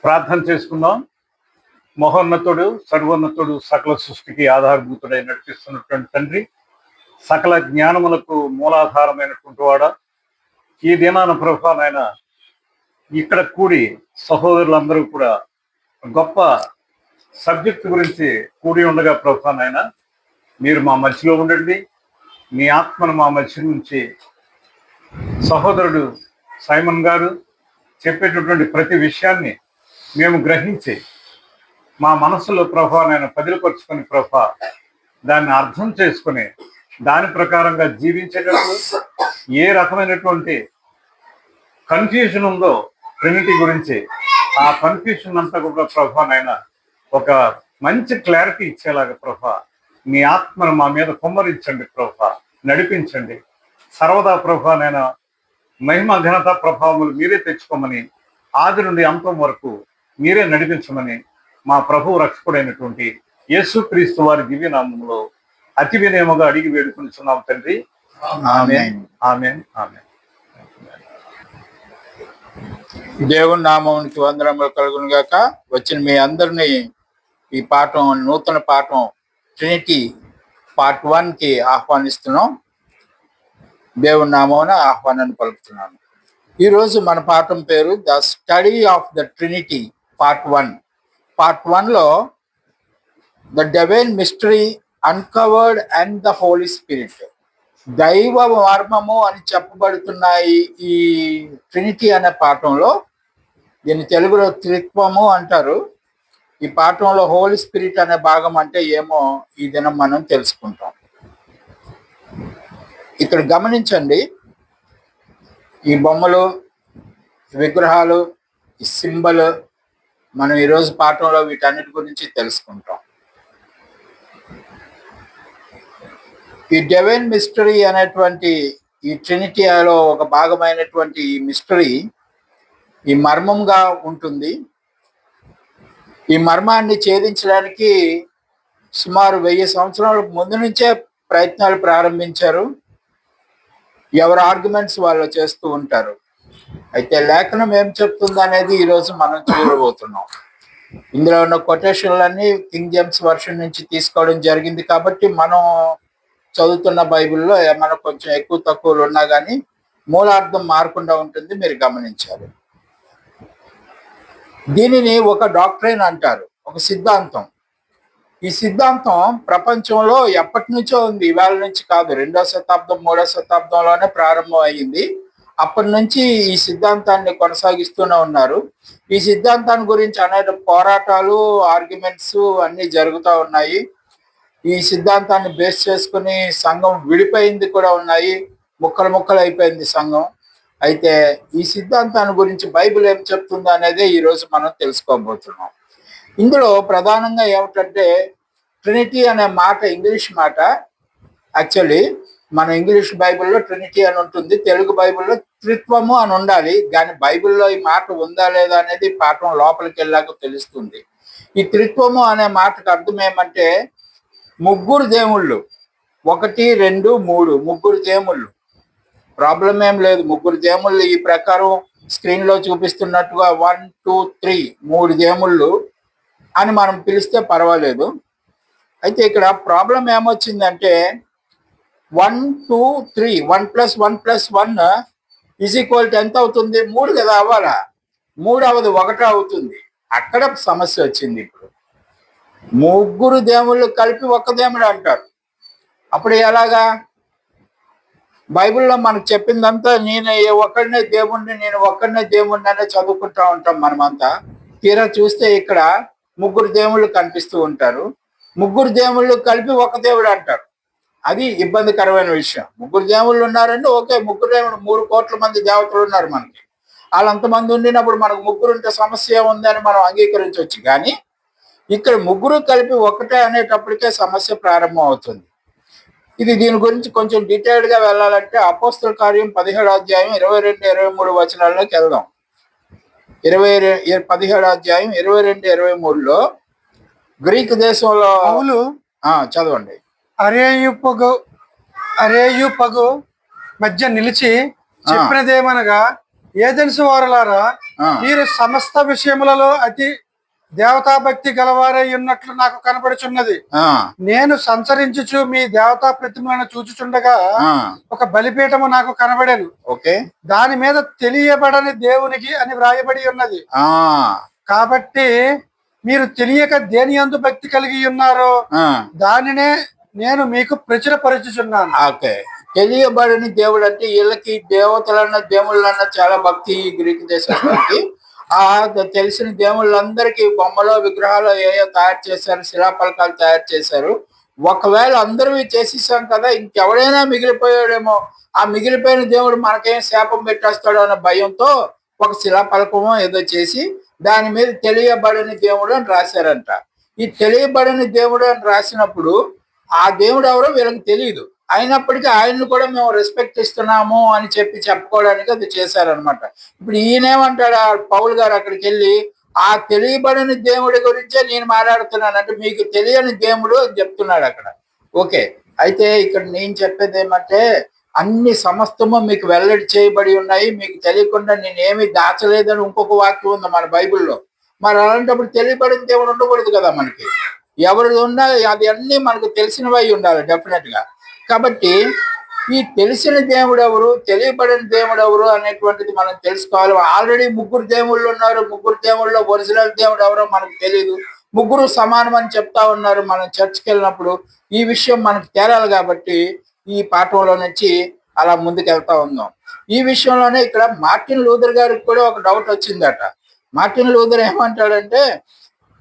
ప్రార్థన చేసుకుందాం. మహోన్నతుడు, సర్వోన్నతుడు, సకల సృష్టికి ఆధారభూతుడై నడిపిస్తున్నటువంటి తండ్రి, సకల జ్ఞానములకు మూలాధారమైనటువంటి వాడ, ఈ దినాన ప్రభా నాయన ఇక్కడ కూడి సహోదరులందరూ కూడా గొప్ప సబ్జెక్ట్ గురించి కూడి ఉండగా ప్రభా నాయన మీరు మా మధ్యలో ఉండండి. మీ ఆత్మను మా మధ్య నుంచి సహోదరుడు సైమన్ గారు చెప్పేటటువంటి ప్రతి విషయాన్ని మేము గ్రహించి మా మనసులో ప్రభా నేను పదిలిపరుచుకొని ప్రభా దాన్ని అర్థం చేసుకుని దాని ప్రకారంగా జీవించేటప్పుడు ఏ రకమైనటువంటి కన్ఫ్యూజన్ ఉందో ట్రినిటీ గురించి ఆ కన్ఫ్యూజన్ అంతా కూడా ప్రభా నాయన ఒక మంచి క్లారిటీ ఇచ్చేలాగా ప్రభా మీ ఆత్మను మా మీద కుమ్మరించండి ప్రభా, నడిపించండి. సర్వదా ప్రభా నేను మహిమ ఘనత ప్రభావములు మీరే తెచ్చుకోమని, ఆది నుండి అంతం వరకు మీరే నడిపించమని మా ప్రభువు రక్షకుడైనటువంటి యేసుక్రీస్తు వారి దివ్య నామములో అతి వినయముగా అడిగి వేడుకొనిచున్నాం తండ్రి. ఆమేన్, ఆమేన్, ఆమేన్. దేవుని నామమునికి వందనములు కలుగును గాక. వచ్చిన మీ అందరినీ ఈ పాఠం, నూతన పాఠం ట్రినిటీ పార్ట్ 1కి ఆహ్వానిస్తున్నాం. దేవుని నామమున ఆహ్వానాన్ని పలుకుతున్నాను. ఈరోజు మన పాఠం పేరు the study of the Trinity part 1. Part 1లో the divine mystery uncovered and the Holi spirit, దైవ మర్మము అని చెప్పబడుతున్న ఈ ట్రినిటీ అనే పాఠంలో, దీన్ని తెలుగులో త్రిత్వము అంటారు. ఈ పాఠంలో హోలీ స్పిరిట్ అనే భాగం అంటే ఏమో ఈ దినం మనం తెలుసుకుంటాం. ఇక్కడ గమనించండి, ఈ బొమ్మలు, విగ్రహాలు, ఈ సింబల్, మనం ఈరోజు పాఠంలో వీటన్నిటి గురించి తెలుసుకుంటాం. ఈ డివైన్ మిస్టరీ అనేటువంటి ఈ ట్రినిటీలో ఒక భాగమైనటువంటి ఈ మిస్టరీ ఈ మర్మంగా ఉంటుంది. ఈ మర్మాన్ని ఛేదించడానికి సుమారు 1000 సంవత్సరాల ముందు నుంచే ప్రయత్నాలు ప్రారంభించారు. ఎవరి ఆర్గ్యుమెంట్స్ వాళ్ళు చేస్తూ ఉంటారు. అయితే లేఖనం ఏం చెప్తుంది అనేది ఈరోజు మనం చూడబోతున్నాం. ఇందులో ఉన్న కొటేషన్లన్నీ కింగ్ జేమ్స్ వర్షన్ నుంచి తీసుకోవడం జరిగింది కాబట్టి మనం చదువుతున్న బైబిల్లో ఏమైనా కొంచెం ఎక్కువ తక్కువలు ఉన్నా కానీ మూలార్థం మారకుండా ఉంటుంది, మీరు గమనించాలి. దీనిని ఒక డాక్ట్రైన్ అంటారు, ఒక సిద్ధాంతం. ఈ సిద్ధాంతం ప్రపంచంలో ఎప్పటి నుంచో ఉంది, ఇవాళ నుంచి కాదు. 2వ శతాబ్దం 3వ శతాబ్దంలోనే ప్రారంభం అయ్యింది. అప్పటి నుంచి ఈ సిద్ధాంతాన్ని కొనసాగిస్తూనే ఉన్నారు. ఈ సిద్ధాంతాన్ని గురించి అనేక పోరాటాలు, ఆర్గ్యుమెంట్స్ అన్నీ జరుగుతూ ఉన్నాయి. ఈ సిద్ధాంతాన్ని బేస్ చేసుకుని సంఘం విడిపోయింది కూడా ఉన్నాయి, ముక్కలు ముక్కలు అయిపోయింది సంఘం. అయితే ఈ సిద్ధాంతాన్ని గురించి బైబిల్ ఏం చెప్తుందో అనేది ఈరోజు మనం తెలుసుకోబోతున్నాం. ఇందులో ప్రధానంగా ఏమిటంటే, ట్రినిటీ అనే మాట ఇంగ్లీష్ మాట. యాక్చువల్లీ మన ఇంగ్లీష్ బైబిల్లో ట్రినిటీ అని ఉంటుంది, తెలుగు బైబిల్లో త్రిత్వము అని ఉండాలి. కానీ బైబిల్లో ఈ మాట ఉందా లేదా అనేది పాఠం లోపలికి వెళ్ళాక తెలుస్తుంది. ఈ త్రిత్వము అనే మాటకు అర్థం ఏమంటే, ముగ్గురు దేవుళ్ళు, 1, 2, 3 ముగ్గురు దేవుళ్ళు. ప్రాబ్లం ఏం లేదు, ముగ్గురు దేవుళ్ళు ఈ ప్రకారం స్క్రీన్లో చూపిస్తున్నట్టుగా 1, 2, 3 3 దేవుళ్ళు అని మనం పిలిస్తే పర్వాలేదు. అయితే ఇక్కడ ప్రాబ్లం ఏమొచ్చిందంటే 1, 2, 3 1 + 1 + 1 = ఎంత అవుతుంది? 3 కదా అవ్వాలా? 3 అవ్వదు, 1 అవుతుంది. అక్కడ సమస్య వచ్చింది. ఇప్పుడు ముగ్గురు దేవుళ్ళు కలిపి ఒక్క దేవుడు అంటారు. అప్పుడు ఎలాగా? బైబిల్లో మనకు చెప్పిందంతా నేను ఒక్కడనే దేవుణ్ణి, నేను ఒక్కడనే దేవుణ్ణి అనే చదువుకుంటా ఉంటాం మనమంతా. తీరా చూస్తే ఇక్కడ ముగ్గురు దేవుళ్ళు కనిపిస్తూ ఉంటారు. ముగ్గురు దేవుళ్ళు కలిపి ఒక దేవుడు అంటారు. అది ఇబ్బందికరమైన విషయం. ముగ్గురు దేవుళ్ళు ఉన్నారంటే ఓకే, ముగ్గురు దేవుడు, 3 కోట్ల మంది దేవతలు ఉన్నారు మనకి. వాళ్ళంతమంది ఉండినప్పుడు మనకు ముగ్గురు ఉంటే సమస్య ఉందని మనం అంగీకరించవచ్చు. కానీ ఇక్కడ ముగ్గురు కలిపి ఒకటే అనేటప్పటికే సమస్య ప్రారంభం అవుతుంది. దీని గురించి కొంచెం డీటెయిల్డ్గా వెళ్ళాలంటే అపోస్తల కార్యం 17వ అధ్యాయం 22, 23 వచనాల్లోకి వెళ్దాం. 17వ అధ్యాయం 22, 23లో గ్రీక్ దేశంలో చదవండి. అరేయుపగు మధ్య నిలిచి చెప్పినదేమనగా, ఏజెన్సీ వారులారా, ఆ, మీరు సమస్త విషయములలో అతి దేవతా భక్తి గలవారై ఉన్నట్లు నాకు కనబడుచున్నది. ఆ, నేను సంచరించుచు మీ దేవతా ప్రతిమలను చూచుచుండగా ఆ, ఒక బలిపీఠము నాకు కనబడెను. ఓకే. దాని మీద తెలియబడని దేవునికి అని వ్రాయబడి ఉన్నది. ఆ, కాబట్టి మీరు తెలియక దేని యందు భక్తి కలిగి ఉన్నారో ఆ, దానినే నేను మీకు ప్రచురపరచుచున్నాను. ఓకే. తెలియబడని దేవుడు అంటే వీళ్ళకి దేవతలన్న దేవుళ్ళన్న చాలా భక్తి ఈ గ్రీకు దేశానికి. ఆ తెలిసిన దేవుళ్ళందరికీ బొమ్మలో విగ్రహాలు ఏయో తయారు చేశారు, శిలాపలకాలు తయారు చేశారు. ఒకవేళ అందరూ చేసేసాం కదా, ఇంకెవడైనా మిగిలిపోయాడేమో, ఆ మిగిలిపోయిన దేవుడు మనకేం శాపం పెట్టేస్తాడో అన్న భయంతో ఒక శిలాపలకమో ఏదో చేసి దాని మీద తెలియబడని దేవుడు అని రాశారంట. ఈ తెలియబడని దేవుడు అని రాసినప్పుడు ఆ దేవుడు ఎవరో వీళ్ళకి తెలియదు, అయినప్పటికీ ఆయన్ని కూడా మేము రెస్పెక్ట్ ఇస్తున్నాము అని చెప్పి చెప్పుకోవడానికి అది చేశారనమాట. ఇప్పుడు ఈయనేమంటాడు పౌలు గారు అక్కడికి వెళ్ళి, ఆ తెలియబడని దేవుడి గురించే నేను మాట్లాడుతున్నాను అంటే మీకు తెలియని దేవుడు అని చెప్తున్నాడు అక్కడ. ఓకే, అయితే ఇక్కడ నేను చెప్పేది ఏమంటే అన్ని సమస్తము మీకు వెల్లడి చేయబడి ఉన్నాయి, మీకు తెలియకుండా నేనేమి దాచలేదని ఇంకొక వాక్యం ఉంది మన బైబిల్లో. మరి అలాంటప్పుడు తెలియబడిన దేవుడు ఉండకూడదు కదా మనకి. ఎవరు ఉన్నా అది అన్ని మనకు తెలిసినవై ఉండాలి డెఫినెట్ గా. కాబట్టి ఈ తెలిసిన దేవుడు ఎవరు, తెలియబడిన దేవుడు ఎవరు అనేటువంటిది మనం తెలుసుకోవాలి. ఆల్రెడీ ముగ్గురు దేవుళ్ళు ఉన్నారు, ముగ్గురు దేవుళ్ళలో ఒరిజినల్ దేవుడు ఎవరో మనకు తెలియదు, ముగ్గురు సమానం అని చెప్తా ఉన్నారు. మనం చర్చ్కి వెళ్ళినప్పుడు ఈ విషయం మనకు తేరాలి. కాబట్టి ఈ పాఠంలో నుంచి అలా ముందుకు వెళ్తా ఉందాం. ఈ విషయంలోనే ఇక్కడ మార్టిన్ లూథర్ గారికి కూడా ఒక డౌట్ వచ్చిందట. మార్టిన్ లూథర్ ఏమంటాడంటే,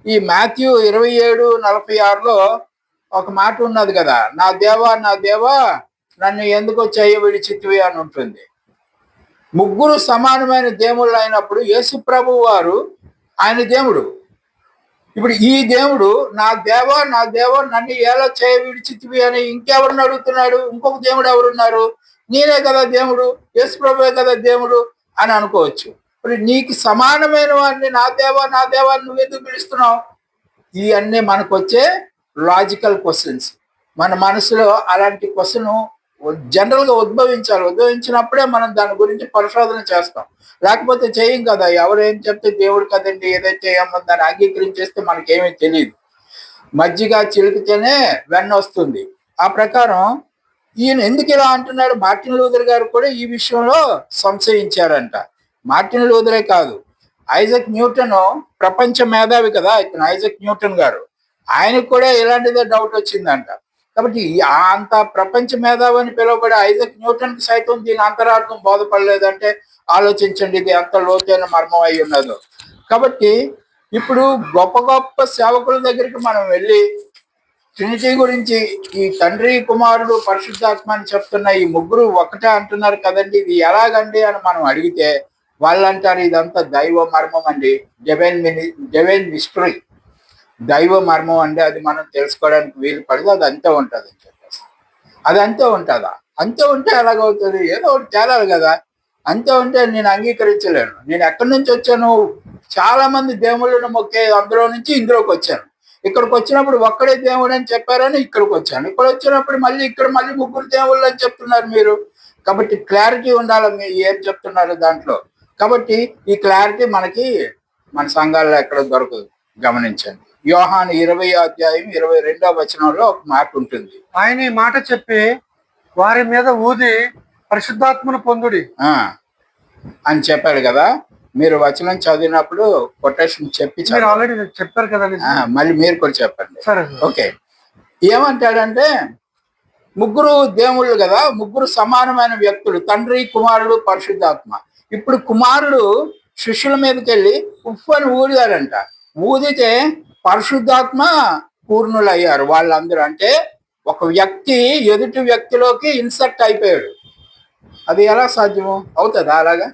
ఈ మాథ్యూ 27:46లో ఒక మాట ఉన్నది కదా, నా దేవా నా దేవా నన్ను ఎందుకో చేయ విడిచితివి అని ఉంటుంది. ముగ్గురు సమానమైన దేవుళ్ళు అయినప్పుడు యేసు ప్రభు వారు ఆయన దేవుడు. ఇప్పుడు ఈ దేవుడు నా దేవా నా దేవా నన్ను ఎలా చేయ విడిచితివి అని ఇంకెవరిని అడుగుతున్నాడు? ఇంకొక దేవుడు ఎవరున్నారు? నేనే కదా దేవుడు, యేసు ప్రభువే కదా దేవుడు అని అనుకోవచ్చు. ఇప్పుడు నీకు సమానమైన వాడిని నా దేవా నువ్వు ఎందుకు పిలుస్తున్నావు? ఇవన్నీ మనకు వచ్చే లాజికల్ క్వశ్చన్స్. మన మనసులో అలాంటి క్వశ్చన్ జనరల్ గా ఉద్భవించినప్పుడే మనం దాని గురించి పరిశోధన చేస్తాం, లేకపోతే చేయం కదా. ఎవరు ఏం చెప్తే దేవుడు కదండి, ఏదైతే ఏమో దాన్ని అంగీకరించేస్తే మనకేమీ తెలియదు. మజ్జిగ చిలికితేనే వెన్న వస్తుంది. ఆ ప్రకారం ఈయన ఎందుకు ఇలా అంటున్నాడు? మార్టిన్ లూథర్ గారు కూడా ఈ విషయంలో సంశయించారంట. మార్టిన్ లూథరే కాదు, ఐజక్ న్యూటన్ ప్రపంచ మేధావి కదా ఇతను ఐజక్ న్యూటన్ గారు, ఆయనకు కూడా ఇలాంటిదే డౌట్ వచ్చిందంట. కాబట్టి అంత ప్రపంచ మేధావి అని పిలువబడే ఐజక్ న్యూటన్ కి సైతం దీని అంతరార్థం బోధపడలేదంటే ఆలోచించండి ఇది ఎంత లోతైన మర్మం అయి ఉన్నదో. కాబట్టి ఇప్పుడు గొప్ప గొప్ప సేవకుల దగ్గరికి మనం వెళ్ళి ట్రినిటీ గురించి, ఈ తండ్రి కుమారుడు పరిశుద్ధాత్మ అని చెప్తున్న ఈ ముగ్గురు ఒకటే అంటున్నారు కదండి, ఇది ఎలాగండి అని మనం అడిగితే వాళ్ళు అంటారు ఇదంతా దైవ మర్మం అండి, డివైన్ మిస్టరీ, దైవ మర్మం అండి, అది మనం తెలుసుకోవడానికి వీలు పడదు, అది అంతే ఉంటుంది అని చెప్పేసి. అది అంతే ఉంటుందా? అంతే ఉంటే ఎలాగవుతుంది? ఏదో ఒకటి తేలాలి కదా. అంతే ఉంటే నేను అంగీకరించలేను. నేను ఎక్కడి నుంచి వచ్చాను? చాలా మంది దేవుళ్ళను మొక్కే అందులో నుంచి ఇందులోకి వచ్చాను. ఇక్కడికి వచ్చినప్పుడు ఒక్కడే దేవుడు అని చెప్పారని ఇక్కడికి వచ్చాను. ఇక్కడ వచ్చినప్పుడు మళ్ళీ ముగ్గురు దేవుళ్ళు అని చెప్తున్నారు మీరు. కాబట్టి క్లారిటీ ఉండాలి మీరు ఏం చెప్తున్నారు దాంట్లో. కాబట్టి ఈ క్లారిటీ మనకి మన సంఘాల్లో ఎక్కడ దొరకదు, గమనించండి. యోహాను 20:22 ఒక మాట ఉంటుంది. ఆయన ఈ మాట చెప్పి వారి మీద ఊది పరిశుద్ధాత్మను పొందుడి అని చెప్పాడు కదా. మీరు వచనం చదివినప్పుడు కొటేషన్ చెప్పి ఆల్రెడీ చెప్పారు కదా, మళ్ళీ మీరు కూడా చెప్పండి. సరే, ఓకే. ఏమంటాడంటే ముగ్గురు దేవుళ్ళు కదా, ముగ్గురు సమానమైన వ్యక్తులు, తండ్రి కుమారుడు పరిశుద్ధాత్మ. ఇప్పుడు కుమారుడు శిష్యుల మీదకి వెళ్ళి ఉప్పు అని ఊదారంట. ఊదితే పరిశుద్ధాత్మ పూర్ణులు అయ్యారు వాళ్ళందరూ. అంటే ఒక వ్యక్తి ఎదుటి వ్యక్తిలోకి ఇన్సర్ట్ అయిపోయాడు. అది ఎలా సాధ్యము అవుతుందా? అలాగా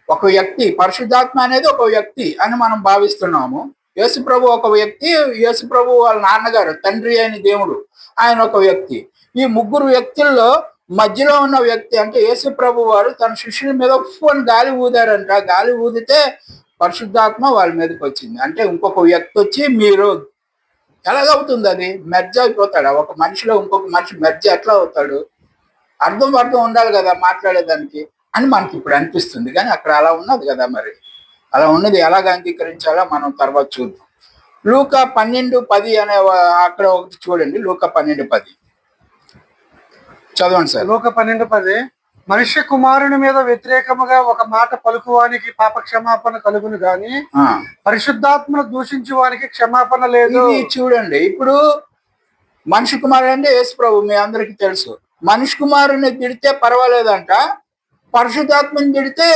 ఒక వ్యక్తి, పరిశుద్ధాత్మ అనేది ఒక వ్యక్తి అని మనం భావిస్తున్నాము. యేసుప్రభు ఒక వ్యక్తి, యేసుప్రభు వాళ్ళ నాన్నగారు తండ్రి అయిన దేవుడు, ఆయన ఒక వ్యక్తి. ఈ ముగ్గురు వ్యక్తుల్లో మధ్యలో ఉన్న వ్యక్తి అంటే యేసుప్రభు వారు తన శిష్యుల మీద ఉప్పు గాలి ఊదారంట. గాలి ఊదితే పరిశుద్ధాత్మ వాళ్ళ మీదకి వచ్చింది. అంటే ఇంకొక వ్యక్తి వచ్చి మీరు ఎలాగవుతుంది? అది మెర్జ్ అయిపోతాడా? ఒక మనిషిలో ఇంకొక మనిషి మెర్జ్ ఎట్లా అవుతాడు? అర్థం ఉండాలి కదా మాట్లాడేదానికి. అని మనకి ఇప్పుడు అనిపిస్తుంది. కానీ అక్కడ అలా ఉన్నది కదా, మరి అలా ఉన్నది ఎలాగ అంగీకరించాలో మనం తర్వాత చూద్దాం. లూకా 12:10 అనే అక్కడ ఒకటి చూడండి. లూకా 12:10 చదవండి సార్. లోక 12:10 మనుష్య కుమారుని మీద వ్యతిరేకముగా ఒక మాట పలుకువానికి పాప క్షమాపణ కలుగును గాని పరిశుద్ధాత్మను దూషించు వానికి క్షమాపణ లేదు. ఇది చూడండి, ఇప్పుడు మనిషి కుమారుడు అంటే యేసు ప్రభు మీ అందరికి తెలుసు. మనిషి కుమారుని తిడితే పర్వాలేదంట, పరిశుద్ధాత్మని తిడితే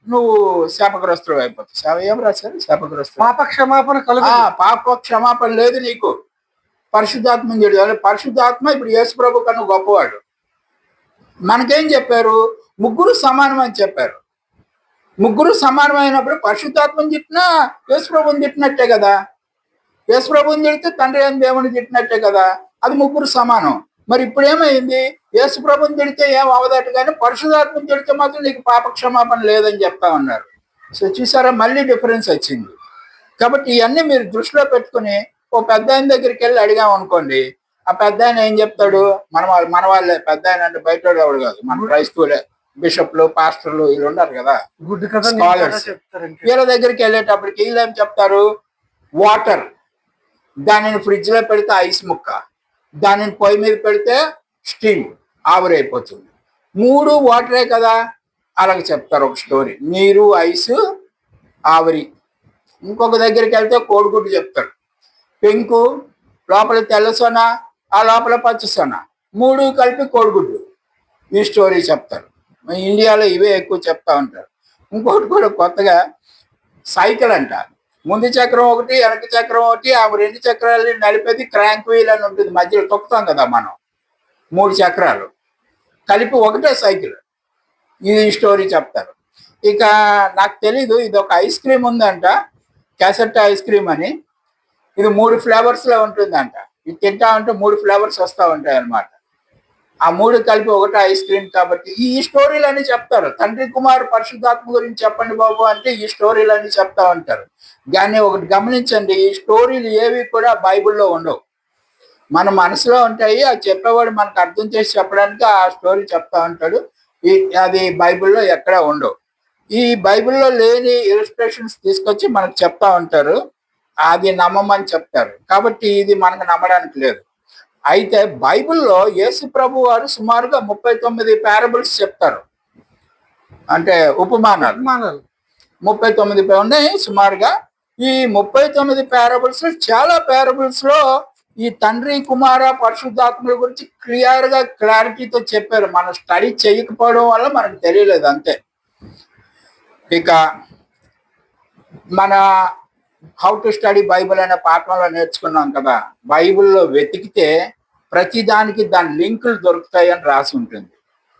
నువ్వు శాపగ్రస్తుడు అయిపోతావు. ఏం రాశారు? శాపగ్రస్తుడు. పాప క్షమాపణ కలుగు. పాప క్షమాపణ లేదు నీకు, పరిశుద్ధాత్మని తిడతావు. పరిశుద్ధాత్మ ఇప్పుడు యేసు ప్రభు కన్నా గొప్పవాడు. మనకేం చెప్పారు? ముగ్గురు సమానం అని చెప్పారు. ముగ్గురు సమానమైనప్పుడు పరిశుద్ధాత్మని తిట్టినా యేసుప్రభుని తిట్టినట్టే కదా. యేసుప్రభుని తిడితే తండ్రి అయిన దేవుని తిట్టినట్టే కదా. అది ముగ్గురు సమానం. మరి ఇప్పుడు ఏమైంది? యేసుప్రభుని తిడితే ఏం అవదట, కానీ పరిశుద్ధాత్మని తిడితే మాత్రం నీకు పాప క్షమాపణ లేదని చెప్తా ఉన్నారు. సో చూసారా, మళ్ళీ డిఫరెన్స్ వచ్చింది. కాబట్టి ఇవన్నీ మీరు దృష్టిలో పెట్టుకుని ఓ పెద్ద ఆయన దగ్గరికి వెళ్ళి అడిగాం అనుకోండి, ఆ పెద్ద ఆయన ఏం చెప్తాడు? మన వాళ్ళే పెద్ద ఆయన అంటే బయట ఎవడు కాదు, మన క్రైస్తవులే, బిషప్లు, పాస్టర్లు వీళ్ళు ఉన్నారు కదా, స్కాలర్స్. వీళ్ళ దగ్గరికి వెళ్ళేటప్పటికి వీళ్ళు ఏం చెప్తారు? వాటర్, దానిని ఫ్రిడ్జ్ లో పెడితే ఐస్ ముక్క, దానిని పొయ్యి మీద పెడితే స్టీమ్ ఆవిరైపోతుంది. మూడు వాటరే కదా, అలాగే చెప్తారు ఒక స్టోరీ. నీరు, ఐస్, ఆవిరి. ఇంకొక దగ్గరికి వెళ్తే కోడిగుడ్డు చెప్తాడు. పెంకు, లోపల తెల్ల సొన, ఆ లోపల పచ్చ సొన, మూడు కలిపి కోడిగుడ్డు. ఈ స్టోరీ చెప్తారు. ఇండియాలో ఇవే ఎక్కువ చెప్తా ఉంటారు. ఇంకొకటి కూడా కొత్తగా సైకిల్ అంట. ముందు చక్రం ఒకటి, వెనక చక్రం ఒకటి, ఆ రెండు చక్రాలని నడిపేది క్రాంక్ వీల్ అని ఉంటుంది. మధ్యలో తొక్కుతాం కదా మనం, మూడు చక్రాలు కలిపి ఒకటే సైకిల్. ఇది స్టోరీ చెప్తారు. ఇక నాకు తెలీదు, ఇది ఒక ఐస్ క్రీమ్ ఉందంట, క్యాసెట్ ఐస్ క్రీమ్ అని. ఇది 3 ఫ్లేవర్స్ లో ఉంటుందంట. ఇది తింటా ఉంటే 3 ఫ్లేవర్స్ వస్తూ ఉంటాయి అన్నమాట. ఆ 3 కలిపి ఒకటే ఐస్ క్రీమ్. కాబట్టి ఈ స్టోరీలన్నీ చెప్తారు. తండ్రి కుమారు పరిశుద్ధాత్మ గురించి చెప్పండి బాబు అంటే ఈ స్టోరీలన్నీ చెప్తా ఉంటారు. కానీ ఒకటి గమనించండి, ఈ స్టోరీలు ఏవి కూడా బైబిల్లో ఉండవు, మన మనసులో ఉంటాయి. అది చెప్పేవాడు మనకు అర్థం చేసి చెప్పడానికి ఆ స్టోరీ చెప్తా ఉంటాడు. అది బైబిల్లో ఎక్కడా ఉండవు. ఈ బైబిల్లో లేని ఇలిస్ట్రేషన్స్ తీసుకొచ్చి మనకు చెప్తా ఉంటారు. అది నమ్మమని చెప్తారు. కాబట్టి ఇది మనకు నమ్మడానికి లేదు. అయితే బైబిల్లో యేసు ప్రభు వారు సుమారుగా 39 పారబుల్స్ చెప్తారు, అంటే ఉపమానాలు 39 ఉన్నాయి సుమారుగా. ఈ 39 పారబుల్స్, చాలా పారబుల్స్ లో ఈ తండ్రి, కుమార, పరిశుద్ధాత్మల గురించి క్లారిటీతో చెప్పారు. మనం స్టడీ చేయకపోవడం వల్ల మనకు తెలియలేదు అంతే. ఇక మన హౌ టు స్టడీ బైబిల్ అనే పాఠంలో నేర్చుకున్నాం కదా, బైబిల్లో వెతికితే ప్రతిదానికి దాని లింకులు దొరుకుతాయి అని రాసి ఉంటుంది.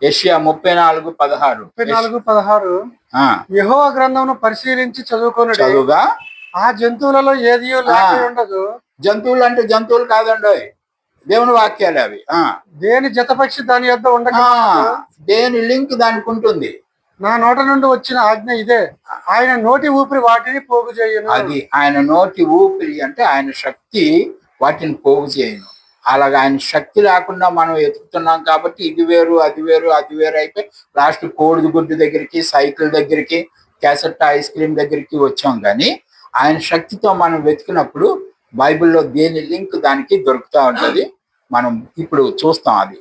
యెషయా 34:16 యెహోవా గ్రంథమును పరిశీలించి చదువుగా ఆ జంతువులలో ఏది ఉండదు. జంతువులు అంటే జంతువులు కాదండి, దేవుని వాక్యాలు అవి. దేని జతపక్షి దాని యొద్ద ఉండక దేని లింక్ దానికి ఉంటుంది. నా నోట నుండి వచ్చిన ఆజ్ఞ ఇదే, ఆయన నోటి ఊపిరి వాటిని పోగు చేయను. అది ఆయన నోటి ఊపిరి అంటే ఆయన శక్తి వాటిని పోగు చేయను. అలాగా ఆయన శక్తి లేకుండా మనం ఎతుకుతున్నాం కాబట్టి ఇది వేరు అది వేరు అది వేరు అయిపోయి లాస్ట్ కోడి గుడ్డు దగ్గరికి, సైకిల్ దగ్గరికి, క్యాసెట్ ఐస్ క్రీమ్ దగ్గరికి వచ్చాం. కానీ ఆయన శక్తితో మనం వెతికినప్పుడు బైబిల్లో దేని లింక్ దానికి దొరుకుతూ ఉంటుంది. మనం ఇప్పుడు చూస్తాం. అది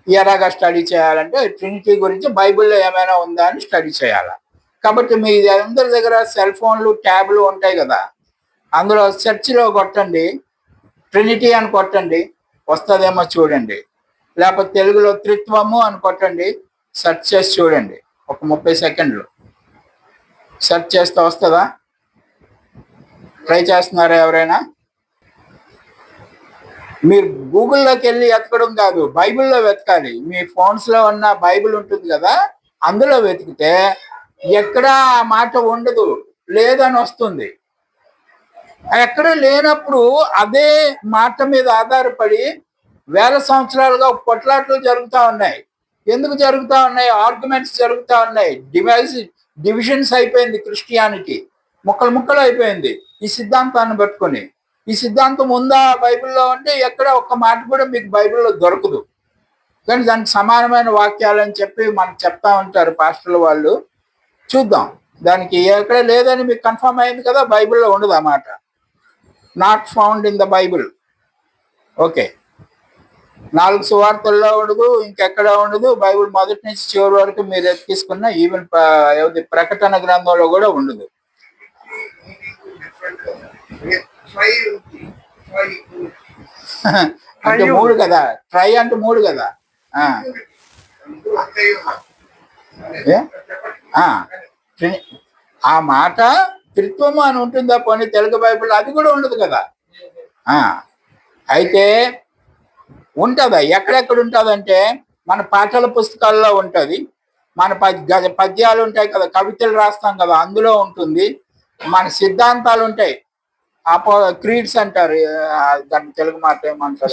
ఎలాగా స్టడీ చేయాలంటే ట్రినిటీ గురించి బైబిల్లో ఏమైనా ఉందా అని స్టడీ చేయాలి. కాబట్టి మీ అందరి దగ్గర సెల్ ఫోన్లు, ట్యాబ్లు ఉంటాయి కదా, అందులో సెర్చ్లో కొట్టండి, ట్రినిటీ అని కొట్టండి, వస్తుందేమో చూడండి. లేకపోతే తెలుగులో త్రిత్వము అని కొట్టండి, సెర్చ్ చేసి చూడండి. ఒక 30 సెకండ్లు సెర్చ్ చేస్తే వస్తుందా? ట్రై చేస్తున్నారా ఎవరైనా? మీరు గూగుల్లోకి వెళ్ళి వెతకడం కాదు, బైబిల్లో వెతకాలి. మీ ఫోన్స్లో ఉన్న బైబిల్ ఉంటుంది కదా, అందులో వెతికితే ఎక్కడా ఆ మాట ఉండదు, లేదని వస్తుంది. ఎక్కడ లేనప్పుడు అదే మాట మీద ఆధారపడి వేల సంవత్సరాలుగా పొట్లాట్లు జరుగుతూ ఉన్నాయి. ఎందుకు జరుగుతూ ఉన్నాయి? ఆర్గ్యుమెంట్స్ జరుగుతూ ఉన్నాయి. డివిజన్స్ అయిపోయింది క్రిస్టియానిటీ, ముక్కలు ముక్కలు అయిపోయింది ఈ సిద్ధాంతాన్ని పట్టుకొని. ఈ సిద్ధాంతం ఉందా బైబిల్లో అంటే ఎక్కడ ఒక్క మాట కూడా మీకు బైబిల్లో దొరకదు. కానీ దానికి సమానమైన వాక్యాలు అని చెప్పి మనకు చెప్తా ఉంటారు పాస్టర్ల వాళ్ళు. చూద్దాం, దానికి ఎక్కడ లేదని మీకు కన్ఫర్మ్ అయింది కదా, బైబిల్లో ఉండదు ఆ మాట. Not found in the Bible. Okay, 4 సువార్తల్లో ఉండదు, ఇంకెక్కడ ఉండదు. బైబిల్ మొదటి నుంచి చివరి వరకు మీరు తీసుకున్న ఈవెన్ ప్రకటన గ్రంథంలో కూడా ఉండదు. అంటే 3 కదా, ట్రై అంటే 3 కదా. ఆ మాట త్రిత్వము అని ఉంటుందా పోనీ తెలుగు బైబిల్? అది కూడా ఉండదు కదా. అయితే ఉంటుందా? ఎక్కడెక్కడ ఉంటుందంటే మన పాఠాల పుస్తకాల్లో ఉంటుంది, మన పద్యాలు ఉంటాయి కదా, కవితలు రాస్తాం కదా, అందులో ఉంటుంది. మన సిద్ధాంతాలు ఉంటాయి, క్రీడ్స్ అంటారు, దాని తెలుగు మాట ఏమంటారు,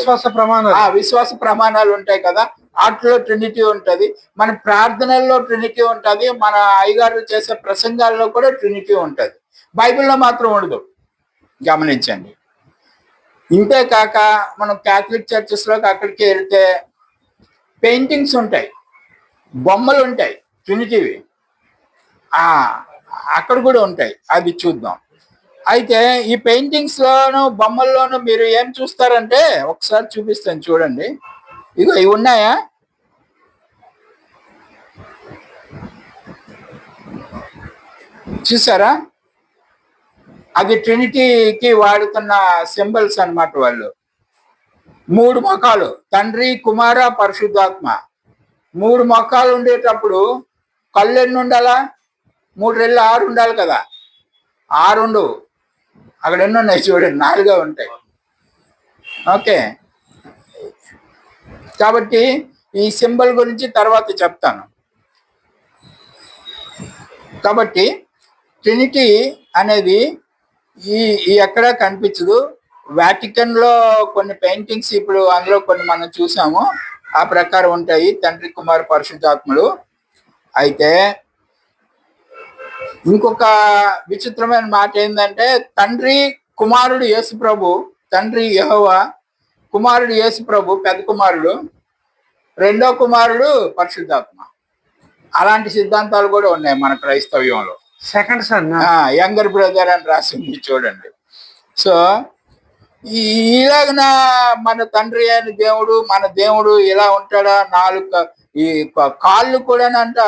విశ్వాస ప్రమాణాలు ఉంటాయి కదా, వాటిలో ట్రినిటీ ఉంటుంది. మన ప్రార్థనల్లో ట్రినిటీ ఉంటుంది, మన అయ్యగారు చేసే ప్రసంగాల్లో కూడా ట్రినిటీ ఉంటుంది. బైబిల్లో మాత్రం ఉండదు, గమనించండి. ఇంతే కాక మనం క్యాథలిక్ చర్చెస్లోకి అక్కడికి వెళ్తే పెయింటింగ్స్ ఉంటాయి, బొమ్మలు ఉంటాయి, ట్రినిటీవి అక్కడ కూడా ఉంటాయి. అది చూద్దాం. అయితే ఈ పెయింటింగ్స్ లోను బొమ్మల్లోనూ మీరు ఏం చూస్తారంటే, ఒకసారి చూపిస్తాను చూడండి. ఇగో ఇవి ఉన్నాయా? చూసారా? అది ట్రినిటీకి వాడుతున్న సింబల్స్ అన్నమాట. వాళ్ళు 3 ముఖాలు, తండ్రి, కుమార, పరిశుద్ధాత్మ. 3 ముఖాలు ఉండేటప్పుడు కళ్ళు ఎన్ని ఉండాలా? 3 రెళ్ళు 6 ఉండాలి కదా. 6 ఉండవు, అక్కడ ఎన్ని ఉన్నాయి చూడండి, 4 ఉంటాయి. ఓకే, కాబట్టి ఈ సింబల్ గురించి తర్వాత చెప్తాను. కాబట్టి ట్రినిటీ అనేది ఈ ఎక్కడా కనిపించదు. వాటికన్ లో కొన్ని పెయింటింగ్స్ ఇప్పుడు అందులో కొన్ని మనం చూసాము, ఆ ప్రకారం ఉంటాయి తండ్రి, కుమార, పరిశుద్ధాత్ములు. అయితే ఇంకొక విచిత్రమైన మాట ఏంటంటే, తండ్రి కుమారుడు యేసు ప్రభు, తండ్రి యెహోవా, కుమారుడు యేసు ప్రభు పెద్ద కుమారుడు, రెండో కుమారుడు పరిశుద్ధాత్మ. అలాంటి సిద్ధాంతాలు కూడా ఉన్నాయి మన క్రైస్తవ్యంలో. సెకండ్ సన్, యంగర్ బ్రదర్ అని రాసింది చూడండి. సో ఇలాగన మన తండ్రి అయిన దేవుడు, మన దేవుడు ఇలా ఉంటాడా? 4 ఈ కాళ్ళు కూడానంట,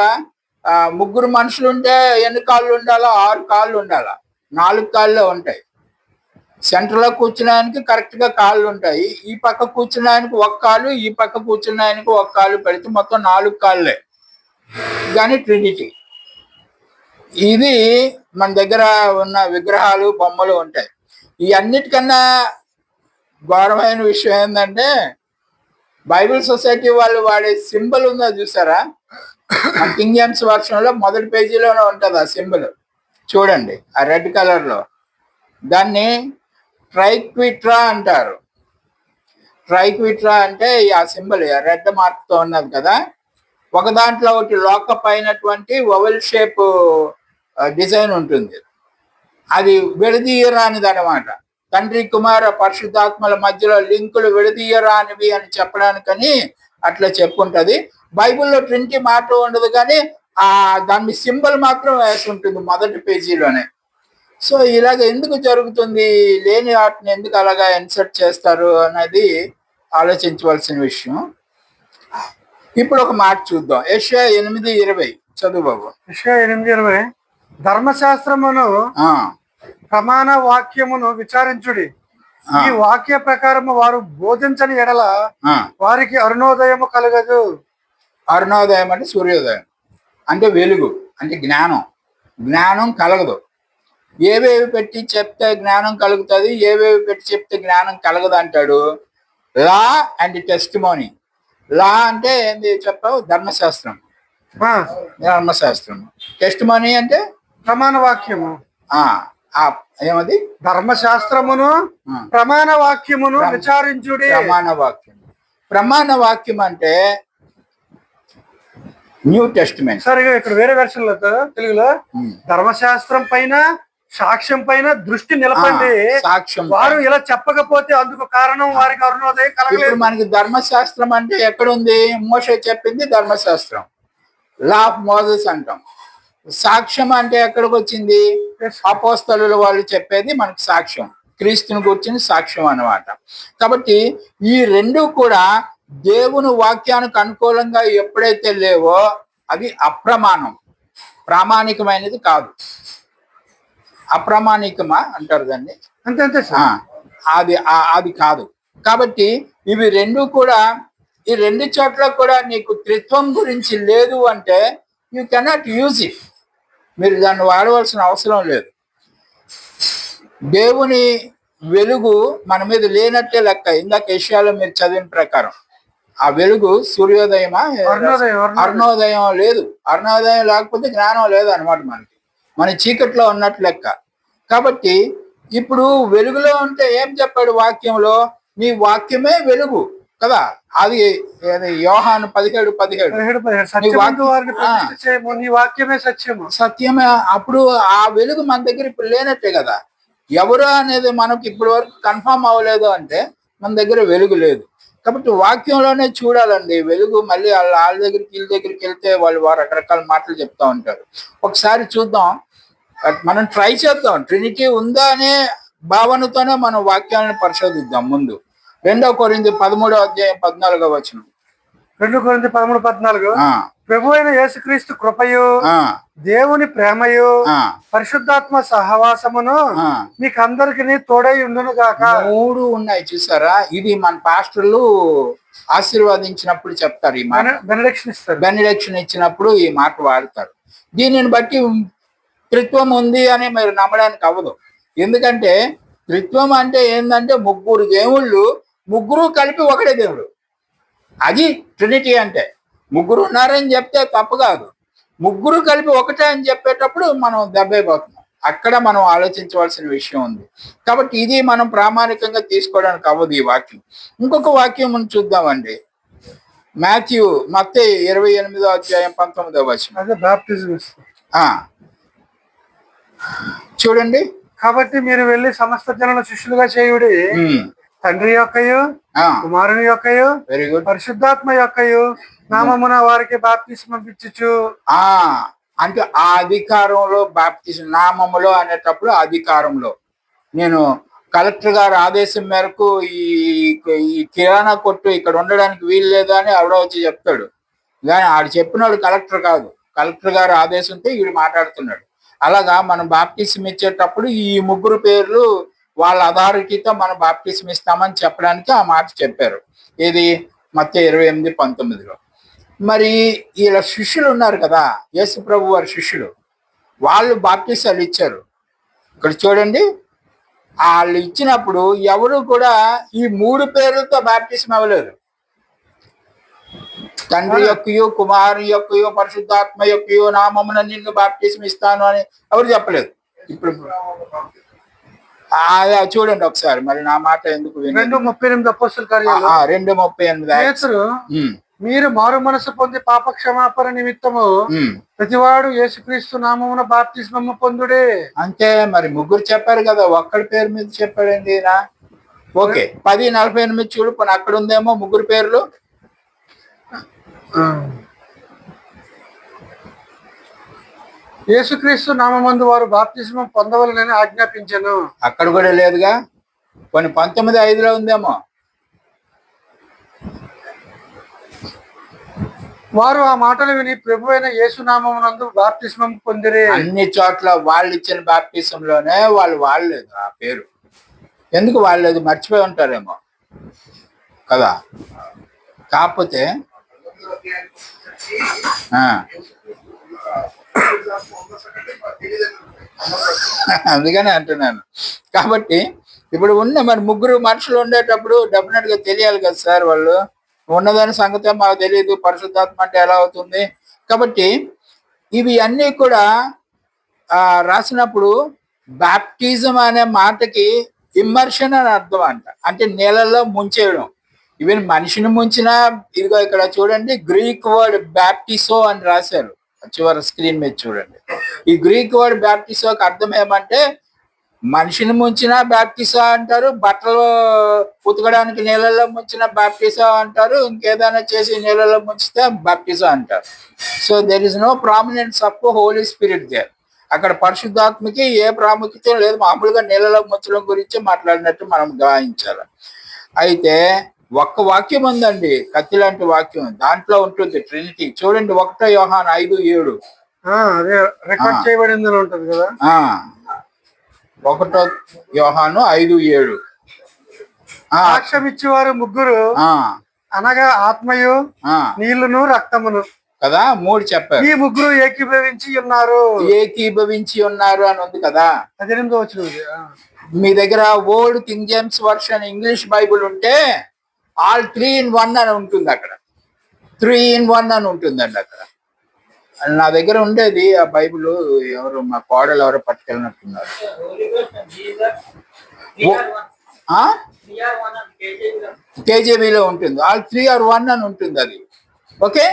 3 మనుషులు ఉంటే ఎన్ని కాళ్ళు ఉండాలా? 6 కాళ్ళు ఉండాలా. 4 కాళ్ళే ఉంటాయి. సెంటర్లో కూర్చున్నాయనికి కరెక్ట్ గా కాళ్ళు ఉంటాయి. ఈ పక్క కూర్చున్నాయనికి 1 కాలు, ఈ పక్క కూర్చున్నాయనికి 1 కాలు పెడితే మొత్తం 4 కాళ్ళే. కానీ ట్రినిటీ. ఇది మన దగ్గర ఉన్న విగ్రహాలు, బొమ్మలు ఉంటాయి. ఈ అన్నిటికన్నా ఘోరమైన విషయం ఏంటంటే, బైబిల్ సొసైటీ వాళ్ళు వాడే సింబల్ ఉందో చూసారా? కింగ్ జేమ్స్ వర్షన్లో మొదటి పేజీలోనే ఉంటుంది ఆ సింబల్. చూడండి, ఆ రెడ్ కలర్ లో. దాన్ని ట్రైక్విట్రా అంటారు. ట్రైక్విట్రా అంటే ఆ సింబల్ రెడ్ మార్క్ తో ఉన్నది కదా. ఒక దాంట్లో ఒకటి లోకప్ అయినటువంటి ఓవెల్ షేప్ డిజైన్ ఉంటుంది. అది విడదీయరానిది అనమాట. తండ్రి, కుమార, పరిశుద్ధాత్మల మధ్యలో లింకులు విడదీయరానివి అని చెప్పడానికని అట్లా చెప్పుంటది. బైబిల్లో ట్రినిటీ మాట ఉండదు, కానీ దాని సింబల్ మాత్రం వేసి ఉంటుంది మొదటి పేజీలోనే. సో ఇలాగ ఎందుకు జరుగుతుంది? లేని వాటిని ఎందుకు అలాగా ఇన్సర్ట్ చేస్తారు అనేది ఆలోచించవలసిన విషయం. ఇప్పుడు ఒక మాట చూద్దాం. యెషయా 8:20 చదువు బాబు. యెషయా 8:20, ధర్మశాస్త్రమును ప్రమాణ వాక్యమును విచారించుడి. ఈ వాక్య ప్రకారము వారు బోధించని ఎడల వారికి అరుణోదయము కలగదు. అరుణోదయం అంటే సూర్యోదయం, అంటే వెలుగు, అంటే జ్ఞానం. జ్ఞానం కలగదు. ఏవేవి పెట్టి చెప్తే జ్ఞానం కలుగుతుంది, ఏవేవి పెట్టి చెప్తే జ్ఞానం కలగదు అంటాడు. Law and testimony. లా అంటే ఏంది చెప్పావు? ధర్మశాస్త్రం. ధర్మశాస్త్రం. టెస్టిమోనీ అంటే ప్రమాణ వాక్యము. ఏమది? ధర్మశాస్త్రమును ప్రమాణ వాక్యమును విచారించుడి. ప్రమాణ వాక్యం. ప్రమాణ వాక్యం అంటే న్యూ టెస్టిమెంట్. సరిగా ఇక్కడ వేరే వెర్షన్లో తెలుగులో ధర్మశాస్త్రం పైన సాక్ష్యం పైన దృష్టి నిలపండి. సాక్ష్యం వారు ఇలా చెప్పకపోతే అందుకు కారణం వారికి అరుణోదయం కలగలేదు. ఇప్పుడు మనకి ధర్మశాస్త్రం అంటే ఎక్కడుంది? మోషే చెప్పింది ధర్మశాస్త్రం, లా ఆఫ్ మోసెస్ అంటాం. సాక్ష్యం అంటే ఎక్కడికి వచ్చింది? అపోస్తలుల వాళ్ళు చెప్పేది మనకి సాక్ష్యం, క్రీస్తుని గురించిన సాక్ష్యం అన్నమాట. కాబట్టి ఈ రెండు కూడా దేవుని వాక్యానికి అనుకూలంగా ఎప్పుడైతే లేవో అవి అప్రమాణం, ప్రామాణికమైనది కాదు. అప్రామాణికమా అంటారు దాన్ని, అంతే అంతే సార్. అది కాదు. కాబట్టి ఇవి రెండు కూడా, ఈ రెండు చోట్ల కూడా నీకు త్రిత్వం గురించి లేదు అంటే యూ కెనాట్ యూజ్ ఇట్. మీరు దాన్ని వాడవలసిన అవసరం లేదు. దేవుని వెలుగు మన మీద లేనట్టే లెక్క. ఇందాక ఏషియాలో మీరు చదివిన ప్రకారం ఆ వెలుగు సూర్యోదయమా? అరుణోదయం లేదు. అరుణోదయం లేకపోతే జ్ఞానం లేదు అనమాట. మన చీకట్లో ఉన్నట్టు లెక్క. కాబట్టి ఇప్పుడు వెలుగులో ఉంటే ఏం చెప్పాడు వాక్యంలో? నీ వాక్యమే వెలుగు కదా. అది యోహాను 17:17 సత్యమే. అప్పుడు ఆ వెలుగు మన దగ్గర ఇప్పుడు లేనట్టే కదా. ఎవరు అనేది మనకి ఇప్పటి వరకు కన్ఫర్మ్ అవ్వలేదు అంటే మన దగ్గర వెలుగు లేదు. కాబట్టి వాక్యంలోనే చూడాలండి వెలుగు. మళ్ళీ వాళ్ళ దగ్గరికి వీళ్ళ దగ్గరికి వెళ్తే వాళ్ళు రకరకాల మాటలు చెప్తా ఉంటారు. ఒకసారి చూద్దాం, మనం ట్రై చేద్దాం. ట్రినిటీ ఉందా అనే భావనతోనే మనం వాక్యాలను పరిశోధిద్దాం. ముందు 2 కొరింథీ 13:14 2 కొరింథీ 13:14 ప్రభు అయిన యేసుక్రీస్తు కృపయు దేవుని ప్రేమయు పరిశుద్ధాత్మ సహవాసమును మీకు అందరికి తోడై ఉండును గాక. 3 ఉన్నాయి చూసారా. ఇది మన పాస్టర్లు ఆశీర్వాదించినప్పుడు చెప్తారు ఈ మాట. బెనడిక్షన్ ఇస్తారు. బెనడిక్షన్ ఇచ్చినప్పుడు ఈ మాట వాడతారు. దీనిని బట్టి త్రిత్వం ఉంది అని మీరు నమ్మడానికి అవ్వదు. ఎందుకంటే త్రిత్వం అంటే ఏంటంటే 3 దేవుళ్ళు, 3 కలిపి ఒకటే దేవుడు. అది ట్రినిటీ అంటే. 3 ఉన్నారని చెప్తే తప్పు కాదు. 3 కలిపి ఒకటే అని చెప్పేటప్పుడు మనం దెబ్బైపోతున్నాం. అక్కడ మనం ఆలోచించవలసిన విషయం ఉంది. కాబట్టి ఇది మనం ప్రామాణికంగా తీసుకోవడానికి అవ్వదు ఈ వాక్యం. ఇంకొక వాక్యం మనం చూద్దామండి. మత్తయి 28:19 అదే బాప్టిజం చూడండి. కాబట్టి మీరు వెళ్ళి సమస్త జనులను శిష్యులుగా చేయుడి, తండ్రి యొక్కయు కుమారుని యొక్కయు పరిశుద్ధాత్మ యొక్కయు నామమున వారికి బాప్తిస్మం ఇచ్చుచు. అంటే ఆ అధికారంలో బాప్తిస్మం, నామములో అనేటప్పుడు అధికారంలో. నేను కలెక్టర్ గారి ఆదేశం మేరకు ఈ కిరాణా కొట్టు ఇక్కడ ఉండడానికి వీలు లేదా అని ఎవడో వచ్చి చెప్తాడు. కానీ ఆడు చెప్పినాడు కలెక్టర్ కాదు. కలెక్టర్ గారి ఆదేశంతో వీడు మాట్లాడుతున్నాడు. అలాగా మనం బాప్టిజం ఇచ్చేటప్పుడు ఈ 3 పేర్లు వాళ్ళ అథారిటీతో మనం బాప్టిజం ఇస్తామని చెప్పడానికి ఆ మాట చెప్పారు. ఇది మత్తయి 28:19. మరి వీళ్ళ శిష్యులు ఉన్నారు కదా, యేసు ప్రభు వారి శిష్యులు, వాళ్ళు బాప్టిజాలు ఇచ్చారు. ఇక్కడ చూడండి, వాళ్ళు ఇచ్చినప్పుడు ఎవరు కూడా ఈ 3 పేర్లతో బాప్టిజం అవ్వలేదు. తండ్రి యొక్కయో కుమారు యొక్కయో పరిశుద్ధాత్మ యొక్కయో నామమున నిన్ను బాప్టిజం ఇస్తాను అని ఎవరు చెప్పలేదు. ఇప్పుడు చూడండి ఒకసారి, మరి నా మాట ఎందుకు 2:38 అపోస్తలుల కార్యాలు 2:38 మీరు మారు మనసు పొంది పాప క్షమాపణ నిమిత్తము ప్రతివాడు యేసుక్రీస్తు నామమున బాప్తిస్మము పొందుడే. అంతే. మరి 3 చెప్పారు కదా, ఒక్కడి పేరు మీద చెప్పాడండి ఈయన. ఓకే, 10:48 చూడు. పోనీ అక్కడ ఉందేమో 3 పేర్లు. యేసుక్రీస్తు నామమందు వారు బాప్తిస్మం పొందవలనని ఆజ్ఞాపించాను. అక్కడ కూడా లేదుగా. కొన్ని 19:5 ఉందేమో. వారు ఆ మాటలు విని ప్రభు అయిన యేసు నామమునందు బాప్తిస్మం పొందిరే. అన్ని చోట్ల వాళ్ళు ఇచ్చిన బాప్తిస్మంలోనే వాళ్ళు వాడలేదు ఆ పేరు. ఎందుకు వాడలేదు? మర్చిపోయి ఉంటారేమో కదా. కాకపోతే అందుకనే అంటున్నాను. కాబట్టి ఇప్పుడు ఉన్న మరి 3 మనుషులు ఉండేటప్పుడు డెఫినెట్ గా తెలియాలి కదా సార్, వాళ్ళు ఉన్నదాని సంగతి మాకు తెలియదు, పరిశుద్ధాత్మ అంటే ఎలా అవుతుంది. కాబట్టి ఇవి అన్నీ కూడా రాసినప్పుడు బాప్టిజం అనే మాటకి ఇమ్మర్షన్ అని అర్థం అంట. అంటే నీళ్ళల్లో ముంచేయడం. ఈవెన్ మనిషిని ముంచినా, ఇదిగో ఇక్కడ చూడండి గ్రీక్ వర్డ్ బ్యాప్టిసో అని రాశారు. చివరి స్క్రీన్ మీద చూడండి. ఈ గ్రీక్ వర్డ్ బ్యాప్టిజోకి అర్థం ఏమంటే మనిషిని ముంచిన బ్యాప్టిజం అంటారు, బట్టలు ఉతకడానికి నీళ్ళల్లో ముంచిన బ్యాప్టిజం అంటారు, ఇంకేదైనా చేసి నీళ్ళలో ముంచితే బ్యాప్టిజం అంటారు. So there is no prominence of Holy Spirit there. అక్కడ పరిశుద్ధాత్మకి ఏ ప్రాముఖ్యత లేదు, మామూలుగా నీళ్ళలో ముంచడం గురించి మాట్లాడినట్టు మనం గమనించాలి. అయితే ఒక్క వాక్యం ఉందండి, కత్తి లాంటి వాక్యం, దాంట్లో ఉంటుంది ట్రినిటీ. చూడండి 1 యోహాను 5:7. అదే రికార్డ్ చేయబడింది ఉంటుంది కదా. 1 యోహాను 5:7. సాక్ష్యం ఇచ్చేవారు ముగ్గురు, అనగా ఆత్మయు, నీళ్లును, రక్తమును కదా, 3 చెప్పారు. ఈ ముగ్గురు ఏకీభవించి ఉన్నారు అని ఉంది కదా. 18వ వచనం. మీ దగ్గర old king James version English Bible ఉంటే ఆల్ 3 in 1 అని ఉంటుంది అక్కడ. 3 in 1 అని ఉంటుందండి అక్కడ. నా దగ్గర ఉండేది ఆ బైబుల్, ఎవరు మా కోడలు ఎవరో పట్టుకెళ్ళినట్టున్నారు. కేజీబీలో ఉంటుంది, ఆల్ 3 or 1 అని ఉంటుంది అది. ఓకే,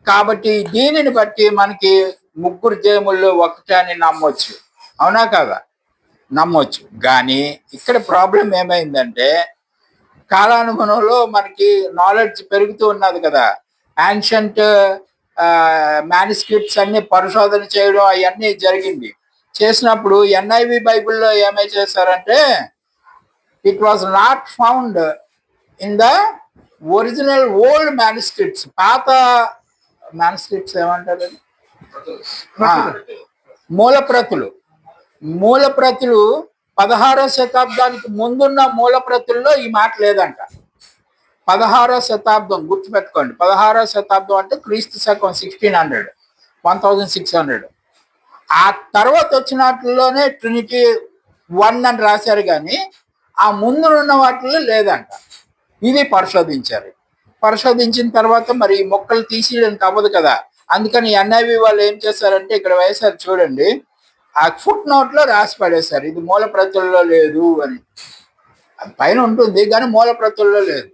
కాబట్టి దీనిని బట్టి మనకి ముగ్గురు దేవుళ్ళు ఒకటే అని నమ్మొచ్చు, అవునా కాదా? నమ్మొచ్చు. కానీ ఇక్కడ ప్రాబ్లం ఏమైందంటే కాలానుగుణంలో మనకి నాలెడ్జ్ పెరుగుతూ ఉన్నది కదా. యాన్షంట్ మ్యానుస్క్రిప్ట్స్ అన్ని పరిశోధన చేయడం అవన్నీ జరిగింది. చేసినప్పుడు ఎన్ఐవి బైబిల్లో ఏమై చేశారంటే it was not found in the original old manuscripts. పాత మ్యానుస్క్రిప్ట్స్ ఏమంటారు, మూలప్రతులు 16వ శతాబ్దానికి ముందున్న మూలప్రతుల్లో ఈ మాట లేదంట. 16వ శతాబ్దం గుర్తుపెట్టుకోండి. 16వ శతాబ్దం అంటే క్రీస్తు శకం 1600 ఆ తర్వాత వచ్చిన వాటిల్లోనే ట్రినిటీ 1 అని రాశారు, కానీ ఆ ముందు ఉన్న వాటిల్లో లేదంట. ఇది పరిశోధించిన తర్వాత మరి ఈ మొక్కలు తీసేయడానికి అవ్వదు కదా. అందుకని ఎన్ఐవి వాళ్ళు ఏం చేశారంటే ఇక్కడ వేశారు చూడండి, ఆ ఫుట్ నోట్ లో రాసి పడేశారు ఇది మూల ప్రతుల్లో లేదు అని. అది పైన ఉంటుంది కానీ మూల ప్రతుల్లో లేదు.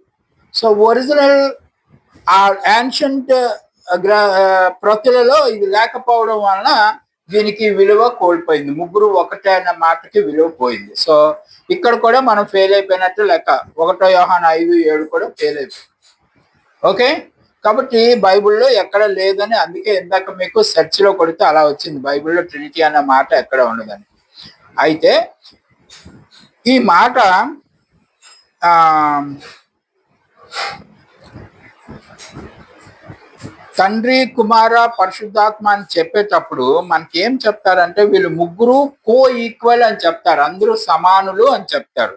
సో ఒరిజినల్ ఆ యాన్షంట్ ప్రతులలో ఇది లేకపోవడం వలన దీనికి విలువ కోల్పోయింది. ముగ్గురు ఒకటే అన్న మాటకి విలువ పోయింది. సో ఇక్కడ కూడా మనం ఫెయిల్ అయిపోయినట్టు లెక్క. 1 యోహాను 5:7 కూడా ఫెయిల్ అయిపోయింది. ఓకే, కాబట్టి బైబిల్లో ఎక్కడ లేదని, అందుకే ఇందాక మీకు సెర్చ్ లో కొడితే అలా వచ్చింది, బైబిల్లో ట్రినిటీ అన్న మాట ఎక్కడ ఉండదని. అయితే ఈ మాట తండ్రి కుమార పరిశుద్ధాత్మ అని చెప్పేటప్పుడు మనకి ఏం చెప్తారంటే వీళ్ళు ముగ్గురు కో ఈక్వల్ అని చెప్తారు, అందరూ సమానులు అని చెప్తారు.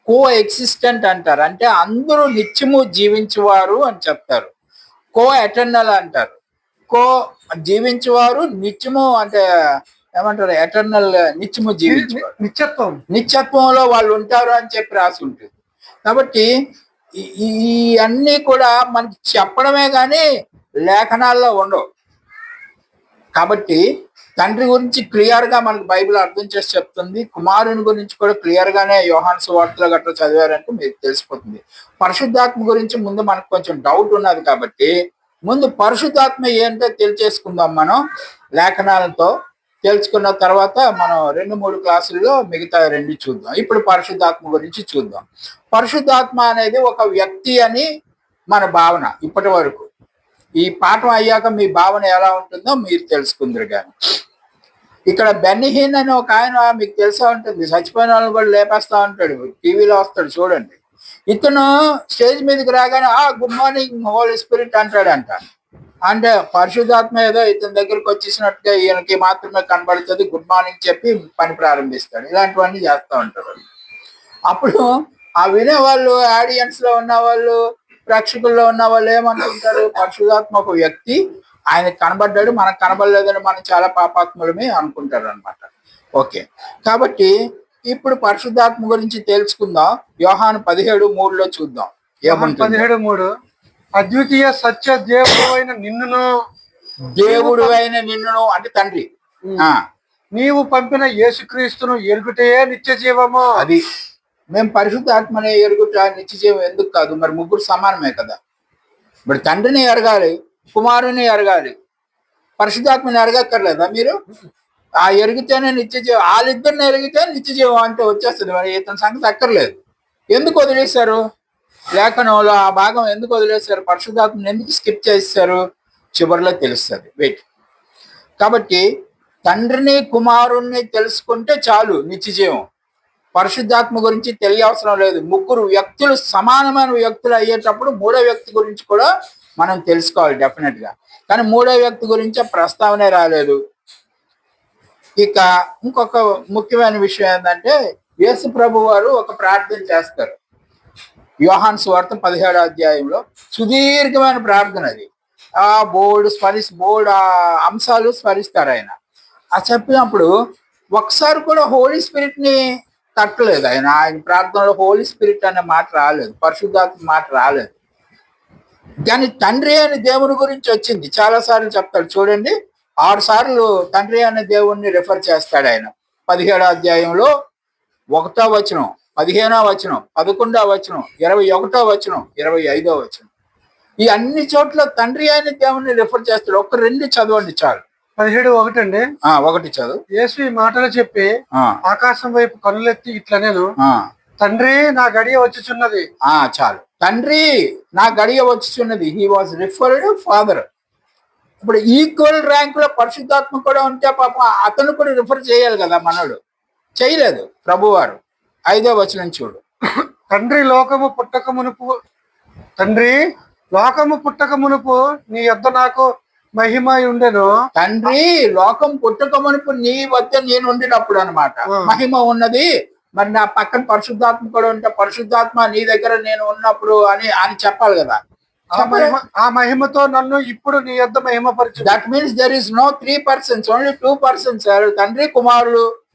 కో ఎక్సిస్టెంట్ అంటారు, అంటే అందరూ నిత్యము జీవించేవారు అని చెప్తారు. కో ఎటర్నల్ అంటారు, కో జీవించేవారు, నిత్యము అంటే ఏమంటారు, ఎటర్నల్ నిత్యము జీవించేవారు, నిత్యత్వంలో వాళ్ళు ఉంటారు అని చెప్పి రాసి ఉంటుంది. కాబట్టి ఈ అన్నీ కూడా మనకి చెప్పడమే కానీ లేఖనాల్లో ఉండవు. కాబట్టి తండ్రి గురించి క్లియర్ గా మనకు బైబిల్ అర్థం చేసి చెప్తుంది. కుమారుని గురించి కూడా క్లియర్ గానే యోహాను సువార్తలో గట్రా చదివారంటే మీకు తెలిసిపోతుంది. పరిశుద్ధాత్మ గురించి ముందు మనకు కొంచెం డౌట్ ఉన్నది కాబట్టి ముందు పరిశుద్ధాత్మ ఏంటో తెలియచేసుకుందాం మనం లేఖనాలతో. తెలుసుకున్న తర్వాత మనం 2-3 క్లాసుల్లో మిగతా 2 చూద్దాం. ఇప్పుడు పరిశుద్ధాత్మ గురించి చూద్దాం. పరిశుద్ధాత్మ అనేది ఒక వ్యక్తి అని మన భావన. ఇప్పటి వరకు ఈ పాఠం అయ్యాక మీ భావన ఎలా ఉంటుందో మీరు తెలుసుకుందరు. కానీ ఇక్కడ బెన్నీహీన్ అని ఒక ఆయన మీకు తెలిసే ఉంటుంది, చచ్చిపోయిన వాళ్ళని కూడా లేపేస్తా ఉంటాడు, టీవీలో వస్తాడు చూడండి. ఇతను స్టేజ్ మీదకి రాగానే గుడ్ మార్నింగ్ హోలీ స్పిరిట్ అంటాడంట. అంటే పరిశుద్ధాత్మ ఏదో ఇతని దగ్గరికి వచ్చేసినట్టుగా ఈయనకి మాత్రమే కనబడుతుంది, గుడ్ మార్నింగ్ చెప్పి పని ప్రారంభిస్తాడు. ఇలాంటివన్నీ చేస్తూ ఉంటారు. అప్పుడు ఆ వినేవాళ్ళు, ఆడియన్స్ లో ఉన్న వాళ్ళు, ప్రేక్షకుల్లో ఉన్న వాళ్ళు ఏమనుకుంటారు, పరిశుద్ధాత్మ ఒక వ్యక్తి, ఆయన కనబడ్డాడు, మనకు కనబడలేదని మనం చాలా పాపాత్ములమే అనుకుంటారు అనమాట. ఓకే, కాబట్టి ఇప్పుడు పరిశుద్ధాత్మ గురించి తెలుసుకుందాం. యోహాను 17:3 చూద్దాం ఏమంటుంది. 17:3 అద్వితీయ సత్య దేవుడైన నిన్నును అంటే తండ్రి, నీవు పంపిన యేసుక్రీస్తును ఎరుగుటే నిత్య జీవము. అది మేము పరిశుద్ధాత్మనే ఎరుగుట నిత్య జీవం ఎందుకు కాదు? మరి ముగ్గురు సమానమే కదా. మరి తండ్రిని ఎరగాలి, కుమారుని ఎరగాలి, పరిశుద్ధాత్మని ఎరగక్కర్లేదా మీరు? ఆ ఎరిగితేనే నిత్య జీవం, వాళ్ళిద్దరిని ఎరిగితే నిత్య జీవం అంటే వచ్చేస్తుంది. మరి ఇతని సంగతి అక్కర్లేదు. ఎందుకు వదిలేశారు లేఖనంలో ఆ భాగం? ఎందుకు వదిలేశారు? పరిశుద్ధాత్మని ఎందుకు స్కిప్ చేశారు? చివరిలో తెలుస్తుంది. వెయిట్. కాబట్టి తండ్రిని కుమారుణ్ణి తెలుసుకుంటే చాలు నిత్య జీవం. పరిశుద్ధాత్మ గురించి తెలియవసరం లేదు. ముగ్గురు వ్యక్తులు సమానమైన వ్యక్తులు అయ్యేటప్పుడు మూడో వ్యక్తి గురించి కూడా మనం తెలుసుకోవాలి డెఫినెట్ గా. కానీ మూడో వ్యక్తి గురించి ప్రస్తావనే రాలేదు. ఇక ఇంకొక ముఖ్యమైన విషయం ఏంటంటే యేసు ప్రభు వారు ఒక ప్రార్థన చేస్తారు. యోహాను సువార్త 17వ అధ్యాయంలో సుదీర్ఘమైన ప్రార్థన అది. ఆ బోర్డు అంశాలు స్మరిస్తారు ఆయన. ఆ చెప్పినప్పుడు ఒకసారి కూడా హోలీ స్పిరిట్ ని తట్టలేదు ఆయన. ఆయన ప్రార్థనలో హోలీ స్పిరిట్ అనే మాట రాలేదు, పరిశుద్ధాత్మ మాట రాలేదు. కానీ తండ్రి అనే దేవుని గురించి వచ్చింది. చాలా సార్లు చెప్తాడు చూడండి. 6 సార్లు తండ్రి అనే దేవుణ్ణి రిఫర్ చేస్తాడు ఆయన. 17వ అధ్యాయంలో 1వ వచనం, 15వ వచనం, 11వ వచనం, 21వ వచనం, 25వ వచనం. ఈ అన్ని చోట్ల తండ్రి అయిన దేవుణ్ణి రిఫర్ చేస్తాడు. ఒక 2 చదవండి చాలు. 17:1 అండి. 1 చదువు. యేసు ఈ మాటలు చెప్పి ఆకాశం వైపు కన్నులెత్తి ఇట్లా నేను తండ్రి నా గడియ వచ్చుచున్నది. చాలు. తండ్రి నా గడియ వచ్చుచున్నది. He was referred father. ఇప్పుడు ఈక్వల్ ర్యాంక్ లో పరిశుద్ధాత్మ కూడా ఉంటే పాపం అతను కూడా రిఫర్ చేయాలి కదా, మనోడు చేయలేదు ప్రభువారు. 5వ వచనం చూడు. తండ్రి లోకము పుట్టక మునుపు నీ యొద్ద నాకు మహిమ ఉండెను. తండ్రి లోకం పుట్టక మునుపు నీ వద్ద నేను ఉండినప్పుడు అన్నమాట మహిమ ఉన్నది. మరి నా పక్కన పరిశుద్ధాత్మ కూడా ఉంటే పరిశుద్ధాత్మ నీ దగ్గర నేను ఉన్నప్పుడు అని చెప్పాలి కదా. ఆ మహిమతో నన్ను ఇప్పుడు నీ యొద్ద మహిమపరచు. That means there is no 3 persons, only 2 persons.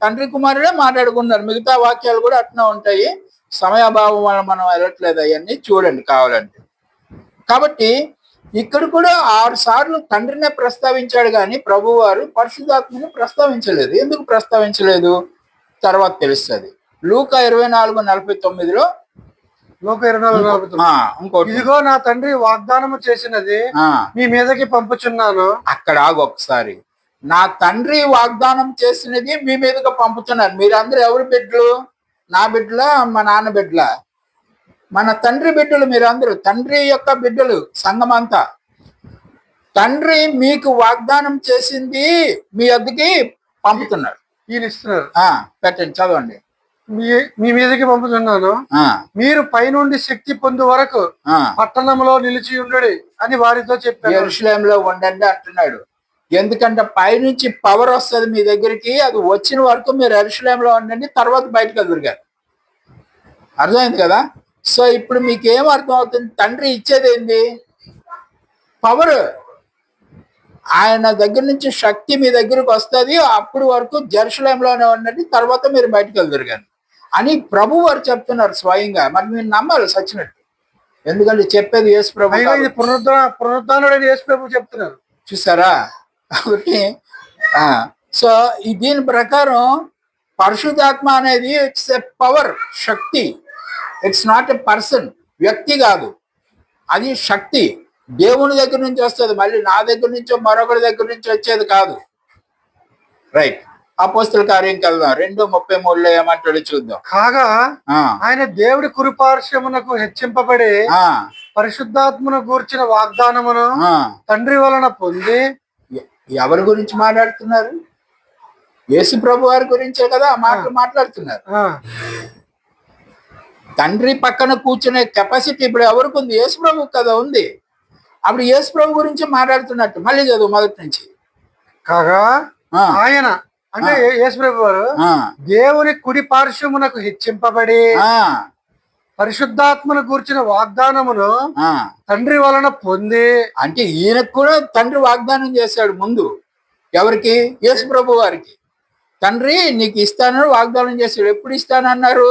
తండ్రి కుమారుడే మాట్లాడుకున్నారు. మిగతా వాక్యాలు కూడా అట్లా ఉంటాయి. సమయాభావం వల్ల మనం వెళ్ళట్లేదు. అవన్నీ చూడండి కావాలంటే. కాబట్టి ఇక్కడ కూడా 6 సార్లు తండ్రినే ప్రస్తావించాడు కానీ ప్రభువారు పరిశుద్ధాత్మని ప్రస్తావించలేదు. ఎందుకు ప్రస్తావించలేదు తర్వాత తెలుస్తుంది. లూకా 24:49లో ఇదిగో నా తండ్రి వాగ్దానము చేసినది మీ మీదకి పంపుచున్నాను. అక్కడ ఆగు ఒకసారి. నా తండ్రి వాగ్దానం చేసినది మీ మీదకి పంపుతున్నారు. మీరందరూ ఎవరి బిడ్డలు? నా బిడ్డలా, మా నాన్న బిడ్డలా? మన తండ్రి బిడ్డలు మీరందరూ. తండ్రి యొక్క బిడ్డలు సంఘం అంతా. తండ్రి మీకు వాగ్దానం చేసింది మీ వద్దకి పంపుతున్నాడు. ఈయన ఇస్తున్నారు. పెట్టండి, చదవండి. మీ మీదకి పంపుతున్నాను. మీరు పైనుండి శక్తి పొందు వరకు పట్టణంలో నిలిచి ఉండు అని వారితో చెప్పారు. యెరూషలేములో ఉండండి అంటున్నాడు. ఎందుకంటే పైనుంచి పవర్ వస్తుంది మీ దగ్గరికి. అది వచ్చిన వరకు మీరు యెరూషలేములో ఉండండి, తర్వాత బయటకు ఎదురుగారు. అర్థమైంది కదా? సో ఇప్పుడు మీకు ఏం అర్థం అవుతుంది? తండ్రి ఇచ్చేది ఏంది? పవర్. ఆయన దగ్గర నుంచి శక్తి మీ దగ్గరకు వస్తుంది. అప్పుడు వరకు యెరూషలేములోనే ఉండండి, తర్వాత మీరు బయటకు వెళ్దురుగారు అని ప్రభు వారు చెప్తున్నారు స్వయంగా. మరి మీరు నమ్మాలి సచ్చినట్టు. ఎందుకంటే చెప్పేది యేసు ప్రభు. పునరుద్ధానుడైన యేసు ప్రభు చెప్తున్నారు. చూసారా? కాబట్టి సో దీని ప్రకారం పరిశుద్ధాత్మ అనేది it's a power, Shakti. It's not a person, వ్యక్తి కాదు, అది శక్తి. దేవుని దగ్గర నుంచి వస్తుంది, మళ్ళీ నా దగ్గర నుంచో మరొకరి దగ్గర నుంచి వచ్చేది కాదు. రైట్. అపోస్తల కార్యంకి వెళ్దాం. 2:33లో ఏమంటాడు చూద్దాం. కాగా ఆయన దేవుడి కురుపార్శ్వమునకు హెచ్చింపబడి పరిశుద్ధాత్మను గూర్చిన వాగ్దానమును తండ్రి వలన పొంది. ఎవరి గురించి మాట్లాడుతున్నారు? యేసు ప్రభు వారి గురించే కదా ఆ మాటలు మాట్లాడుతున్నారు. తండ్రి పక్కన కూర్చునే కెపాసిటీ ఇప్పుడు ఎవరికి ఉంది? యేసు ప్రభు కదా ఉంది. అప్పుడు యేసు ప్రభు గురించి మాట్లాడుతున్నట్టు. మళ్ళీ చదువు మొదటి నుంచి. కాగా ఆయన అంటే యేసు ప్రభు వారు దేవుని కుడి పార్శ్వమునకు హెచ్చింపబడి పరిశుద్ధాత్మను గూర్చిన వాగ్దానమును తండ్రి వలన పొంది. అంటే ఈయనకు కూడా తండ్రి వాగ్దానం చేశాడు ముందు. ఎవరికి? యేసు ప్రభు వారికి. తండ్రి నీకు ఇస్తానని వాగ్దానం చేశాడు. ఎప్పుడు ఇస్తానన్నారు?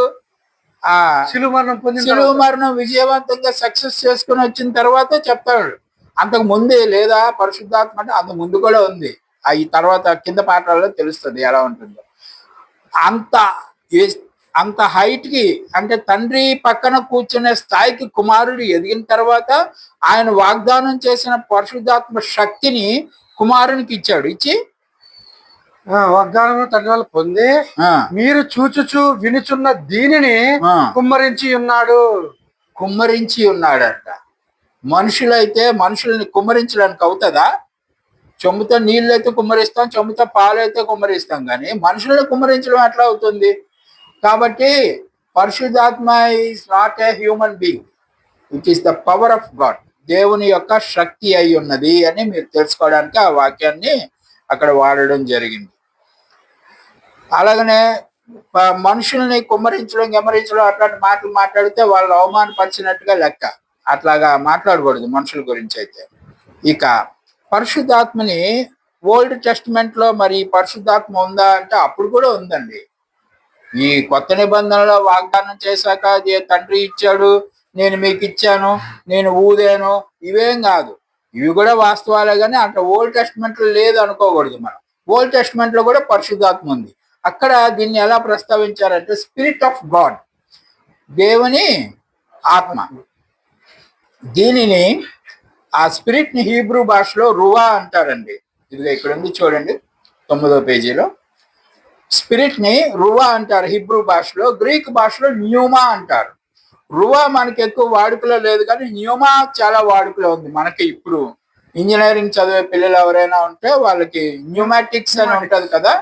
శిలువ మరణం విజయవంతంగా సక్సెస్ చేసుకుని వచ్చిన తర్వాత చెప్తాడు. అంతకు ముందే లేదా పరిశుద్ధాత్మ అంటే అంత ముందు కూడా ఉంది. ఈ తర్వాత కింద పాఠాల్లో తెలుస్తుంది ఎలా ఉంటుందో. అంత హైట్ కి అంటే తండ్రి పక్కన కూర్చునే స్థాయికి కుమారుడు ఎదిగిన తర్వాత ఆయన వాగ్దానం చేసిన పరిశుద్ధాత్మ శక్తిని కుమారునికి ఇచ్చాడు. ఇచ్చి వాగ్దానం తండ్రి వాళ్ళు పొంది మీరు చూచుచు వినుచున్న దీనిని కుమ్మరించి ఉన్నాడు. కుమ్మరించి ఉన్నాడంట. మనుషులైతే మనుషుల్ని కుమ్మరించడానికి అవుతుందా? చెమ్ముతో నీళ్ళు అయితే కుమ్మరిస్తాం, చెమ్ముతో పాలు అయితే కుమ్మరిస్తాం, కానీ మనుషుల్ని కుమ్మరించడం ఎట్లా అవుతుంది? కాబట్టి పరిశుద్ధాత్మ is not a human being, it is the power of God. దేవుని యొక్క శక్తి అయి ఉన్నది అని మీరు తెలుసుకోవడానికి ఆ వాక్యాన్ని అక్కడ వాడడం జరిగింది. అలాగనే మనుషుల్ని కుమ్మరించడం గమరించడం అట్లాంటి మాటలు మాట్లాడితే వాళ్ళు అవమానపరిచినట్టుగా లెక్క. అట్లాగా మాట్లాడకూడదు మనుషుల గురించి అయితే. ఇక పరిశుద్ధాత్మని ఓల్డ్ టెస్టిమెంట్ లో మరి పరిశుద్ధాత్మ ఉందా అంటే అప్పుడు కూడా ఉందండి. ఈ కొత్త నిబంధనలో వాగ్దానం చేశాక తండ్రి ఇచ్చాడు, నేను మీకు ఇచ్చాను, నేను ఊదాను, ఇవేం కాదు. ఇవి కూడా వాస్తవాలే, కానీ అట్లా ఓల్డ్ టెస్టిమెంట్ లో లేదు అనుకోకూడదు మనం. ఓల్డ్ టెస్టిమెంట్ లో కూడా పరిశుద్ధాత్మ ఉంది. అక్కడ దీన్ని ఎలా ప్రస్తావించారంటే స్పిరిట్ ఆఫ్ గాడ్, దేవుని ఆత్మ. దీనిని ఆ స్పిరిట్ ని హీబ్రూ భాషలో రువా అంటారండి. ఇదిగా ఇక్కడ ఉంది చూడండి 9వ పేజీలో. స్పిరిట్ ని రువా అంటారు హీబ్రూ భాషలో. గ్రీక్ భాషలో న్యూమా అంటారు. రువా మనకి ఎక్కువ వాడుకలో లేదు, కానీ న్యూమా చాలా వాడుకలో ఉంది. మనకి ఇప్పుడు ఇంజనీరింగ్ చదివే పిల్లలు ఎవరైనా ఉంటే వాళ్ళకి న్యూమాటిక్స్ అని ఉంటది కదా.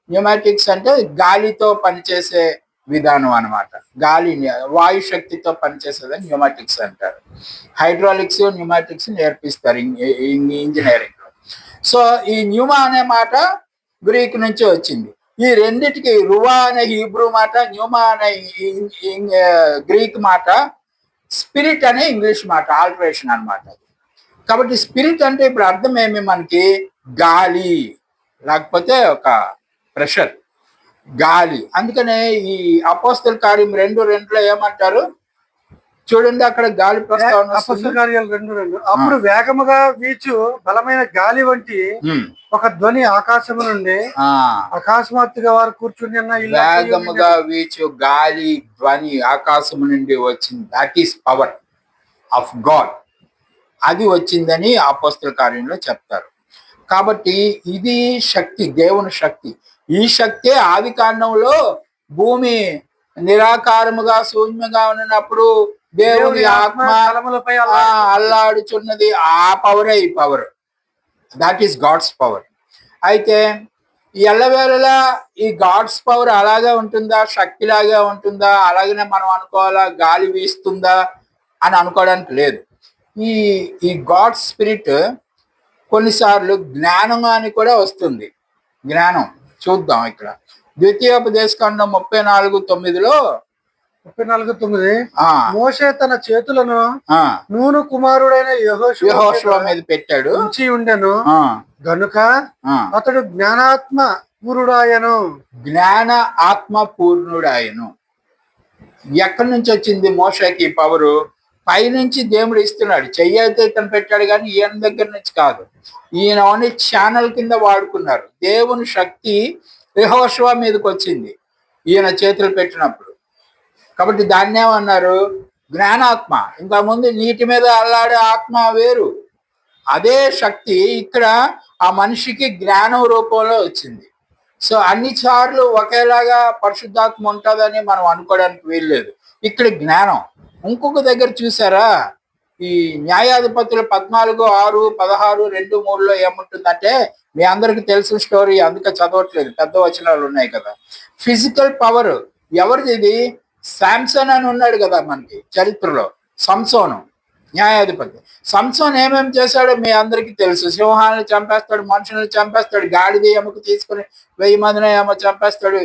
న్యూమాటిక్స్ అంటే గాలితో పనిచేసే విధానం అనమాట. గాలి వాయు శక్తితో పనిచేసేదని న్యూమాటిక్స్ అంటారు. హైడ్రాలిక్స్ న్యూమాటిక్స్ నేర్పిస్తారు ఇంజనీరింగ్ లో. సో ఈ న్యూమా అనే మాట గ్రీక్ నుంచి వచ్చింది. ఈ రెండిటికి రువా అనే హీబ్రూ మాట, న్యూమా అనే గ్రీక్ మాట, స్పిరిట్ అనే ఇంగ్లీష్ మాట, ఆల్టరేషన్ అనమాట. కాబట్టి స్పిరిట్ అంటే ఇప్పుడు అర్థం ఏమి మనకి? గాలి, లేకపోతే ఒక ప్రెషర్, గాలి. అందుకనే ఈ అపోస్తల కార్యం 2:2 ఏమంటారు చూడండి, అక్కడ గాలి ప్రస్తావన. అపోస్తల కార్యాలు 2:2 అప్పుడు వేగముగా వీచు బలమైన గాలి వంటి ఒక ధ్వని ఆకాశము నుండి అకస్మాత్తుగా వారు కూర్చుని వేగముగా వీచు గాలి ధ్వని ఆకాశము నుండి వచ్చింది. That is power of God. అది వచ్చిందని అపోస్తల కార్యంలో చెప్తారు. కాబట్టి ఇది శక్తి, దేవుని శక్తి. ఈ శక్తే ఆది కాండంలో భూమి నిరాకారముగా శూన్యంగా ఉన్నప్పుడు దేవుని ఆత్మ అల్లాడుచున్నది. ఆ పవరే ఈ power. That is God's power. అయితే ఎల్లవేళలా ఈ గాడ్స్ పవర్ అలాగే ఉంటుందా, శక్తిలాగా ఉంటుందా, అలాగనే మనం అనుకోవాలా గాలి వీస్తుందా అని అనుకోవడానికి లేదు. ఈ గాడ్ స్పిరిట్ కొన్నిసార్లు జ్ఞానం అని కూడా వస్తుంది. జ్ఞానం చూద్దాం ఇక్కడ ద్వితీయోపదేశకాండం 34:9 మోషే తన చేతులను నూను కుమారుడైన యెహోషువ మీద పెట్టాడు, ఉంచి ఉండెను గనుక అతడు జ్ఞానాత్మ పూర్ణుడాయను. జ్ఞాన ఆత్మ పూర్ణుడాయను. ఎక్కడి నుంచి వచ్చింది మోషేకి పవరు? పైనుంచి దేవుడు ఇస్తున్నాడు. చెయ్యి అయితే ఇతను పెట్టాడు, కానీ ఈయన దగ్గర నుంచి కాదు. ఈయన ఓన్లీ ఛానల్ కింద వాడుకున్నారు. దేవుని శక్తి యెహోషువ మీదకి వచ్చింది ఈయన చేతులు పెట్టినప్పుడు. కాబట్టి దాన్ని ఏమన్నారు? జ్ఞానాత్మ. ఇంకా ముందు నీటి మీద అల్లాడే ఆత్మ వేరు. అదే శక్తి ఇక్కడ ఆ మనిషికి జ్ఞానం రూపంలో వచ్చింది. సో అన్ని సార్లు ఒకేలాగా పరిశుద్ధాత్మ ఉంటుందని మనం అనుకోవడానికి వీల్లేదు. ఇక్కడ జ్ఞానం. ఇంకొక దగ్గర చూసారా, ఈ న్యాయాధిపతులు 14:6, 16, 2, 3 ఏముంటుందంటే, మీ అందరికి తెలిసిన స్టోరీ, అందుకే చదవట్లేదు, పెద్ద వచనాలు ఉన్నాయి కదా. ఫిజికల్ పవర్ ఎవరిది? ఇది శాంసన్ అని ఉన్నాడు కదా మనకి చరిత్రలో. సంసోను న్యాయాధిపతి. సంసోన్ ఏమేమి చేశాడో మీ అందరికీ తెలుసు. సింహాలను చంపేస్తాడు, మనుషులను చంపేస్తాడు, గాడిద ఎముక తీసుకుని 1000 మందిని ఏమో చంపేస్తాడు,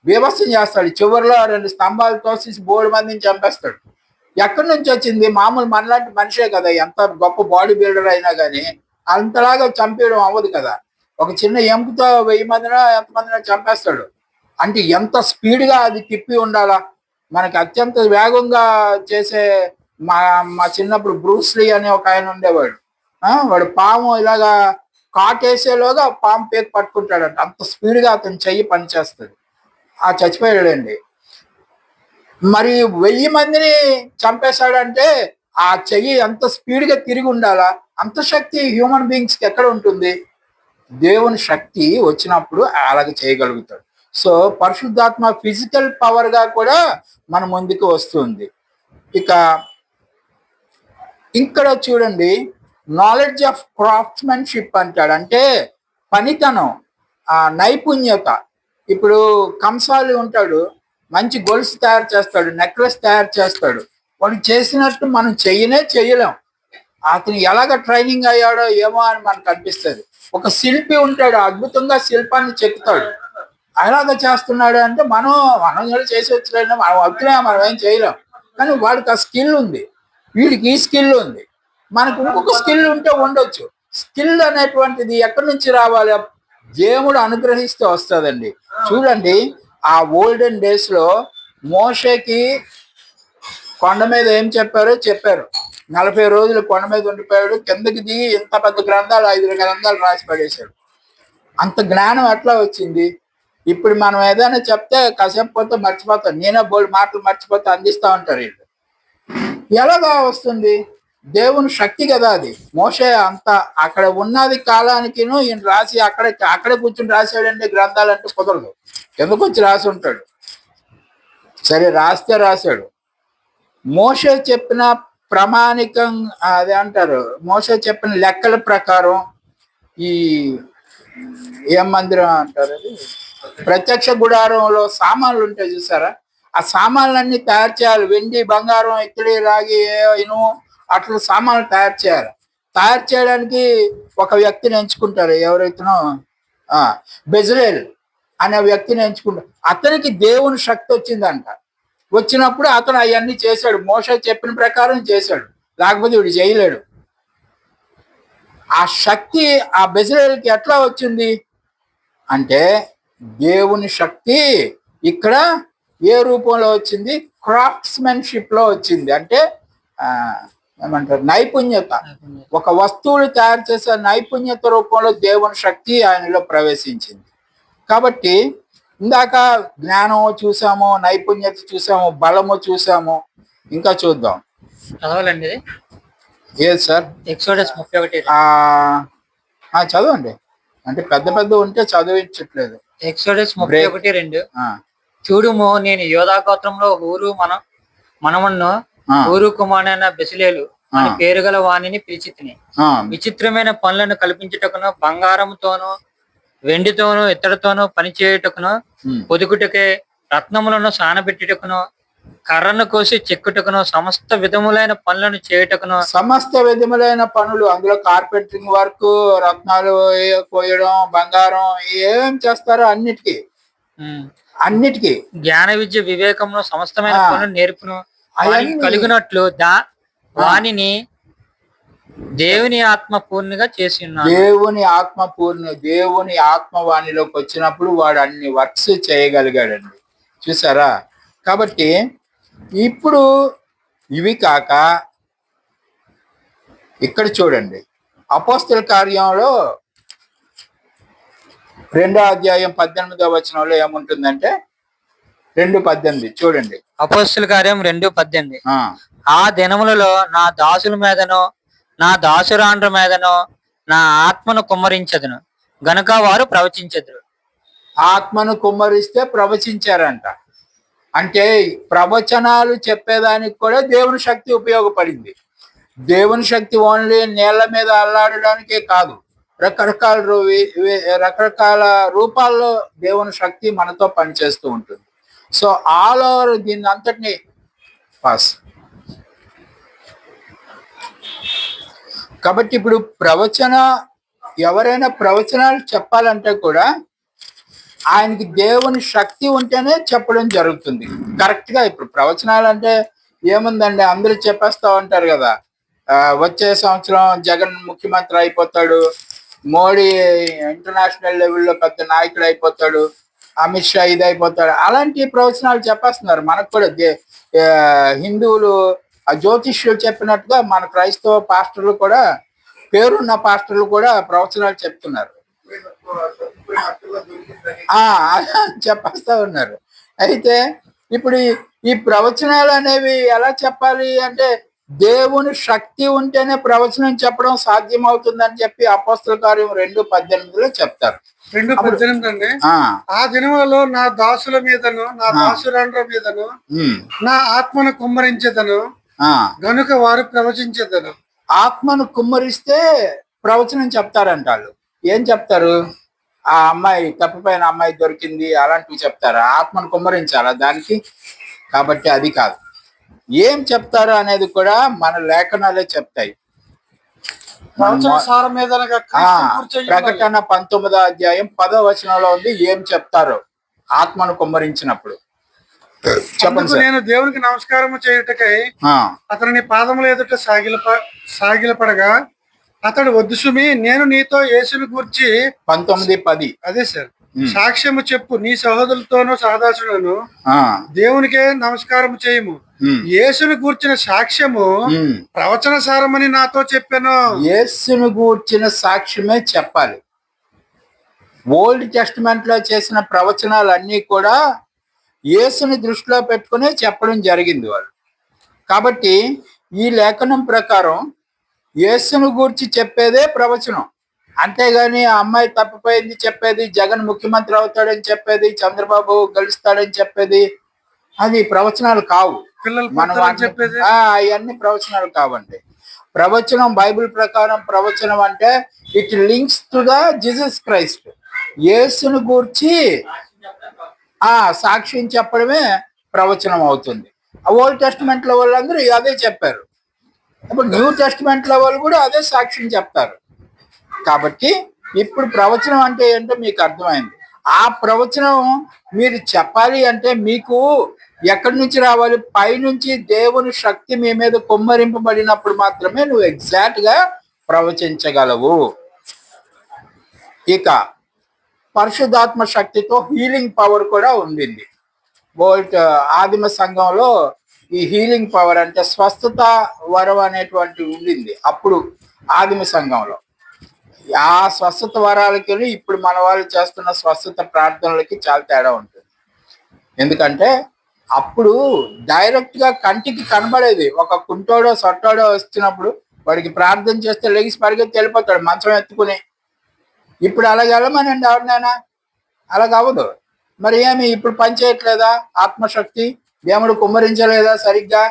బీభత్సం చేస్తాడు. చివరిలో 2 స్తంభాలు తోసేసి 3 మందిని చంపేస్తాడు. ఎక్కడి నుంచి వచ్చింది? మామూలు మనలాంటి మనిషే కదా, ఎంత గొప్ప బాడీ బిల్డర్ అయినా కానీ అంతలాగా చంపేయడం అవ్వదు కదా. ఒక చిన్న ఎముకతో 1000 మందినో ఎంతమందినో చంపేస్తాడు. అంటే ఎంత స్పీడ్గా అది తిప్పి ఉండాలా. మనకి అత్యంత వేగంగా చేసే మా చిన్నప్పుడు బ్రూస్లీ అని ఒక ఆయన ఉండేవాడు. వాడు పాము ఇలాగా కాటేసేలోగా పాము పేరు పట్టుకుంటాడంట. అంత స్పీడ్గా అతను చెయ్యి పనిచేస్తుంది. చచ్చిపోయాడండి. మరి 1000 మందిని చంపేశాడంటే ఆ చెయ్యి ఎంత స్పీడ్గా తిరిగి ఉండాలా. అంత శక్తి హ్యూమన్ బీయింగ్స్కి ఎక్కడ ఉంటుంది? దేవుని శక్తి వచ్చినప్పుడు అలాగ చేయగలుగుతాడు. సో పరిశుద్ధాత్మ ఫిజికల్ పవర్ గా కూడా మన ముందుకు వస్తుంది. ఇక ఇక్కడ చూడండి, నాలెడ్జ్ ఆఫ్ క్రాఫ్ట్స్మెన్షిప్ అంటాడు. అంటే పనితనం, ఆ నైపుణ్యత. ఇప్పుడు కంసాలి ఉంటాడు, మంచి గొలుసు తయారు చేస్తాడు, నెక్లెస్ తయారు చేస్తాడు. వాడు చేసినట్టు మనం చేయలేం. అతను ఎలాగ ట్రైనింగ్ అయ్యాడో ఏమో అని మనకు అనిపిస్తుంది. ఒక శిల్పి ఉంటాడు, అద్భుతంగా శిల్పాన్ని చెక్కుతాడు. అలాగ చేస్తున్నాడు అంటే మనం కూడా చేసి వచ్చలేము, మనం వద్దులే, మనం ఏం చేయలేం. కానీ వాడికి ఆ స్కిల్ ఉంది, వీడికి ఈ స్కిల్ ఉంది, మనకు ఇంకొక స్కిల్ ఉంటే ఉండొచ్చు. స్కిల్ అనేటువంటిది ఎక్కడి నుంచి రావాలి? దేవుడు అనుగ్రహిస్తే వస్తుందండి. చూడండి, ఆ ఓల్డెన్ డేస్ లో మోషేకి కొండ మీద ఏం చెప్పారు 40 రోజులు కొండ మీద ఉండిపోయాడు. కిందకి దిగి ఇంత పెద్ద గ్రంథాలు 5 గ్రంథాలు రాసి పడేశాడు. అంత జ్ఞానం ఎట్లా వచ్చింది? ఇప్పుడు మనం ఏదైనా చెప్తే కాసేపు పోతే మర్చిపోతాం. నేనే బోల్డ్ మాటలు మర్చిపోతే అందిస్తా ఉంటారు వీళ్ళు. ఎలాగా వస్తుంది? దేవుని శక్తి కదా అది. మోషే అంత అక్కడ ఉన్నది కాలానికి ఈయన రాసి అక్కడే కూర్చుని రాశాడంటే గ్రంథాలు అంటే కుదరదు. ఎందుకు వచ్చి రాసి ఉంటాడు. సరే, రాస్తే రాశాడు. మోషే చెప్పిన ప్రామాణికం అదే అంటారు, మోషే చెప్పిన లెక్కల ప్రకారం ఈ ఏం మందిరం అంటారు, అది ప్రత్యక్ష గుడారంలో సామాన్లు ఉంటాయి చూసారా, ఆ సామాన్లన్నీ తయారు చేయాలి. వెండి, బంగారం, ఇత్తడి, రాగి, ఇనుము, అట్లా సామాన్లు తయారు చేయాలి. తయారు చేయడానికి ఒక వ్యక్తిని ఎంచుకుంటారు. ఎవరైతేనో బెజలేల్ అనే వ్యక్తిని ఎంచుకుంటారు. అతనికి దేవుని శక్తి వచ్చిందంట. వచ్చినప్పుడు అతను అవన్నీ చేశాడు, మోషే చెప్పిన ప్రకారం చేశాడు. లేకపోతే వీడు చేయలేడు. ఆ శక్తి ఆ బెజలేల్కి ఎట్లా వచ్చింది అంటే, దేవుని శక్తి ఇక్కడ ఏ రూపంలో వచ్చింది? క్రాఫ్ట్స్మెన్షిప్ లో వచ్చింది. అంటే ఏమంటారు, నైపుణ్యత. ఒక వస్తువులు తయారు చేసే నైపుణ్యత రూపంలో దేవుని శక్తి ఆయనలో ప్రవేశించింది. కాబట్టి ఇందాక జ్ఞానము చూసాము, నైపుణ్యత చూసాము, బలము చూసాము. ఇంకా చూద్దాం. చదవాలండి. ఏది సార్? ఎక్సోడస్ 31. చదవండి. అంటే పెద్ద ఉంటే చదివించట్లేదు. ఎక్సోడస్ 31:2. చూడుము, నేను యోధా గోత్రంలో హూరు మనమన్ను హూరు కుమారుడైన బెసలేలు అని పేరు గల వాణిని పిలిచితిని. విచిత్రమైన పనులను కల్పించుటకును, బంగారంతోను వెండితోను ఇత్తడితోను పని చేయుటకును, పొదుగుటకే, రత్నములను సానబెట్టుటకును, కర్రను కోసి చెక్కుటకును, సమస్త విధములైన పనులను చేయుటకును. సమస్త విధములైన పనులు, అందులో కార్పెంటరింగ్ వర్క్, రత్నాలు కోయడం, బంగారం, ఏం చేస్తారో అన్నిటికీ జ్ఞాన విద్య వివేకమును సమస్తమైన పనులు నేర్పును కలిగినట్లు వానిని దేవుని ఆత్మ పూర్ణిగా చేసి ఉన్నాడు. దేవుని ఆత్మ వాణిలోకి వచ్చినప్పుడు వాడు అన్ని వర్క్స్ చేయగలిగాడండి. చూసారా? కాబట్టి ఇప్పుడు ఇవి కాక ఇక్కడ చూడండి, అపోస్తల కార్యంలో 2వ అధ్యాయం 18వ వచనంలో ఏముంటుందంటే 2:18 చూడండి. అపోస్తల కార్యం 2:18. ఆ దినములలో నా దాసుల మీదనో నా దాసురాండ్ర మీదనో నా ఆత్మను కుమ్మరించదును గనుక వారు ప్రవచించెదరు. ఆత్మను కుమ్మరిస్తే ప్రవచించారంట. అంటే ప్రవచనాలు చెప్పేదానికి కూడా దేవుని శక్తి ఉపయోగపడింది. దేవుని శక్తి ఓన్లీ నీళ్ల మీద అల్లాడడానికే కాదు, రకరకాల రూపాల్లో దేవుని శక్తి మనతో పనిచేస్తూ ఉంటుంది. సో ఆల్ ఓవర్ దీన్ని అంతటిని కాబట్టి ఇప్పుడు ఎవరైనా ప్రవచనాలు చెప్పాలంటే కూడా ఆయనకి దేవుని శక్తి ఉంటేనే చెప్పడం జరుగుతుంది కరెక్ట్ గా. ఇప్పుడు ప్రవచనాలు అంటే ఏముందండి, అందరూ చెప్పేస్తా ఉంటారు కదా, వచ్చే సంవత్సరం జగన్ ముఖ్యమంత్రి అయిపోతాడు, మోడీ ఇంటర్నేషనల్ లెవెల్లో పెద్ద నాయకుడు అయిపోతాడు, అమిత్ షా ఇది అయిపోతాడు, అలాంటి ప్రవచనాలు చెప్పేస్తున్నారు. మనకు కూడా హిందువులు జ్యోతిష్యులు చెప్పినట్టుగా మన క్రైస్తవ పాస్టర్లు కూడా, పేరున్న పాస్టర్లు కూడా ప్రవచనాలు చెప్తున్నారు, చెప్పేస్తా ఉన్నారు. అయితే ఇప్పుడు ఈ ప్రవచనాలు అనేవి ఎలా చెప్పాలి అంటే దేవుని శక్తి ఉంటేనే ప్రవచనం చెప్పడం సాధ్యం అవుతుందని చెప్పి అపోస్తల కార్యం 2:18 చెప్తారు. 2:18 అండి. ఆ దినములలో నా దాసుల మీదను నా దాసురాండ్ర మీదను నా ఆత్మను కుమ్మరించేదను, గనుక వారు ప్రవచించేదను. ఆత్మను కుమ్మరిస్తే ప్రవచనం చెప్తారంట. వాళ్ళు ఏం చెప్తారు? ఆ అమ్మాయి తప్పిపోయిన అమ్మాయి దొరికింది అలాంటివి చెప్తారా? ఆత్మను కుమ్మరించాలా దానికి? కాబట్టి అది కాదు. ఏం చెప్తారు అనేది కూడా మన లేఖనాలే చెప్తాయి. ప్రకటన 19వ అధ్యాయం 10వ వచనంలో ఉంది ఏం చెప్తారో ఆత్మను కుమ్మరించినప్పుడు. చెప్పండి. నేను దేవునికి నమస్కారం చేయుటకై అతని పాదముల ఎదుట సాగిలపడగా అతడు వద్దు సుమి, నేను నీతో యేసును గూర్చి 19:10 అదే సార్ సాక్ష్యము చెప్పు, నీ సహోదరులతోనూ సహదాసులను దేవునికే నమస్కారం చేయము. యేసును గూర్చిన సాక్ష్యము ప్రవచన సారమని నాతో చెప్పాను. యేసును గూర్చిన సాక్ష్యమే చెప్పాలి. ఓల్డ్ టెస్టిమెంట్ లో చేసిన ప్రవచనాలన్నీ కూడా యేసుని దృష్టిలో పెట్టుకునే చెప్పడం జరిగింది వాళ్ళు. కాబట్టి ఈ లేఖనం ప్రకారం యేసును గూర్చి చెప్పేదే ప్రవచనం. అంతేగాని ఆ అమ్మాయి తప్పిపోయింది చెప్పేది, జగన్ ముఖ్యమంత్రి అవుతాడని చెప్పేది, చంద్రబాబు గెలుస్తాడని చెప్పేది అది ప్రవచనాలు కావు. మనం అవన్నీ ప్రవచనాలు కావండి. ప్రవచనం బైబిల్ ప్రకారం ప్రవచనం అంటే it links to the Jesus Christ. యేసును గూర్చి సాక్ష్యం చెప్పడమే ప్రవచనం అవుతుంది. ఓల్డ్ టెస్టిమెంట్ లో వాళ్ళందరూ అదే చెప్పారు. ఇప్పుడు న్యూ టెస్టిమెంట్ లో వాళ్ళు కూడా అదే సాక్ష్యం చెప్తారు. కాబట్టి ఇప్పుడు ప్రవచనం అంటే ఏంటో మీకు అర్థమైంది. ఆ ప్రవచనం మీరు చెప్పాలి అంటే మీకు ఎక్కడి నుంచి రావాలి? పైనుంచి దేవుని శక్తి మీ మీద కుమ్మరింపబడినప్పుడు మాత్రమే నువ్వు ఎగ్జాక్ట్ గా ప్రవచించగలవు. ఇక పరిశుద్ధాత్మ శక్తితో హీలింగ్ పవర్ కూడా ఉండింది. ఆదిమ సంఘంలో ఈ హీలింగ్ పవర్ అంటే స్వస్థత వరం అనేటువంటి ఉండింది అప్పుడు ఆదిమ సంఘంలో. ఆ స్వస్థత వరాలకి ఇప్పుడు మన వాళ్ళు చేస్తున్న స్వస్థత ప్రార్థనలకి చాలా తేడా ఉంటుంది. ఎందుకంటే అప్పుడు డైరెక్ట్ గా కంటికి కనబడేది. ఒక కుంటోడో సొట్టోడో వచ్చినప్పుడు వాడికి ప్రార్థన చేస్తే లెగిసి పరిగెత్తి వెళ్ళిపోతాడు మంచం ఎత్తుకుని. ఇప్పుడు అలాగే వెళ్ళమనండి ఎవరినైనా, అలాగ అవ్వదు. మరి ఏమి ఇప్పుడు పని చేయట్లేదా ఆత్మశక్తి? దేవుడు కుమ్మరించలేదా సరిగ్గా?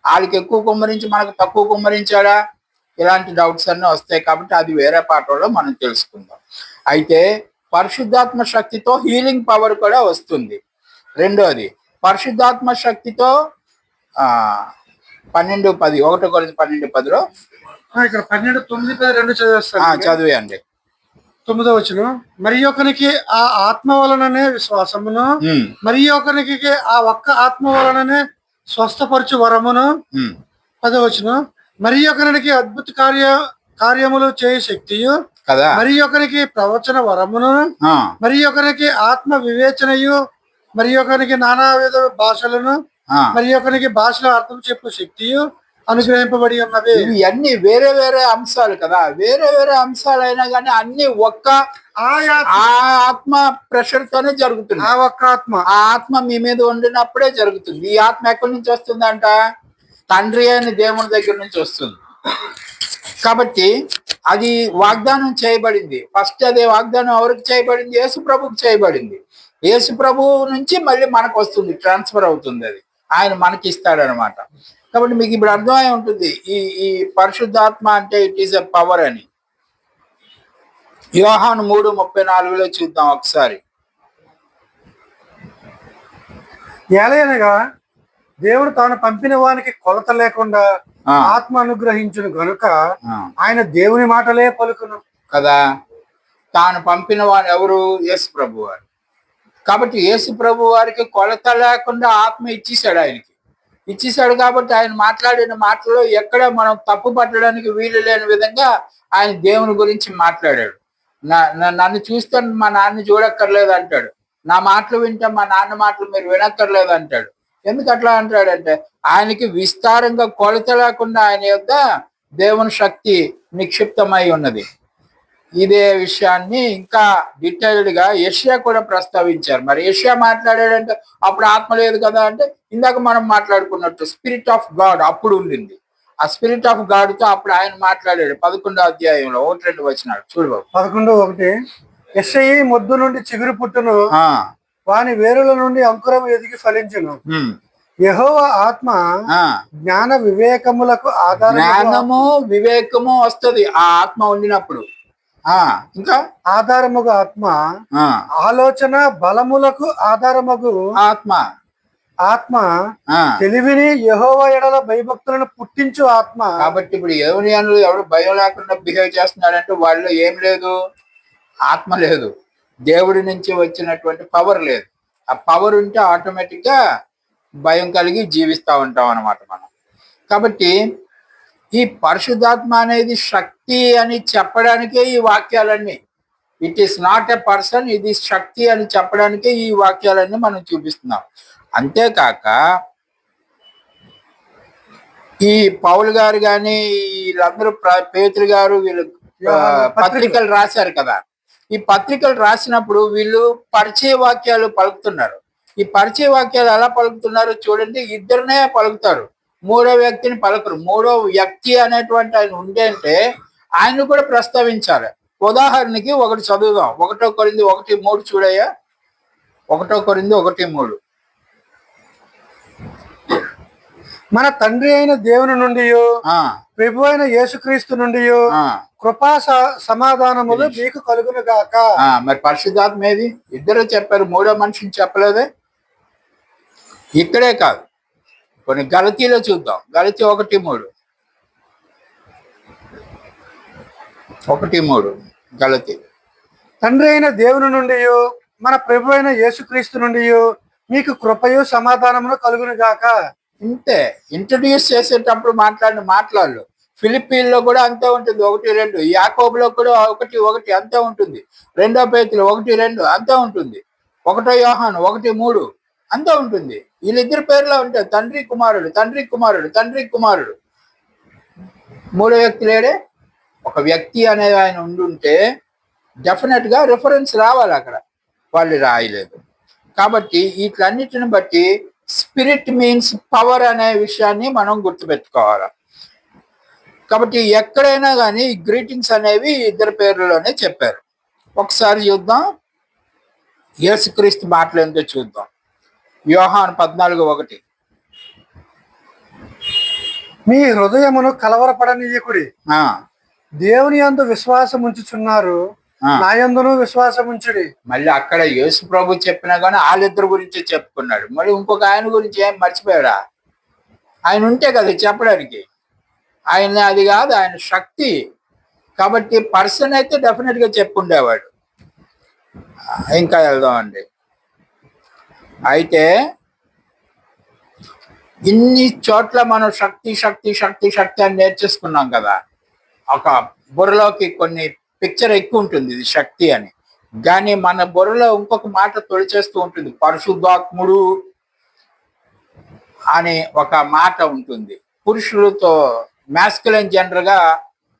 వాళ్ళకి ఎక్కువ కుమ్మరించి మనకు తక్కువ కుమ్మరించాడా? ఇలాంటి డౌట్స్ అన్నీ వస్తాయి. కాబట్టి అది వేరే పాటలో మనం తెలుసుకుందాం. అయితే పరిశుద్ధాత్మ శక్తితో హీలింగ్ పవర్ కూడా వస్తుంది. రెండోది పరిశుద్ధాత్మ శక్తితో 12:10 1 కొరింథీ 12:10లో ఇక్కడ 12:9-10 చదివేయండి. 9వ వచనం, మరి ఒకనికి ఆ ఆత్మ వలననే విశ్వాసమును, మరి ఒకనికి ఆ ఒక్క ఆత్మ వలననే స్వస్థపరచు వరమును. 10వ వచనం, మరి ఒకరికి అద్భుత కార్యములు చేయ శక్తియు, మరి ఒకరికి ప్రవచన వరమును, మరి ఒకరికి ఆత్మ వివేచనయు, మరి ఒకరికి నానా విధ భాషలను, మరి ఒకరికి భాషల అర్థం చెప్పు శక్తియు అనుగ్రహింపబడి ఉన్నవి. ఇవన్నీ వేరే వేరే అంశాలు కదా. వేరే వేరే అంశాలు అయినా కానీ అన్ని ఒక్క ఆత్మ ప్రెషర్ తోనే జరుగుతుంది. ఆ ఆత్మ మీ మీద ఉండినప్పుడే జరుగుతుంది. ఈ ఆత్మ ఎక్కడి నుంచి వస్తుందంట? తండ్రి అయిన దేవుని దగ్గర నుంచి వస్తుంది. కాబట్టి అది వాగ్దానం చేయబడింది. ఫస్ట్ అదే వాగ్దానం ఎవరికి చేయబడింది? యేసు ప్రభుకి చేయబడింది. యేసు ప్రభు నుంచి మళ్ళీ మనకు వస్తుంది, ట్రాన్స్ఫర్ అవుతుంది. అది ఆయన మనకి ఇస్తాడనమాట. కాబట్టి మీకు ఇప్పుడు అర్థమై ఉంటుంది ఈ పరిశుద్ధాత్మ అంటే ఇట్ ఈస్ ఎ పవర్ అని. యోహాను 3:34 చూద్దాం ఒకసారి. ఏలయనగా దేవుడు తాను పంపిన వానికి కొలత లేకుండా ఆత్మ అనుగ్రహించును గనుక ఆయన దేవుని మాటలే పలుకును కదా. తాను పంపిన వాడు ఎవరు? యేసు ప్రభు వారు. కాబట్టి యేసు ప్రభు వారికి కొలత లేకుండా ఆత్మ ఇచ్చేసాడు. ఆయనకి ఇచ్చేసాడు కాబట్టి ఆయన మాట్లాడిన మాటల్లో ఎక్కడ మనం తప్పు పట్టడానికి వీలు లేని విధంగా ఆయన దేవుని గురించి మాట్లాడాడు. నన్ను చూస్తే మా నాన్న చూడక్కర్లేదు అంటాడు, నా మాటలు వింటే మా నాన్న మాటలు మీరు వినక్కర్లేదు అంటాడు. ఎందుకు అట్లా అంటాడంటే ఆయనకి విస్తారంగా కొలత లేకుండా ఆయన యొక్క దేవుని శక్తి నిక్షిప్తమై ఉన్నది. ఇదే విషయాన్ని ఇంకా డీటెయిల్డ్ గా యెషయా కూడా ప్రస్తావించారు. మరి యెషయా మాట్లాడాడంటే అప్పుడు ఆత్మ లేదు కదా అంటే ఇందాక మనం మాట్లాడుకున్నట్టు స్పిరిట్ ఆఫ్ గాడ్ అప్పుడు ఉండింది. ఆ స్పిరిట్ ఆఫ్ గాడ్ తో అప్పుడు ఆయన మాట్లాడాడు 11వ అధ్యాయంలో 1-2 వచనాలు చూడు బాబు. 11:1 యెషయి మొద్దు నుండి చిగురు పుట్టును, ఆ, వాని వేరుల నుండి అంకురం ఎదిగి ఫలించును. ఉమ్, యెహోవా ఆత్మ ఆ. జ్ఞాన వివేకములకు జ్ఞానము వివేకము వస్తది ఆ ఆత్మ ఉండినప్పుడు. ఆ ఇంకా ఆధారముగు ఆత్మ, ఆ ఆలోచన బలములకు ఆధారమగు ఆత్మ, ఆత్మ, ఆ తెలివిని యెహోవా ఎడల భయభక్తులను పుట్టించు ఆత్మ. కాబట్టి ఇప్పుడు యోనియానులు ఎవరు భయం లేకుండా బిహేవ్ చేస్తున్నారంటే వాళ్ళు ఏం లేదు, ఆత్మ లేదు, దేవుడి నుంచి వచ్చినటువంటి పవర్ లేదు. ఆ పవర్ ఉంటే ఆటోమేటిక్ గా భయం కలిగి జీవిస్తూ ఉంటాం అన్నమాట మనం. కాబట్టి ఈ పరిశుద్ధాత్మ అనేది శక్తి అని చెప్పడానికే ఈ వాక్యాలన్నీ. It is not a person, ఇది శక్తి అని చెప్పడానికే ఈ వాక్యాలన్నీ మనం చూపిస్తున్నాం. అంతేకాక ఈ పౌలు గారు కానీ వీళ్ళందరూ పేతురు గారు వీళ్ళు పత్రికలు రాశారు కదా. ఈ పత్రికలు రాసినప్పుడు వీళ్ళు పరిచయ వాక్యాలు పలుకుతున్నారు. ఈ పరిచయ వాక్యాలు ఎలా పలుకుతున్నారో చూడండి. ఇద్దరినే పలుకుతారు, మూడో వ్యక్తిని పలకరు. మూడో వ్యక్తి అనేటువంటి ఆయన ఉండే అంటే ఆయన కూడా ప్రస్తావించాలి. ఉదాహరణకి ఒకటి చదువుదాం. 1 కొరింథీ 1:3 చూడయ్యా. 1 కొరింథీ 1:3. మన తండ్రి అయిన దేవుని నుండి ప్రభు అయిన యేసుక్రీస్తు నుండి కృపా సమాధానములు మీకు కలుగును గాక. మరి పరిశుద్ధాత్మ ఏది? ఇద్దరు చెప్పారు, మూడో మనిషిని చెప్పలేదే. ఇక్కడే కాదు, కొన్ని గలతీలో చూద్దాం. గలతీ 1:3. 1:3 గలతీ. తండ్రి అయిన దేవుని నుండి మన ప్రభు అయిన యేసుక్రీస్తు నుండి మీకు కృపయు సమాధానమును కలుగును గాక. ఇంతే. ఇంట్రడ్యూస్ చేసేటప్పుడు మాట్లాడిన మాటలు ఫిలిప్పీల్లో కూడా అంతే ఉంటుంది, 1-2. యాకోబులో కూడా 1:1 అంతే ఉంటుంది. 2 పేతురు 1:2 అంతే ఉంటుంది. 1 యోహాను 1:3 అంతే ఉంటుంది. వీళ్ళిద్దరి పేర్లో ఉంటాయి, తండ్రి కుమారుడు, తండ్రి కుమారుడు, తండ్రి కుమారుడు. మూడో వ్యక్తి లేడే. ఒక వ్యక్తి అనేది ఆయన ఉండుంటే డెఫినెట్ గా రిఫరెన్స్ రావాలి అక్కడ, వాళ్ళు రాయలేదు. కాబట్టి వీటిలన్నిటిని బట్టి స్పిరిట్ మీన్స్ పవర్ అనే విషయాన్ని మనం గుర్తుపెట్టుకోవాలి. కాబట్టి ఎక్కడైనా కానీ గ్రీటింగ్స్ అనేవి ఇద్దరు పేర్లలోనే చెప్పారు. ఒకసారి చూద్దాం, యేసుక్రీస్తు మాటలు ఏంటో చూద్దాం. యోహాను 14:1. మీ హృదయమును కలవరపడనీయకుడి, దేవుని యందు విశ్వాసం ఉంచుచున్నారు, నా యందును విశ్వాసం ఉంచుడి. మళ్ళీ అక్కడ యేసు ప్రభు చెప్పినా కానీ వాళ్ళిద్దరు గురించి చెప్పుకున్నాడు. మళ్ళీ ఇంకొక ఆయన గురించి ఏం మర్చిపోయాడా? ఆయన ఉంటే కదా చెప్పడానికి. ఆయన అది కాదు, ఆయన శక్తి. కాబట్టి పర్సన్ అయితే డెఫినెట్ గా చెప్పుండేవాడు. ఇంకా వెళ్దామండి. అయితే ఇన్ని చోట్ల మనం శక్తి శక్తి శక్తి శక్తి అని నేర్చేసుకున్నాం కదా. ఒక బుర్రలోకి కొన్ని పిక్చర్ ఎక్కువ ఉంటుంది ఇది శక్తి అని, కానీ మన బుర్రలో ఇంకొక మాట తొలిచేస్తూ ఉంటుంది. పరిశుద్ధాత్ముడు అనే ఒక మాట ఉంటుంది. పురుషులతో మ్యాస్కులైన్ జెండర్ గా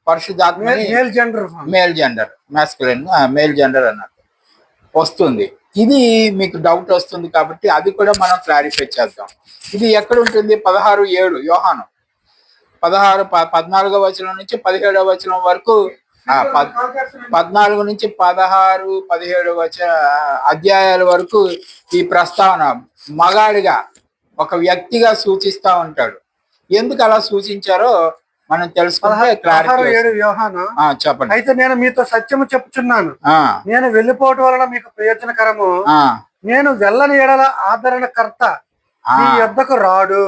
పరిశుద్ధాత్మ, male gender, masculine male gender అన్నట్టు వస్తుంది. ఇది మీకు డౌట్ వస్తుంది కాబట్టి అది కూడా మనం క్లారిఫై చేద్దాం. ఇది ఎక్కడ ఉంటుంది? 16:7 యోహాను 14వ వచనం నుంచి 17వ వచనం వరకు, 14 నుంచి 16, 17 అధ్యాయాల వరకు ఈ ప్రస్తావన మగాడిగా ఒక వ్యక్తిగా సూచిస్తా ఉంటాడు. ఎందుకు అలా సూచించారో మనం తెలుసుకుంటే చెప్పండి. అయితే నేను మీతో సత్యము చెప్పుచున్నాను, నేను వెళ్ళిపోవటం వలన మీకు ప్రయోజనకరము, నేను వెళ్ళని ఎడల ఆదరణకర్త మీ యొద్దకు రాడు.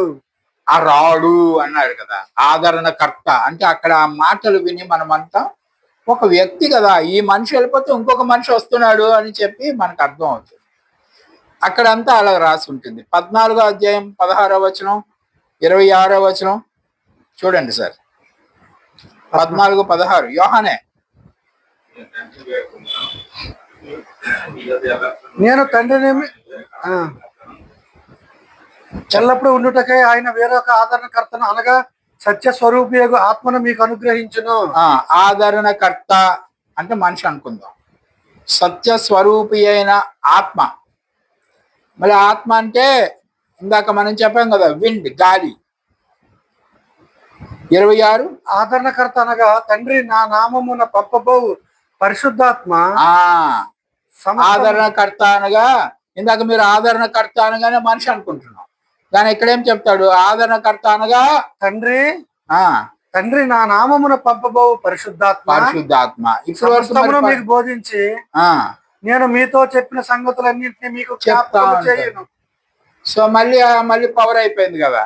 ఆ రాడు అన్నాడు కదా, ఆదరణకర్త అంటే అక్కడ ఆ మాటలు విని మనమంతా ఒక వ్యక్తి కదా, ఈ మనిషి వెళ్ళిపోతే ఇంకొక మనిషి వస్తున్నాడు అని చెప్పి మనకు అర్థం అవుతుంది. అక్కడంతా అలా రాసి ఉంటుంది. 14వ అధ్యాయం 16వ వచనం 26వ వచనం చూడండి సార్. 14:16 యోహానే. నేను తండ్రిని ఎల్లప్పుడూ ఉండుటకై ఆయన వేరొక ఆదరణకర్తను అనగా సత్య స్వరూపియగు ఆత్మను మీకు అనుగ్రహించును. ఆదరణకర్త అంటే మనిషి అనుకుందాం, సత్య స్వరూపి అయిన ఆత్మ. మళ్ళీ ఆత్మ అంటే ఇందాక మనం చెప్పాం కదా, విండ్, గాలి. 26 ఆదరణకర్త అనగా తండ్రి నా నామమున పంపబోవు పరిశుద్ధాత్మ ఆ సమస్త ఆదరణకర్త అనగా, ఇందాక మీరు ఆదరణకర్త అనగానే మనిషి అనుకుంటున్నాం, కానీ ఇక్కడేం చెప్తాడు? ఆదరణకర్త అనగా తండ్రి ఆ తండ్రి నా నామమున పంపబోవు పరిశుద్ధాత్మ పరిశుద్ధాత్మ. ఇప్పుడు సమస్తమును మీకు బోధించి నేను మీతో చెప్పిన సంగతులన్నింటినీ మీకు జ్ఞాపకం చేయను. సో మళ్ళీ పవర్ అయిపోయింది కదా.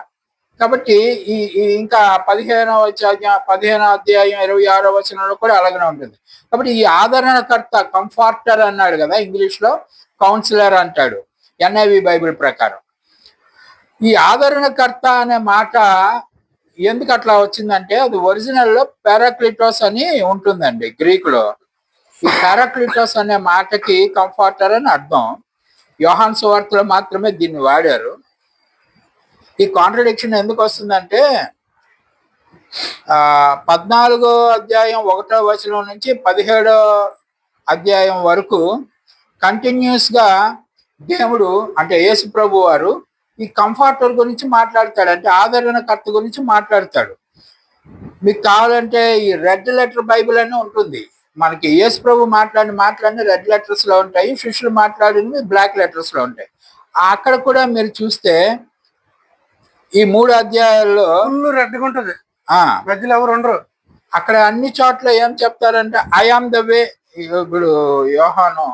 కాబట్టి ఈ ఇంకా 15వ అధ్యాయం 26వ వచనంలో కూడా అలాగనే ఉంటుంది. కాబట్టి ఈ ఆదరణకర్త, కంఫార్టర్ అన్నాడు కదా, ఇంగ్లీష్ లో కౌన్సిలర్ అంటాడు NIV బైబిల్ ప్రకారం. ఈ ఆదరణకర్త అనే మాట ఎందుకు అట్లా వచ్చిందంటే, అది ఒరిజినల్ లో పారాక్లిటోస్ అని ఉంటుందండి గ్రీకులో. ఈ పారాక్లిటోస్ అనే మాటకి కంఫార్టర్ అని అర్థం. యోహాను సువార్తలో మాత్రమే దీన్ని వాడారు. ఈ కాంట్రడిక్షన్ ఎందుకు వస్తుందంటే 14వ అధ్యాయం 1వ వచనం నుంచి 17వ అధ్యాయం వరకు కంటిన్యూస్ గా దేవుడు అంటే యేసు ప్రభు వారు ఈ కంఫర్టర్ గురించి మాట్లాడతాడు, అంటే ఆదరణకర్త గురించి మాట్లాడతాడు. మీకు కావాలంటే ఈ రెడ్ లెటర్ బైబిల్ అని ఉంటుంది. మనకి యేసు ప్రభు మాట్లాడిన రెడ్ లెటర్స్ లో ఉంటాయి, శిష్యులు మాట్లాడినవి బ్లాక్ లెటర్స్ లో ఉంటాయి. అక్కడ కూడా మీరు చూస్తే ఈ 3 అధ్యాయాల్లో రెడ్గా ఉంటుంది, ఆ మధ్యలో ఎవరు ఉండరు. అక్కడ అన్ని చోట్ల ఏం చెప్తారంటే ఐ ఆమ్ ద వే. ఇప్పుడు యోహాను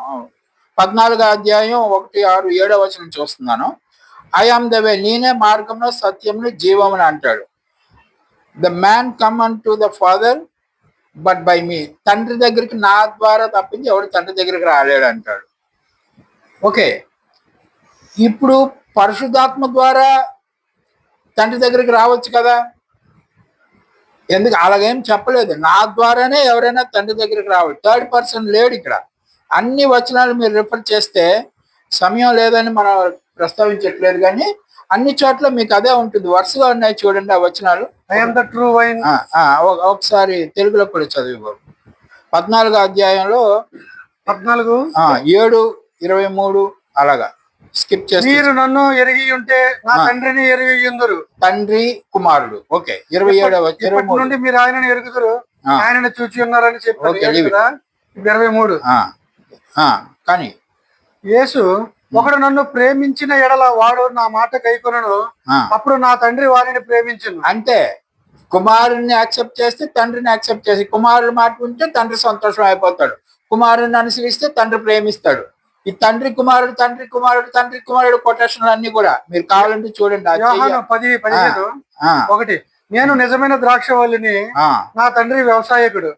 14వ అధ్యాయం 1, 6, 7వ వచనం చూస్తున్నాను. ఐ ఆమ్ ద వే, నేనే మార్గమును సత్యమును జీవమును అంటాడు. The man come unto the father but by me, తండ్రి దగ్గరికి నా ద్వారా తప్పించి ఎవడు తండ్రి దగ్గరికి రాలేడు అంటాడు. ఓకే, ఇప్పుడు పరిశుద్ధాత్మ ద్వారా తండ్రి దగ్గరికి రావచ్చు కదా, ఎందుకు అలాగేం చెప్పలేదు. నా ద్వారానే ఎవరైనా తండ్రి దగ్గరికి రావాలి, థర్డ్ పర్సన్ లేడు ఇక్కడ. అన్ని వచనాలు మీరు రిఫర్ చేస్తే, సమయం లేదని మనం ప్రస్తావించట్లేదు కానీ అన్ని చోట్ల మీకు అదే ఉంటుంది, వరుసగా ఉన్నాయి చూడండి ఆ వచనాలు. ఒకసారి తెలుగులో కూడా చదివి బాబు. 14వ అధ్యాయంలో 14, 7, 23 అలాగా స్కిప్ చేసి, మీరు నన్ను ఎరిగి ఉంటే నా తండ్రిని ఎరిగి ఉందరు. తండ్రి కుమారుడు. ఓకే, 27 నుండి మీరు ఆయనను ఎరుగుదురు, ఆయనను చూచి ఉన్నారని చెప్పారు. 23 కానీ యేసు ఒకడు నన్ను ప్రేమించిన ఎడల వాడు నా మాట కైకొనను, అప్పుడు నా తండ్రి వారిని ప్రేమించును. అంటే కుమారుడిని యాక్సెప్ట్ చేస్తే తండ్రిని యాక్సెప్ట్ చేసి, కుమారుడు మాట ఉంటే తండ్రి సంతోషం అయిపోతాడు, కుమారుడిని అనుసరిస్తే తండ్రి ప్రేమిస్తాడు. ఈ తండ్రి కుమారుడు కొటేషన్లు అన్ని కూడా మీరు కావాలంటే చూడండి. 10:15 ఒకటి, నేను నిజమైన ద్రాక్షవల్లిని, నా తండ్రి వ్యవసాయకుడు.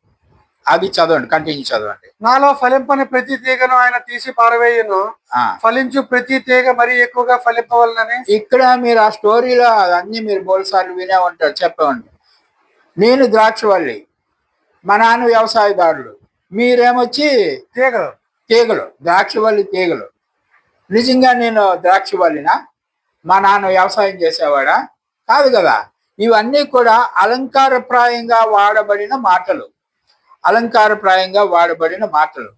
అది చదవండి, కంటిన్యూ చదవండి. నాలో ఫలింపని ప్రతి తీగను ఆయన తీసి పారవేయను, ఫలించు ప్రతి తీగ మరి ఎక్కువగా ఫలింపవలనని. ఇక్కడ మీరు ఆ స్టోరీలో అన్ని మీరు బోల్సార్లు వినే ఉంటారు. చెప్పండి, నేను ద్రాక్షవల్లి, మా నాన్న వ్యవసాయదారుడు, మీరేమొచ్చి తీగలు, ద్రాక్షవల్లి తీగలు. నిజంగా నేను ద్రాక్షవల్లినా? మా నాన్న వ్యవసాయం చేసేవాడా? కాదు కదా. ఇవన్నీ కూడా అలంకారప్రాయంగా వాడబడిన మాటలు.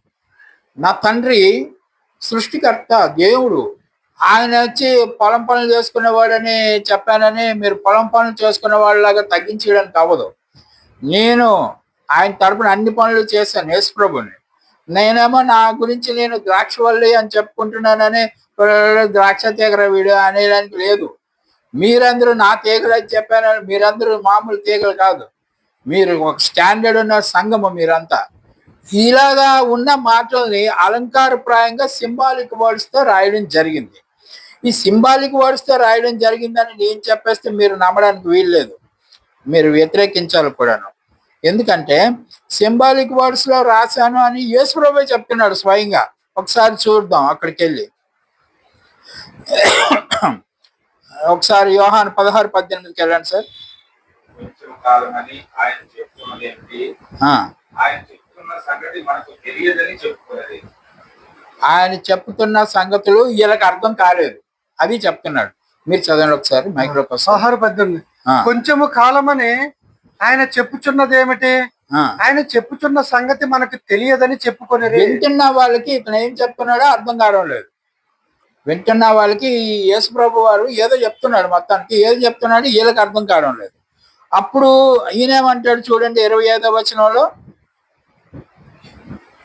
నా తండ్రి సృష్టికర్త, దేవుడు. ఆయన వచ్చి పొలం పనులు చేసుకునేవాడని చెప్పానని మీరు పొలం పనులు చేసుకునే వాళ్ళలాగా తగ్గించడానికి అవ్వదు. నేను ఆయన తరపున అన్ని పనులు చేశాను యేసుప్రభుని. నేనేమో నా గురించి నేను ద్రాక్షవల్లి అని చెప్పుకుంటున్నానని ద్రాక్ష తీగర వీడు అనేదానికి లేదు. మీరందరూ నా తీగలు అని చెప్పానని మీరందరూ మామూలు తీగలు కాదు, మీరు ఒక స్టాండర్డ్ ఉన్న సంఘము మీరంతా. ఇలాగా ఉన్న మాటల్ని అలంకారప్రాయంగా సింబాలిక్ వర్డ్స్ తో రాయడం జరిగింది. ఈ సింబాలిక్ వర్డ్స్ తో రాయడం జరిగిందని నేను చెప్పేస్తే మీరు నమ్మడానికి వీల్లేదు, మీరు వ్యతిరేకించాలి కూడాను. ఎందుకంటే సింబాలిక్ వర్డ్స్ లో రాశాను అని యేసుప్రభువే చెప్తున్నాడు స్వయంగా. ఒకసారి చూద్దాం అక్కడికి వెళ్ళి. ఒకసారి యోహాను 16:18 వెళ్ళండి సార్. ఆయన చెప్తున్న సంగతులు వీళ్ళకి అర్థం కాలేదు, అది చెప్తున్నాడు. మీరు చదవండి ఒకసారి మైక్రోఫోన్. 16:18 కొంచెము కాలమని ఆయన చెప్పుచున్నది ఏమిటి? ఆయన చెప్పుచున్న సంగతి మనకు తెలియదని చెప్పుకొని వింటున్న వాళ్ళకి ఇతను ఏం చెప్తున్నాడో అర్థం కావడం లేదు. వింటున్న వాళ్ళకి యేసు ప్రభు వారు ఏదో చెప్తున్నాడు, మొత్తానికి ఏదో చెప్తున్నాడు, వీళ్ళకి అర్థం కావడం లేదు. అప్పుడు ఈయనేమంటాడు చూడండి 25వ వచనంలో,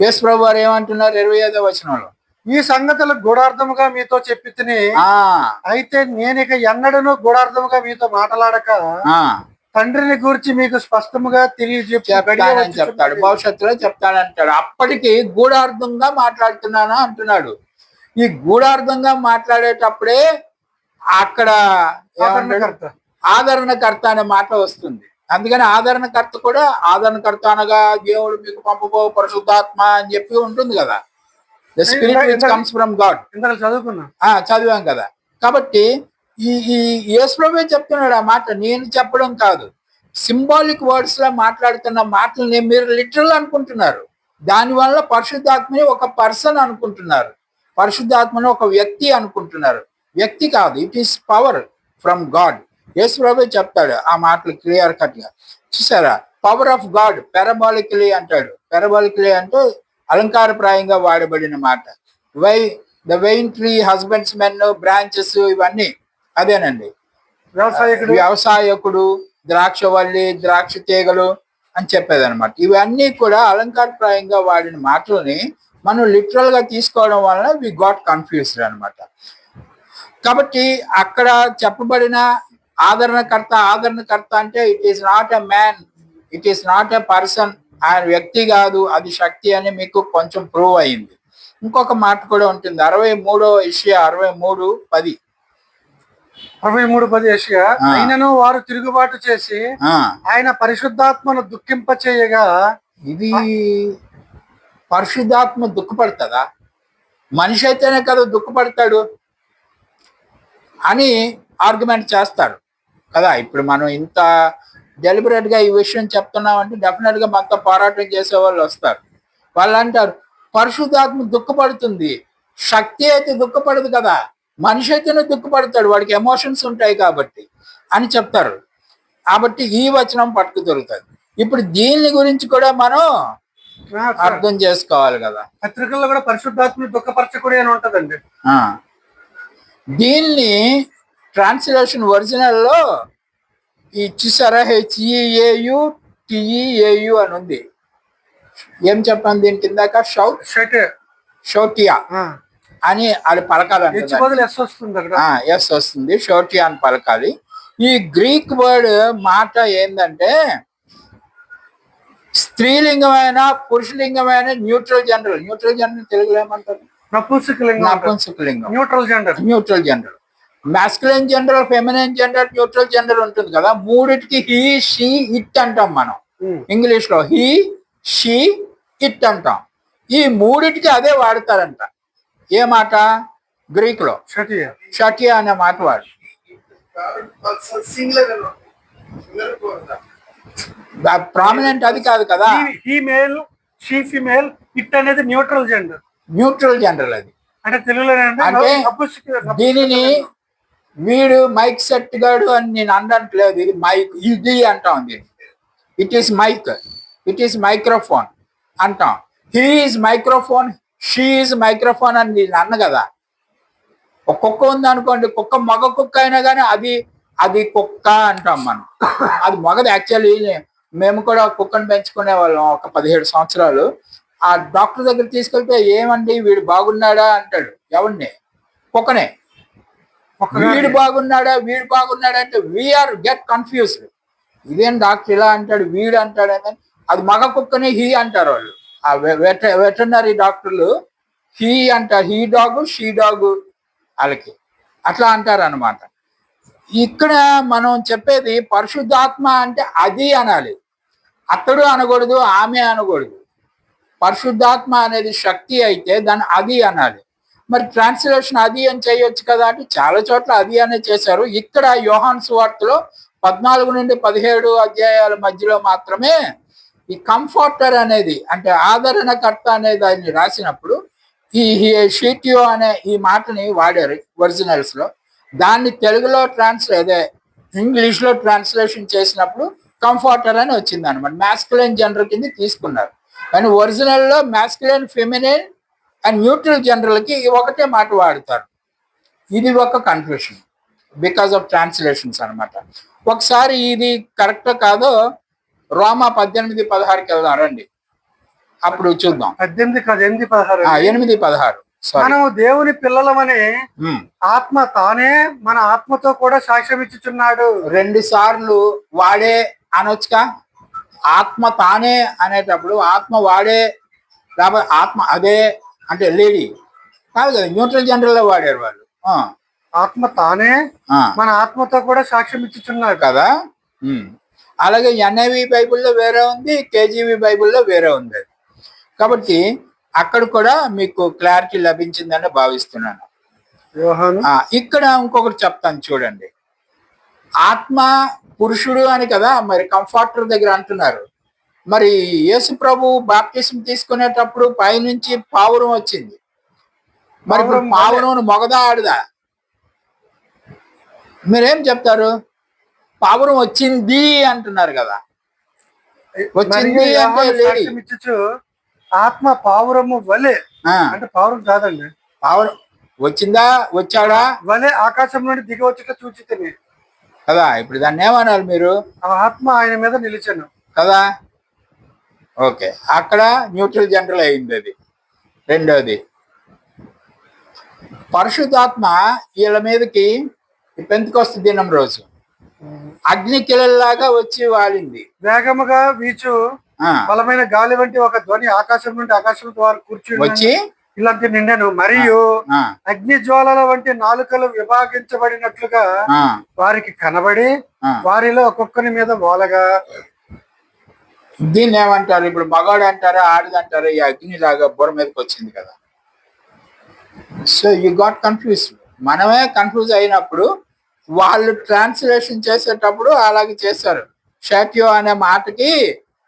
యేసు ప్రభు వారు ఏమంటున్నారు 25వ వచనంలో, ఈ సంగతులు గూఢార్థముగా మీతో చెప్పి తిని, ఆ అయితే నేను ఇక ఎన్నడను గూఢార్థముగా మీతో మాట్లాడక ఆ తండ్రిని గురించి మీకు స్పష్టముగా చెప్తానని చెప్తాడు, భవిష్యత్తులో చెప్తానంటాడు. అప్పటికి గూఢార్థంగా మాట్లాడుతున్నాను అంటున్నాడు. ఈ గూఢార్థంగా మాట్లాడేటప్పుడే అక్కడ ఏమంటాడు? ఆదరణకర్త అనే మాట వస్తుంది. అందుకని ఆదరణకర్త కూడా, ఆదరణకర్త అనగా దేవుడు మీకు పంపబో పరిశుద్ధాత్మ అని చెప్పి ఉంటుంది కదా, the spirit which comes from God. చదువుకున్నా చదివాం కదా. కాబట్టి ఈ ఈ యేసు ప్రభువే చెప్తున్నాడు ఆ మాట, నేను చెప్పడం కాదు. సింబాలిక్ వర్డ్స్ లా మాట్లాడుతున్న మాటల్ని మీరు లిటరల్ అనుకుంటున్నారు. దానివల్ల పరిశుద్ధాత్మని ఒక పర్సన్ అనుకుంటున్నారు, పరిశుద్ధాత్మని ఒక వ్యక్తి అనుకుంటున్నారు. వ్యక్తి కాదు, it is power from God. Yesu ప్రభువే చెప్తాడు ఆ మాటలు క్లియర్ కట్ గా. చూసారా, పవర్ ఆఫ్ గాడ్ పారాబాలికలీ అంటాడు. పారాబాలికలీ అంటే అలంకారప్రాయంగా వాడబడిన మాట. The wine tree, husbands men, branches, ఇవన్నీ అదేనండి. వ్యవసాయకుడు, ద్రాక్షవల్లి, ద్రాక్ష తీగలు అని చెప్పేది అనమాట. ఇవన్నీ కూడా అలంకారప్రాయంగా వాడిన మాటలని మనం లిటరల్ గా తీసుకోవడం వలన వి గాట్ కన్ఫ్యూజ్డ్ అనమాట. కాబట్టి అక్కడ చెప్పబడిన ఆదరణకర్త అంటే it is not a man, it is not a person, ఆయన వ్యక్తి కాదు, అది శక్తి అని మీకు కొంచెం ప్రూవ్ అయింది. ఇంకొక మాట కూడా ఉంటుంది 63వ యెషయా 63:10. 63:10 యెషయా, ఆయనను వారు తిరుగుబాటు చేసి ఆయన పరిశుద్ధాత్మను దుఃఖింప చేయగా. ఇది పరిశుద్ధాత్మ దుఃఖపడుతుందా? మనిషి అయితేనే కదా దుఃఖపడతాడు అని ఆర్గ్యుమెంట్ చేస్తారు కదా. ఇప్పుడు మనం ఇంత డెలిబరేట్ గా ఈ విషయం చెప్తున్నామంటే డెఫినెట్ గా మనతో పోరాటం చేసే వాళ్ళు వస్తారు. వాళ్ళు అంటారు పరిశుద్ధాత్మ దుఃఖపడుతుంది, శక్తి అయితే దుఃఖపడదు కదా, మనిషి అయితేనే దుఃఖపడతాడు, వాడికి ఎమోషన్స్ ఉంటాయి కాబట్టి అని చెప్తారు. కాబట్టి ఈ వచనం పట్టుకు దొరుకుతుంది. ఇప్పుడు దీని గురించి కూడా మనం అర్థం చేసుకోవాలి కదా. పత్రికల్లో కూడా పరిశుద్ధాత్మ దుఃఖపరచకూడదు అని ఉంటదండి. దీన్ని ట్రాన్స్లేషన్ ఒరిజినల్ లో ఈ చూసారా, HEAU TEAU అని ఉంది. ఏం చెప్పాను దీని కిందాక? షౌటియా అని అది పలకాలి. ఎస్ వస్తుంది, షౌటియా అని పలకాలి. ఈ గ్రీక్ వర్డ్ మాట ఏంటంటే స్త్రీలింగమైన పురుషలింగమైన న్యూట్రల్ జెండర్. న్యూట్రల్ జెండర్ తెలుగులో ఏమంటారు? నపుంసకలింగం. Neutral gender. Masculine gender, feminine gender, neutral gender ఉంటుంది కదా. మూడిటికి హీ, షీ, ఇట్ అంటాం మనం. ఇంగ్లీష్ లో హీ, షీ, ఇట్ అంటాం. ఈ మూడిటికి అదే వాడతారంట. ఏ మాట? గ్రీక్ లో షటియా అనే మాట వాడు. ప్రామినెంట్ అది కాదు కదా. ఫీమేల్, షీ ఫీమేల్, ఇట్ అనేది న్యూట్రల్ జెండర్. న్యూట్రల్ జెండర్ అది అంటే తెలుగులో అంటే దీనిని వీడు మైక్ సెట్ గాడు అని నేను అనట్లేదు. ఇది మైక్, ఇది అంటాం దీన్ని. It is mic, it is microphone అంటాం. He is microphone, she is microphone అని నేను అన్న కదా. ఒక కుక్క ఉంది అనుకోండి, కుక్క మగ కుక్క అయినా కానీ అది కుక్క అంటాం మనం. అది మగది. యాక్చువల్లీ మేము కూడా కుక్కను పెంచుకునే వాళ్ళం ఒక 17 సంవత్సరాలు. ఆ డాక్టర్ దగ్గర తీసుకెళ్తే ఏమండి వీడు బాగున్నాడా అంటాడు. ఎవరిని? కుక్కనే. వీడు బాగున్నాడా అంటే వీఆర్ గెట్ కన్ఫ్యూజ్డ్. ఇదేం డాక్టర్ ఇలా అంటాడు, వీడు అంటాడు అని. అది మగ కుక్కని హీ అంటారు వాళ్ళు. ఆ వెటర్నరీ డాక్టర్లు హీ అంటారు, హీ డాగు, షీ డాగు వాళ్ళకి అట్లా అంటారు అనమాట. ఇక్కడ మనం చెప్పేది పరిశుద్ధాత్మ అంటే అది అనాలి, అతడు అనకూడదు, ఆమె అనకూడదు. పరిశుద్ధాత్మ అనేది శక్తి అయితే దాన్ని అది అనాలి. మరి ట్రాన్స్లేషన్ అది అని చేయొచ్చు కదా అంటే చాలా చోట్ల అది అనే చేశారు. ఇక్కడ యోహాను సువార్తలో 14 నుండి 17 అధ్యాయాల మధ్యలో మాత్రమే ఈ కంఫర్టర్ అనేది అంటే ఆదరణకర్త అనేది ఆయన రాసినప్పుడు ఈ షీటియో అనే ఈ మాటని వాడారు ఒరిజినల్స్ లో. దాన్ని తెలుగులో ఇంగ్లీష్ లో ట్రాన్స్లేషన్ చేసినప్పుడు కంఫర్టర్ అని వచ్చింది అనమాట. మాస్కులైన్ జెండర్ కింద తీసుకున్నారు. కానీ ఒరిజినల్ లో మాస్కులైన్, ఫెమినైన్ అండ్ న్యూట్రల్ జెండర్లకి ఒకటే మాట వాడతారు. ఇది ఒక కన్ఫ్యూషన్ బికాస్ ఆఫ్ ట్రాన్స్లేషన్స్ అనమాట. ఒకసారి ఇది కరెక్ట్ కాదో రోమా 18:16కి వెళ్దాం రండి, అప్పుడు చూద్దాం. 18 కాదు 8:16. 8:16. మనము దేవుని పిల్లలమని ఆత్మ తానే మన ఆత్మతో కూడా సాక్ష్యం ఇచ్చుచున్నాడు. 2 సార్లు వాడే అనొచ్చుగా. ఆత్మ తానే అనేటప్పుడు ఆత్మ వాడే, లేకపోతే ఆత్మ అదే అంటే లేడీ కాదు కదా, న్యూట్రల్ జనరల్ లో వాడారు వాళ్ళు. ఆత్మ తానే మన ఆత్మతో కూడా సాక్ష్యం ఇచ్చుచున్నాడు కదా. అలాగే ఎన్ఐవి బైబిల్లో వేరే ఉంది, కేజీవి బైబిల్లో వేరే ఉంది. కాబట్టి అక్కడ కూడా మీకు క్లారిటీ లభించిందని భావిస్తున్నాను. ఇక్కడ ఇంకొకటి చెప్తాను చూడండి. ఆత్మ పురుషుడు అని కదా మరి కంఫర్టర్ దగ్గర అంటున్నారు. మరి యేసు ప్రభు బాప్టిజం తీసుకునేటప్పుడు పైనుంచి పావురం వచ్చింది. మరి పావురం మగదా ఆడదా? మీరేం చెప్తారు? పావురం వచ్చింది అంటున్నారు కదా. వచ్చింది అంటే ఆత్మ పావురము వలె అంటే పావురం కాదండి, పావురం వచ్చిందా వచ్చాడా వలె ఆకాశం నుండి దిగి వచ్చేట చూచితిని కదా. ఇప్పుడు దాన్ని ఏమన్నారు మీరు? ఆత్మ ఆయన మీద నిలిచాను కదా. ఓకే, అక్కడ న్యూట్రల్ జనరల్ అయింది అది. రెండోది, పరిశుద్ధాత్మ వీళ్ళ మీదకి పెంతెకొస్తు దినం రోజు అగ్ని కిలల్లాగా వచ్చి వాలింది. వేగముగా వీచు బలమైన గాలి వంటి ఒక ధ్వని ఆకాశం నుండి ఆకాశం ద్వారా కూర్చుని వచ్చి ఇలాంటి నిండాను. మరియు అగ్ని జ్వాలల వంటి నాలుకలు విభాగించబడినట్లుగా వారికి కనబడి వారిలో ఒక్కొక్కరి మీద వాలగా. దీన్ని ఏమంటారు ఇప్పుడు? మగాడు అంటారా ఆడది అంటారా? ఈ అగ్ని లాగా బుర్ర మీదకి వచ్చింది కదా. So you got confuse. మనమే కన్ఫ్యూజ్ అయినప్పుడు వాళ్ళు ట్రాన్స్లేషన్ చేసేటప్పుడు అలాగే చేశారు. షాట్యో అనే మాటకి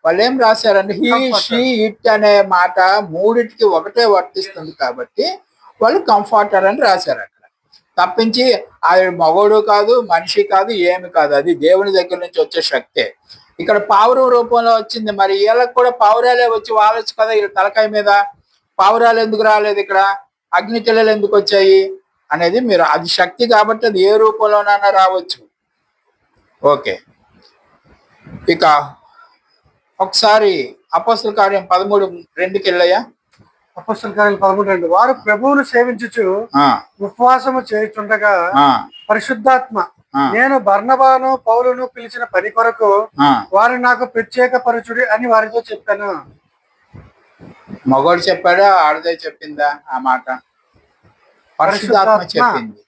వాళ్ళు ఏం రాశారంటే హీ షీ ఇట్ అనే మాట మూడిటికి ఒకటే వర్తిస్తుంది కాబట్టి వాళ్ళు కంఫర్టర్ అని రాశారు అక్కడ. తప్పించి అది మగోడు కాదు, మనిషి కాదు, ఏమి కాదు. అది దేవుని దగ్గర నుంచి వచ్చే శక్తే. ఇక్కడ పావురం రూపంలో వచ్చింది. మరి వీళ్ళకి కూడా పావురాలే వచ్చి వాలొచ్చు కదా. వీళ్ళ తలకాయ మీద పావురాలు ఎందుకు రాలేదు? ఇక్కడ అగ్ని కిలలు ఎందుకు వచ్చాయి అనేది మీరు, అది శక్తి కాబట్టి అది ఏ రూపంలోనైనా రావచ్చు. ఓకే, ఇక ఒకసారి అపోస్తల కార్యం 13:2కి వెళ్ళయ్యా. అపోస్తల కార్యం 13:2. వారు ప్రభువును సేవించుచు ఉపవాసము చేయుచుండగా పరిశుద్ధాత్మ నేను బర్నబాను పౌలును పిలిచిన పని కొరకు వారు నాకు ప్రత్యేక పరుచుడి అని వారితో చెప్పాను. మగోడు చెప్పాడా ఆడదే చెప్పిందా ఆ మాట? పరిశుద్ధాత్మ చెప్పింది.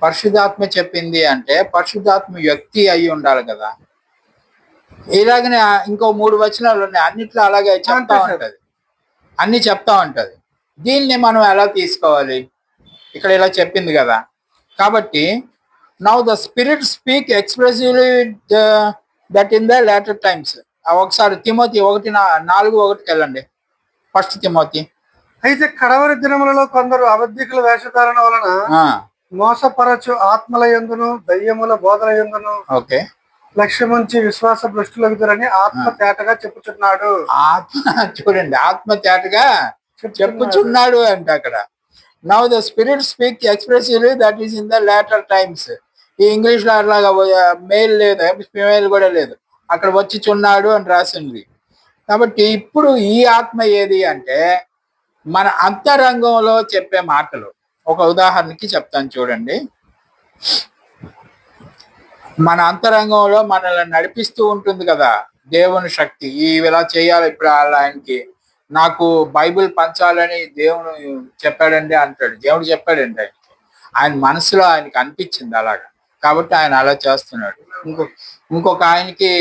పరిశుద్ధాత్మ చెప్పింది అంటే పరిశుద్ధాత్మ వ్యక్తి అయి ఉండాలి కదా. ఇలాగనే ఇంకో 3 వచనాలు ఉన్నాయి, అన్నిట్లో అలాగే చెప్తా ఉంటది, అన్ని చెప్తా ఉంటది. దీన్ని మనం ఎలా తీసుకోవాలి? ఇక్కడ ఇలా చెప్పింది కదా. కాబట్టి now the spirit speak expressively that in the later times. ఒకసారి తిమోతి 1:4-1కి వెళ్ళండి. First Timothy. అయితే కడవరి దినములలో కొందరు అబద్ధికుల వేషధారణ వలన మోసపరచు ఆత్మల యందును దయ్యముల బోధల యందును లక్ష్యముంచి విశ్వాస భ్రష్టులగుదురని ఆత్మ తేటగా చెప్పుచున్నాడు. ఆత్మ చూడండి, ఆత్మ తేటగా చెప్పుచున్నాడు అంటే అక్కడ now the spirit speak expressively that is in the later times. ఈ ఇంగ్లీష్ లో అట్లాగా మెయిల్ లేదు, ఫిమేల్ కూడా లేదు, అక్కడ వచ్చి చున్నాడు అని రాసింది. కాబట్టి ఇప్పుడు ఈ ఆత్మ ఏది అంటే మన అంతరంగంలో చెప్పే మాటలు. ఒక ఉదాహరణకి చెప్తాను చూడండి. మన అంతరంగంలో మనల్ని నడిపిస్తూ ఉంటుంది కదా దేవుని శక్తి. ఇలా చేయాలి ఇప్పుడు ఆయనకి, నాకు బైబిల్ పంచాలని దేవుడు చెప్పాడండి అంటాడు. దేవుడు చెప్పాడండి ఆయనకి, ఆయన మనసులో ఆయనకి అనిపించింది అలాగా, కాబట్టి ఆయన అలా చేస్తున్నాడు. ఇంకొక ఆయనకి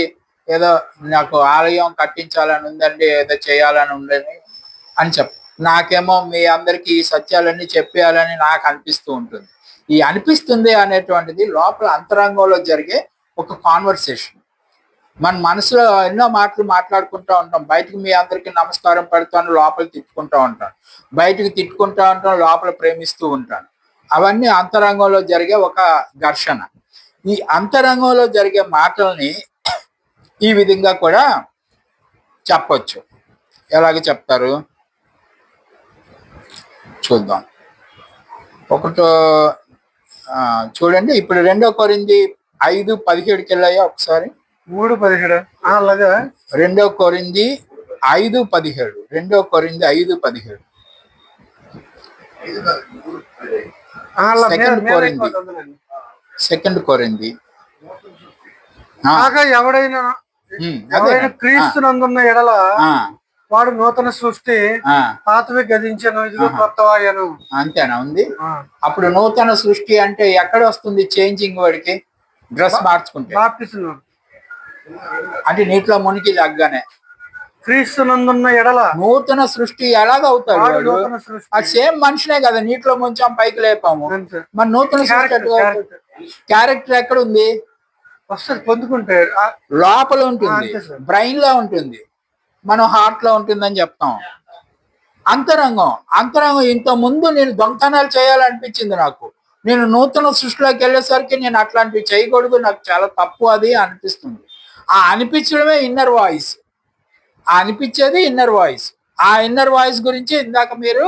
ఏదో నాకు ఆలయం కట్టించాలని ఉందండి, ఏదో చేయాలని ఉందని అని నాకేమో మీ అందరికీ ఈ సత్యాలన్నీ చెప్పేయాలని నాకు అనిపిస్తూ ఉంటుంది. ఈ అనిపిస్తుంది అనేటువంటిది లోపల అంతరంగంలో జరిగే ఒక కాన్వర్సేషన్. మన మనసులో ఎన్నో మాటలు మాట్లాడుకుంటూ ఉంటాం. బయటకు మీ అందరికీ నమస్కారం పెడతాను, లోపల తిట్టుకుంటూ ఉంటాను. బయటకు తిట్టుకుంటూ ఉంటాం, లోపల ప్రేమిస్తూ ఉంటాను. అవన్నీ అంతరంగంలో జరిగే ఒక ఘర్షణ. ఈ అంతరంగంలో జరిగే మాటల్ని ఈ విధంగా కూడా చెప్పొచ్చు. ఎలాగ చెప్తారు చూద్దాం. చూడండి, ఇప్పుడు 2 కొరింథీ 5:17 వెళ్ళాయా ఒకసారి? 3:17 అలాగే 2 కొరింథీ 5:17. 2 కొరింథీ 5:17. Second కొరింథీ, second కొరింథీ. కాగా ఎవడైనా క్రీస్తునందున్న ఎడల వాడు నూతన సృష్టి, పాతవి గతించను, ఇదిగో కొత్తవాయను. అంతేనా ఉంది? అప్పుడు నూతన సృష్టి అంటే ఎక్కడ వస్తుంది చేంజింగ్? వాడికి డ్రెస్ మార్చుకుంటే బాప్తిస్మం అంటే నీటిలో మునిగి లగ్గానే క్రీస్తునందున్న ఎడల నూతన సృష్టి ఎలాగవుతాడు వాడు వాడు? నూతన సృష్టి. ఆ సేమ్ మనిషినే కదా, నీటిలో ముంచాం పైకి లేపాము, అంతే. మరి నూతన సృష్టి ఎట్లా అవుతాడు? క్యారెక్టర్ ఎక్కడ ఉంది? వస్తుంది పొందుకుంటే లోపల ఉంటుంది, అంతే సార్. బ్రెయిన్ లో ఉంటుంది, మనం హార్ట్ లో ఉంటుందని చెప్తాం. అంతరంగం, అంతరంగం ఇంత ముందు నేను దొంగతనాలు చేయాలనిపించింది నాకు. నేను నూతన సృష్టిలోకి వెళ్ళేసరికి నేను అట్లాంటివి చేయకూడదు, నాకు చాలా తప్పు అది అనిపిస్తుంది. ఆ అనిపించడమే ఇన్నర్ వాయిస్. ఆ అనిపించేది ఇన్నర్ వాయిస్. ఆ ఇన్నర్ వాయిస్ గురించి ఇందాక మీరు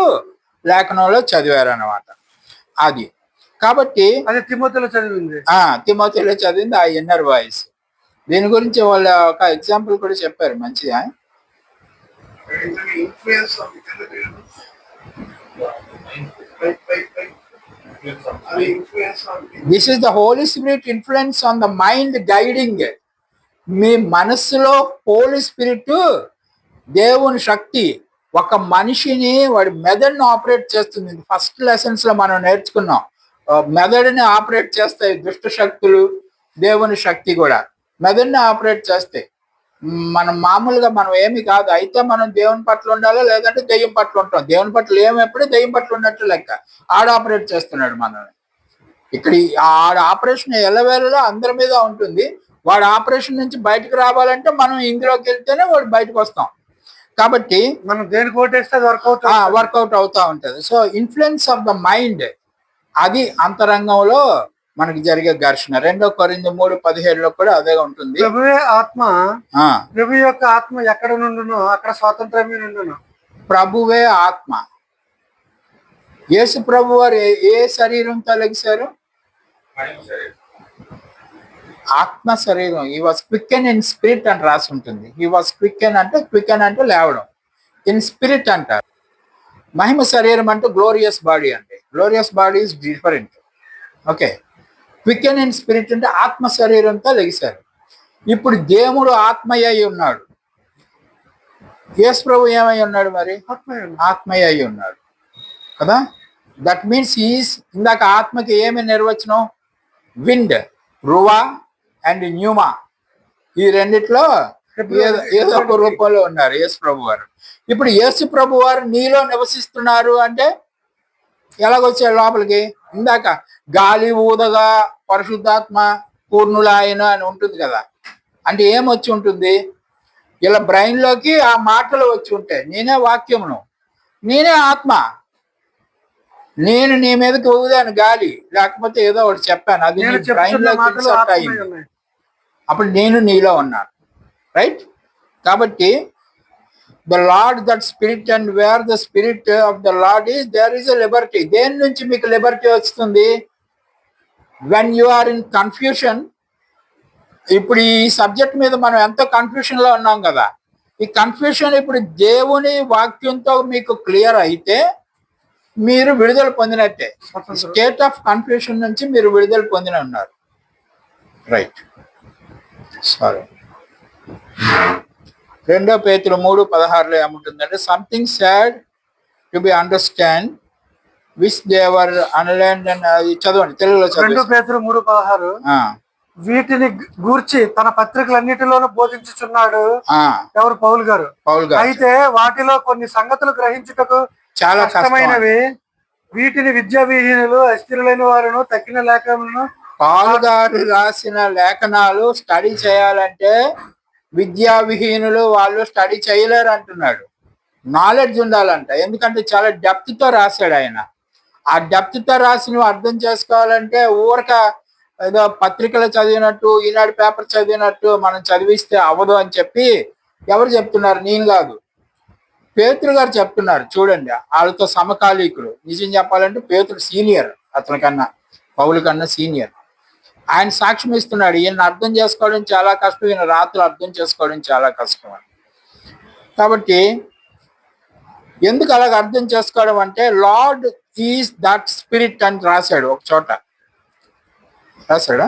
లేఖనంలో చదివారన్నమాట. అది కాబట్టి అది తిమోతిలో చదివింది. తిమోతిలో చదివింది ఆ ఇన్నర్ వాయిస్. దీని గురించి వాళ్ళు ఒక ఎగ్జాంపుల్ కూడా చెప్పారు మంచిగా. This is the Holi Spirit influence on the mind guiding. మీ మనస్సులో హోలీ స్పిరిట్, దేవుని శక్తి ఒక మనిషిని వాడి మెదడుని ఆపరేట్ చేస్తుంది. ఫస్ట్ లెసన్స్ లో మనం నేర్చుకున్నాం, మెదడుని ఆపరేట్ చేస్తాయి దుష్ట శక్తులు, దేవుని శక్తి కూడా మెదడుని ఆపరేట్ చేస్తాయి. మనం మామూలుగా మనం ఏమి కాదు, అయితే మనం దేవుని పట్ల ఉండాలో లేదంటే దెయ్యం పట్ల ఉంటాం. దేవుని పట్ల ఏమెప్పుడు దెయ్యం పట్ల ఉన్నట్టు లెక్క. ఆడ ఆపరేట్ చేస్తున్నాడు మనల్ని. ఇక్కడ ఆడ ఆపరేషన్ ఎల్లవేళలో అందరి మీద ఉంటుంది. వాడు ఆపరేషన్ నుంచి బయటకు రావాలంటే మనం ఇందులోకి వెళ్తేనే వాడు బయటకు వస్తాం. కాబట్టి మనం దేనికి ఓటేస్తే వర్కౌట్ అవుతా ఉంటది. So influence of the mind, అది అంతరంగంలో మనకి జరిగే ఘర్షణ. 2 కొరింథీ 3:17 కూడా అదే ఉంటుంది. ప్రభువే ఆత్మ, ప్రభు యొక్క ఆత్మ ఎక్కడ నుండునో అక్కడ స్వాతంత్రమే నుండును. ప్రభువే ఆత్మ. యేసు ప్రభు వారు ఏ శరీరంతో లెగిశారు? ఆత్మ శరీరం. ఈ వాజ్ క్వికెన్ ఇన్ స్పిరిట్ అని రాసి ఉంటుంది. ఈ వాజ్ క్వికెన్ అంటే లేవడం, ఇన్ స్పిరిట్ అంటారు. మహిమ శరీరం అంటే గ్లోరియస్ బాడీ అండి. Glorious body is different. Okay, quicken in spirit అంటే ఆత్మ శరీరంతో లెగిశారు. ఇప్పుడు దేవుడు ఆత్మయ్య అయి ఉన్నాడు. యేసు ప్రభు ఏమై ఉన్నాడు? మరి ఆత్మయ్య అయి ఉన్నాడు కదా. దట్ మీన్స్ ఈస్, ఇందాక ఆత్మకి ఏమి నిర్వచనం? విండ్, రువా అండ్ న్యూమా, ఈ రెండిట్లో ఏదో ఒక రూపంలో ఉన్నారు యేసు ప్రభు వారు. ఇప్పుడు యేసు ప్రభు వారు నీలో నివసిస్తున్నారు అంటే ఎలాగొచ్చాడు లోపలికి? ఇందాక గాలి ఊదగా పరిశుద్ధాత్మ పూర్ణులాయన అని ఉంటుంది కదా. అంటే ఏమొచ్చి ఉంటుంది? ఇలా బ్రెయిన్ లోకి ఆ మాటలు వచ్చి ఉంటాయి. నేనే వాక్యమును, నేనే ఆత్మ, నేను నీ మీదకి ఊదాను గాలి, లేకపోతే ఏదో ఒకటి చెప్పాను, అది బ్రెయిన్ లోకి ఇన్సర్ట్ అయింది. అప్పుడు నేను నీలో ఉన్నాను. రైట్? కాబట్టి the Lord, that spirit, and where the spirit of the Lord is, there is a liberty. దేని నుంచి మీకు లిబర్టీ వస్తుంది? when you are in confusion. ఇప్పుడు ఈ సబ్జెక్ట్ మీద మనం ఎంతో కన్ఫ్యూషన్ లో ఉన్నాం కదా. ఈ కన్ఫ్యూషన్ ఇప్పుడు దేవుని వాక్యంతో మీకు క్లియర్ అయితే మీరు విడుదల పొందినట్టే. స్టేట్ ఆఫ్ కన్ఫ్యూషన్ నుంచి మీరు విడుదల పొందిన ఉన్నారు. Right, sorry. 2 పేతురు 3:16 ఏముంటుందంటే, something sad to be understand which they were unlearned. అది చదవండి, తెలుగులో చదవండి. 2 పేతురు 3:16. వీటిని గూర్చి తన పత్రికలన్నిటిలోనూ బోధించుచున్నాడు ఎవరు? పౌలు గారు. అయితే వాటిలో కొన్ని సంగతులు గ్రహించుటకు చాలా కష్టమైనవి. వీటిని విద్యా విహీనులు, అస్థిరులైన వారును, తక్కిన లేఖలను, పౌలు గారు రాసిన లేఖనాలు స్టడీ చేయాలంటే విద్యా విహీనులు, వాళ్ళు స్టడీ చేయలేరు అంటున్నాడు. నాలెడ్జ్ ఉండాలంట. ఎందుకంటే చాలా డెప్త్ తో రాశాడు ఆయన. ఆ డెప్త్ తో రాసినవి అర్థం చేసుకోవాలంటే ఊరక ఏదో పత్రికలు చదివినట్టు, ఈనాడు పేపర్ చదివినట్టు మనం చదివిస్తే అవ్వదు అని చెప్పి ఎవరు చెప్తున్నారు? నేను కాదు, పేతురు గారు చెప్తున్నారు. చూడండి, వాళ్ళతో సమకాలీకుడు. నిజం చెప్పాలంటే పేతురు సీనియర్, అతని కన్నా, పౌలు కన్నా సీనియర్. ఆయన సాక్ష్యం ఇస్తున్నాడు, ఈయన అర్థం చేసుకోవడం చాలా కష్టం, ఈయన రాత్రులు అర్థం చేసుకోవడం చాలా కష్టం అని. కాబట్టి ఎందుకు అలాగ అర్థం చేసుకోవడం అంటే, లార్డ్ ఈజ్ దట్ స్పిరిట్ అని రాశాడు ఒక చోట. రాశాడా?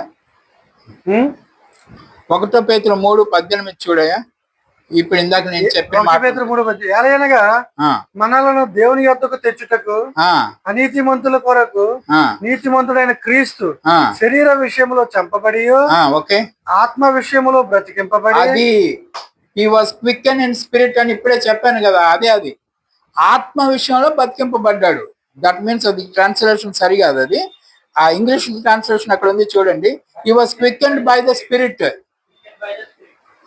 1 పేతురు 3:18 చూడయ్యా. ఇప్పుడు ఇందాక నేను చెప్పిన మాట. 1 పేతురు 3:18 ఎలాగనగా మనలను దేవుని యొద్దకు తెచ్చుటకు అనీతిమంతుల కొరకు నీతిమంతుడైన క్రీస్తు శరీర విషయంలో చంపబడి ఓకే ఆత్మ విషయంలో బ్రతికింపబడి, అది he was quicken in spirit అని ఇప్పుడే చెప్పాను కదా, అది ఆత్మ విషయంలో బతికింపబడ్డాడు. దట్ మీన్స్ అది ట్రాన్స్లేషన్ సరికాదు, అది ఆ ఇంగ్లీష్ ట్రాన్స్లేషన్ అక్కడ ఉంది చూడండి. He was quickened by the spirit.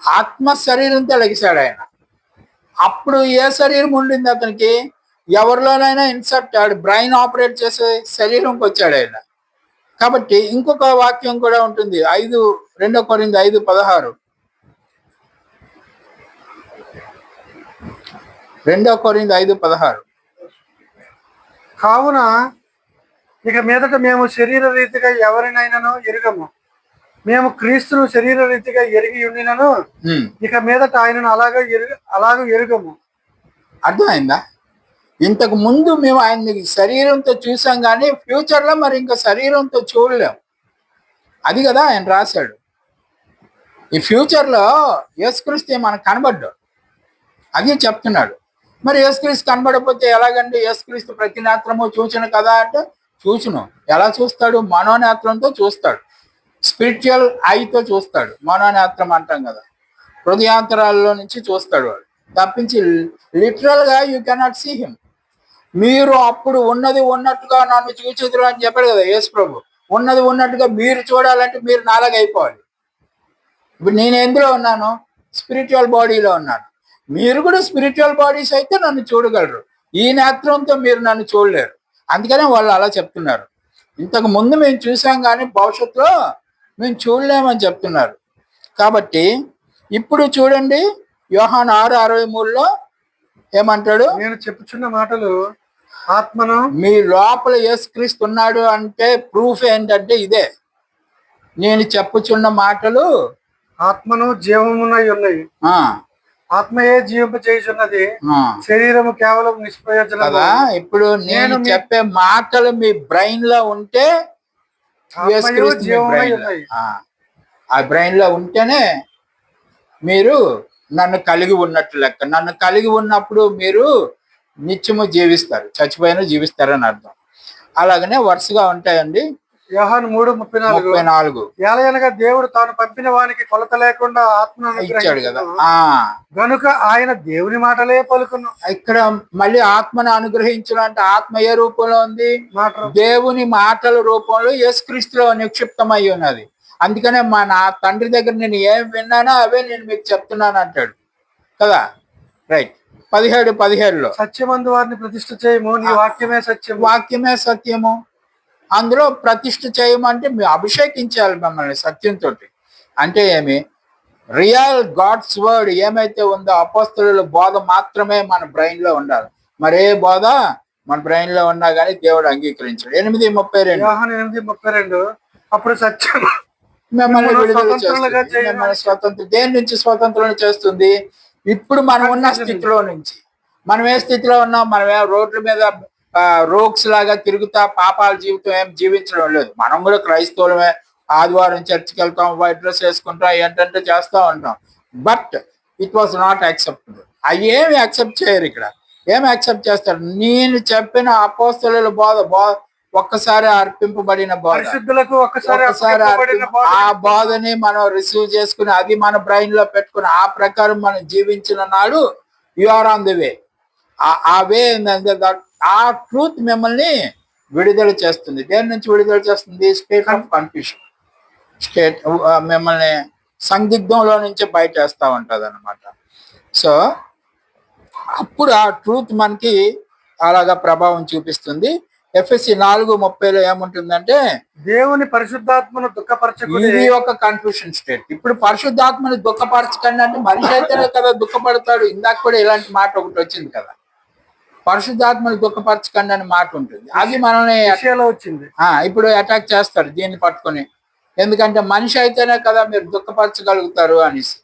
ఆత్మ శరీరంతో లెగిశాడు ఆయన. అప్పుడు ఏ శరీరం ఉండింది అతనికి? ఎవరిలోనైనా ఇన్సర్ట్ బ్రెయిన్ ఆపరేట్ చేసే శరీరంకి వచ్చాడు ఆయన. కాబట్టి ఇంకొక వాక్యం కూడా ఉంటుంది, 2 కొరింథీ 5:16. 2 కొరింథీ 5:16. కావున ఇక మీదట మేము శరీర రీతిగా ఎవరినైనాను ఎరుగము, మేము క్రీస్తును శరీర రీతిగా ఎరిగి ఉండినను ఇక మీదట ఆయనను అలాగ ఎరుగము. అర్థమైందా? ఇంతకు ముందు మేము ఆయన్ని శరీరంతో చూసాం, కానీ ఫ్యూచర్ లో మరి ఇంకా శరీరంతో చూడలేం. అది కదా ఆయన రాశాడు. ఈ ఫ్యూచర్ లో యేసుక్రీస్తు మనకు కనబడ్డాడు, అది చెప్తున్నాడు. మరి యేసుక్రీస్తు కనబడకపోతే ఎలాగండి? యేసుక్రీస్తు ప్రతి నేత్రము చూచును కదా అంటే, చూచును. ఎలా చూస్తాడు? మనోనేత్రంతో చూస్తాడు, స్పిరిచువల్ ఐతో చూస్తాడు. మనోనేత్రం అంటాం కదా, హృదయాంతరాల్లో నుంచి చూస్తాడు వాడు, తప్పించి లిటరల్ గా యూ కెనాట్ సీ హిమ్. మీరు అప్పుడు ఉన్నది ఉన్నట్టుగా నన్ను చూచెదురు అని చెప్పాడు కదా యేసు ప్రభు. ఉన్నది ఉన్నట్టుగా మీరు చూడాలంటే మీరు నాలాగా అయిపోవాలి. ఇప్పుడు నేను ఎందులో ఉన్నాను? స్పిరిచువల్ బాడీలో ఉన్నాను. మీరు కూడా స్పిరిచువల్ బాడీస్ అయితే నన్ను చూడగలరు, ఈ నేత్రంతో మీరు నన్ను చూడలేరు. అందుకనే వాళ్ళు అలా చెప్తున్నారు. ఇంతకు ముందు మేము చూసాం కానీ భవిష్యత్తులో మేము చూడలేమని చెప్తున్నారు. కాబట్టి ఇప్పుడు చూడండి, యోహాను 6:63 ఏమంటాడు? నేను చెప్పుచున్న మాటలు ఆత్మను, మీ లోపల యేసుక్రీస్తు ఉన్నాడు అంటే ప్రూఫ్ ఏంటంటే ఇదే, నేను చెప్పుచున్న మాటలు ఆత్మను జీవమునై ఉన్నాయి. ఆత్మయే జీవింపచేయుచున్నది, శరీరము కేవలం నిష్ప్రయోజనం కదా. ఇప్పుడు నేను చెప్పే మాటలు మీ బ్రెయిన్ లో ఉంటే, ఆ బ్రెయిన్ లో ఉంటేనే మీరు నన్ను కలిగి ఉన్నట్టు లెక్క. నన్ను కలిగి ఉన్నప్పుడు మీరు నిత్యము జీవిస్తారు, చచ్చిపోయినా జీవిస్తారని అర్థం. అలాగనే వరుసగా ఉంటాయండి. యోహాను 3:34 ఎలాగనగా దేవుడు తాను పంపిన వానికి కొలత లేకుండా ఆత్మను ఇచ్చాడు కదా, గనుక ఆయన దేవుని మాటలే పలుకును. ఇక్కడ మళ్ళీ ఆత్మను అనుగ్రహించడం అంటే ఆత్మ ఏ రూపంలో ఉంది? దేవుని మాటల రూపంలో యేసుక్రీస్తులో నిక్షిప్తమై ఉన్నది. అందుకనే నా తండ్రి దగ్గర నేను ఏం విన్నానో అవే నేను మీకు చెప్తున్నాను అంటాడు కదా. రైట్. 17:17 సత్యమందు వారిని ప్రతిష్ఠ చేయము, నీ వాక్యమే సత్యం. వాక్యమే సత్యము. అందులో ప్రతిష్ఠ చేయమంటే మేము అభిషేకించాలి మిమ్మల్ని సత్యంతో. అంటే ఏమి? రియల్ గాడ్స్ వర్డ్ ఏమైతే ఉందో అపోస్తలుల బోధ మాత్రమే మన బ్రెయిన్ లో ఉండాలి. మరే బోధ మన బ్రెయిన్ లో ఉన్నా కానీ దేవుడు అంగీకరించాడు. 8:32 అప్పుడు సత్యం మిమ్మల్ని విడుదల చేస్తుంది, మిమ్మల్ని స్వతంత్రం. దేని నుంచి స్వతంత్రం చేస్తుంది? ఇప్పుడు మనం ఉన్న స్థితిలో నుంచి. మనం ఏ స్థితిలో ఉన్నాం? మనం రోడ్ల మీద రోగ్స్ లాగా తిరుగుతా పాపాల జీవితం ఏం జీవించడం లేదు. మనం కూడా క్రైస్తవులమే, ఆదివారం చర్చికి వెళ్తాం, వైట్ డ్రెస్ వేసుకుంటాం, ఏంటంటే చేస్తూ ఉంటాం. But it was not acceptable. అవి ఏమి యాక్సెప్ట్ చేయరు. ఇక్కడ ఏమి యాక్సెప్ట్ చేస్తారు? నేను చెప్పిన అపోస్తలుల బోధ ఒక్కసారి అర్పింపబడిన బోధ, ఆ బోధని మనం రిసీవ్ చేసుకుని అది మన బ్రెయిన్ లో పెట్టుకుని ఆ ప్రకారం మనం జీవించిన నాడు you are on the way. ఆ వే ఏంటంటే ఆ ట్రూత్ మిమ్మల్ని విడుదల చేస్తుంది. దేని నుంచి విడుదల చేస్తుంది? State of confusion. మిమ్మల్ని సందిగ్ధంలో నుంచి బయటేస్తా ఉంటది అనమాట. సో అప్పుడు ఆ ట్రూత్ మనకి అలాగా ప్రభావం చూపిస్తుంది. ఎఫ్ఎస్సి 4:30 ఏముంటుందంటే, దేవుని పరిశుద్ధాత్మను దుఃఖపరచకూడదు. ఇది ఒక కన్ఫ్యూషన్ స్టేట్. ఇప్పుడు పరిశుద్ధాత్మను దుఃఖపరచకండి అంటే మనిషి అయితేనే కదా దుఃఖపడతాడు. ఇందాక కూడా ఇలాంటి మాట ఒకటి వచ్చింది కదా, పరిశుద్ధాత్మను దుఃఖపరచకండి అని మాట ఉంటుంది. అది మనల్ని వచ్చింది. ఇప్పుడు అటాక్ చేస్తారు దీన్ని పట్టుకొని. ఎందుకంటే మనిషి అయితేనే కదా మీరు దుఃఖపరచగలుగుతారు అనేసి.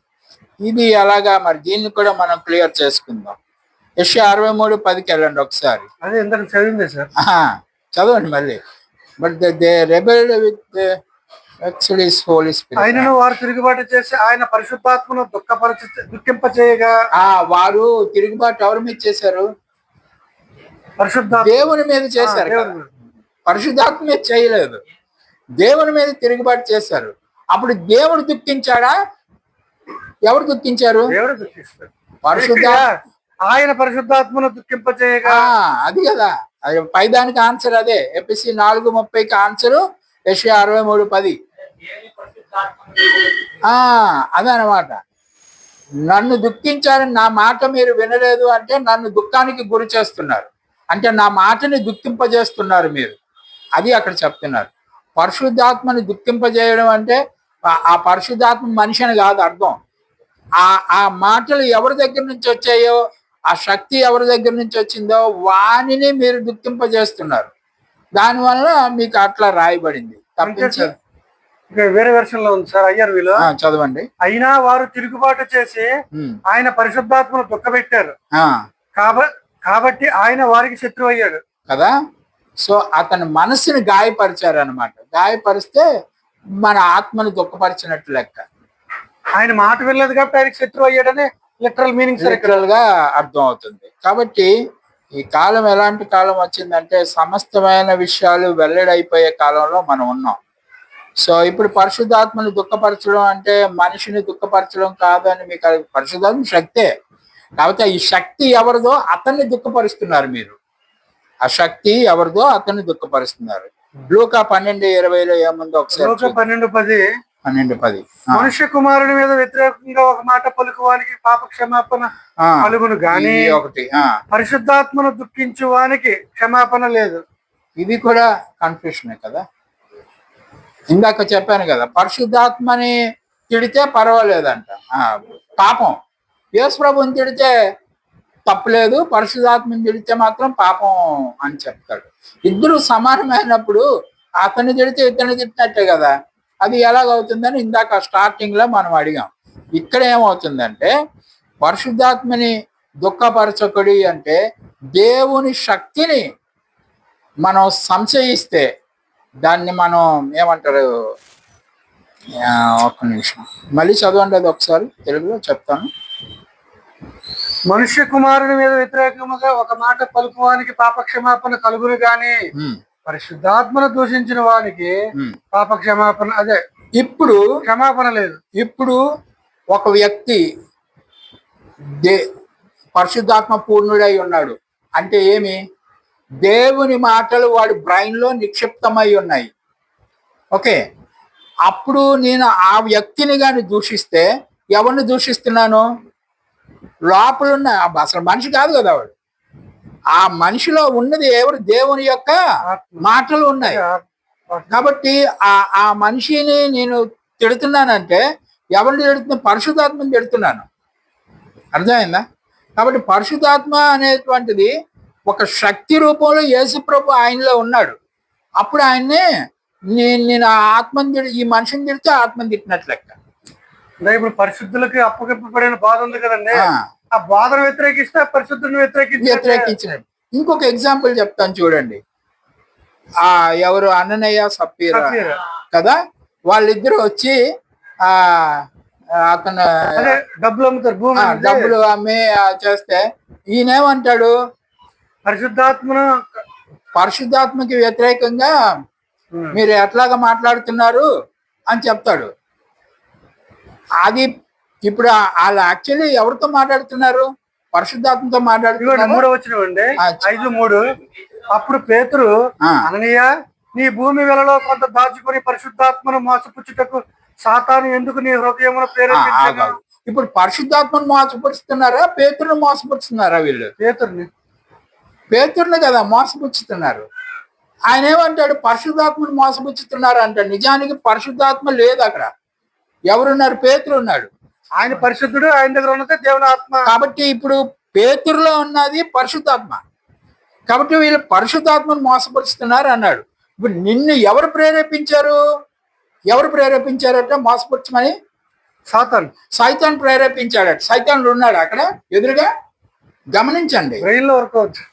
ఇది ఎలాగా మరి దీన్ని కూడా మనం క్లియర్ చేసుకుందాం. యెషయా 63:10కి వెళ్ళండి ఒకసారి. అదే ఇందాక చదివింది సార్. చదవండి మళ్ళీ. But they rebelled with Holy Spirit. ఆయనను వారు తిరుగుబాటు చేసి ఆయన పరిశుద్ధాత్మను దుఃఖింపచేయగా. వారు తిరుగుబాటు ఎవరి మీద చేశారు? పరిశుద్ధాత్మ దేవుని మీద చేశారు కదా. పరిశుద్ధాత్మ మీద చేయలేదు, దేవుని మీద తిరుగుబాటు చేశారు. అప్పుడు దేవుడు దుఃఖించాడా? ఎవరు దుఃఖించారు? దేవుడు దుఃఖిస్తాడు. ఆయన పరిశుద్ధాత్మను దుఃఖింపచేయగా. అది కదా, అది పైదానికి ఆన్సర్ అదే. ఎఫెసీ 4:30కి ఆన్సరు యెషయా 63:10. అదనమాట. నన్ను దుఃఖించారని నా మాట మీరు వినలేదు అంటే నన్ను దుఃఖానికి గురి చేస్తున్నారు, అంటే నా మాటని దుఃఖింపజేస్తున్నారు మీరు. అది అక్కడ చెప్తున్నారు. పరిశుద్ధాత్మని దుఃఖింపజేయడం అంటే ఆ పరిశుద్ధాత్మ మనిషి అని కాదు అర్థం. ఆ మాటలు ఎవరి దగ్గర నుంచి వచ్చాయో, ఆ శక్తి ఎవరి దగ్గర నుంచి వచ్చిందో వానిని మీరు దుఃఖింపజేస్తున్నారు. దానివల్ల మీకు అట్లా రాయబడింది తప్పించి. వేరే వెర్షన్ లో ఉంది సార్ అయ్యారు వీళ్ళు. చదవండి. అయినా వారు తిరుగుబాటు చేసి ఆయన పరిశుద్ధాత్మను దుఃఖపెట్టారు కాబట్టి ఆయన వారికి శత్రువు అయ్యాడు కదా. సో అతని మనసుని గాయపరిచారు అనమాట. గాయపరిస్తే మన ఆత్మను దుఃఖపరిచినట్టు లెక్క. ఆయన మాట వెళ్ళలేదు కాబట్టి ఆయనకి శత్రువు అయ్యాడనే లిటరల్ మీనింగ్ లిటరల్ గా అర్థం అవుతుంది. కాబట్టి ఈ కాలం ఎలాంటి కాలం వచ్చిందంటే సమస్తమైన విషయాలు వెల్లడైపోయే కాలంలో మనం ఉన్నాం. సో ఇప్పుడు పరిశుద్ధాత్మని దుఃఖపరచడం అంటే మనిషిని దుఃఖపరచడం కాదని మీకు పరిశుద్ధాత్మ శక్తే. కాబట్టి ఈ శక్తి ఎవరిదో అతన్ని దుఃఖపరుస్తున్నారు మీరు. ఆ శక్తి ఎవరిదో అతన్ని దుఃఖపరుస్తున్నారు. లూకా 12:20లో ఏముందో ఒకసారి. 12:10. మనుష్య కుమారుని మీద వ్యతిరేకంగా ఒక మాట పలుకువానికి పాప క్షమాపణ కలుగును గాని ఒకటి పరిశుద్ధాత్మను దుఃఖించు వానికి క్షమాపణ లేదు. ఇది కూడా కన్ఫ్యూషనే కదా. ఇందాక చెప్పాను కదా, పరిశుద్ధాత్మని తిడితే పర్వాలేదంట, పాపం. యేసు ప్రభుని తిడితే తప్పులేదు, పరిశుద్ధాత్మని తిడితే మాత్రం పాపం అని చెప్తాడు. ఇద్దరు సమానమైనప్పుడు అతన్ని తిడితే ఇతన్ని తిట్టినట్టే కదా. అది ఎలాగవుతుందని ఇందాక స్టార్టింగ్ లో మనం అడిగాం. ఇక్కడ ఏమవుతుందంటే పరిశుద్ధాత్మని దుఃఖపరచకుడి అంటే దేవుని శక్తిని మనం సంశయిస్తే దాన్ని మనం ఏమంటారు, ఒక్క నిమిషం మళ్ళీ చదవండి అది ఒకసారి, తెలుగులో చెప్తాను. మనుష్య కుమారుని మీద వ్యతిరేకముగా ఒక మాట పలుకువానికి పాప క్షమాపణ కలుగును గాని పరిశుద్ధాత్మను దూషించిన వానికి పాప క్షమాపణ అదే ఇప్పుడు క్షమాపణ లేదు. ఇప్పుడు ఒక వ్యక్తి పరిశుద్ధాత్మ పూర్ణుడై ఉన్నాడు అంటే ఏమి, దేవుని మాటలు వాడి బ్రెయిన్ లో నిక్షిప్తమై ఉన్నాయి. ఓకే, అప్పుడు నేను ఆ వ్యక్తిని కానీ దూషిస్తే ఎవరిని దూషిస్తున్నాను? లోపలున్న అసలు మనిషి కాదు కదా వాడు. ఆ మనిషిలో ఉన్నది ఎవరు? దేవుని యొక్క మాటలు ఉన్నాయి. కాబట్టి ఆ మనిషిని నేను తిడుతున్నానంటే ఎవరిని తిడుతున్నా? పరిశుద్ధాత్మని తిడుతున్నాను. అర్థమైందా? కాబట్టి పరిశుద్ధాత్మ అనేటువంటిది ఒక శక్తి రూపంలో యేసుప్రభు ఆయనలో ఉన్నాడు. అప్పుడు ఆయన్నే నేను ఆ ఆత్మని ఈ మనిషిని తిడితే ఆత్మని తిట్టినట్లు లెక్క. ఇప్పుడు పరిశుద్ధులకి అప్పగింపబడిన బాధ ఉంది కదండి, ఆ బాధను వ్యతిరేకిస్తే పరిశుద్ధుని వ్యతిరేకించినట్టు. ఇంకొక ఎగ్జాంపుల్ చెప్తాను చూడండి. ఎవరు అన్ననయ్య సప్పీరా కదా, వాళ్ళిద్దరు వచ్చి అతను డబ్బులు అమ్ముతారు, భూమి డబ్బులు అమ్మి చేస్తే ఈయనేమంటాడు? పరిశుద్ధాత్మకి వ్యతిరేకంగా మీరు ఎట్లాగా మాట్లాడుతున్నారు అని చెప్తాడు. అది ఇప్పుడు వాళ్ళు యాక్చువల్లీ ఎవరితో మాట్లాడుతున్నారు? పరిశుద్ధాత్మతో మాట్లాడుతున్నారు. 5:3 అప్పుడు పేతురు అననీయ నీ భూమి వెలలో కొంత దాచుకుని పరిశుద్ధాత్మను మోసపుచ్చుటకు సాతాను ఎందుకు నీ హృదయమును ప్రేరేపించాడు? ఇప్పుడు పరిశుద్ధాత్మను మోసపుచ్చుతున్నారా పేతురుని మోసపుచ్చుతున్నారా? వీళ్ళు పేతురుని కదా మోసపుచ్చుతున్నారు. ఆయన ఏమంటాడు? పరిశుద్ధాత్మను మోసపుచ్చుతున్నారు అంటాడు. నిజానికి పరిశుద్ధాత్మ లేదు అక్కడ. ఎవరున్నారు? పేతురు ఉన్నాడు. ఆయన పరిశుద్ధుడు, ఆయన దగ్గర ఉన్నది దేవుని ఆత్మ. కాబట్టి ఇప్పుడు పేతురులో ఉన్నది పరిశుద్ధాత్మ. కాబట్టి వీళ్ళు పరిశుద్ధాత్మను మోసపరుస్తున్నారు అన్నాడు. ఇప్పుడు నిన్ను ఎవరు ప్రేరేపించారు? ఎవరు ప్రేరేపించారట మోసపుచ్చమని? సాతాన్ సైతాన్ ప్రేరేపించాడట. సైతాన్లు ఉన్నాడు అక్కడ ఎదురుగా, గమనించండి. బ్రెయిన్ లో వర్క్ అవుతుంది.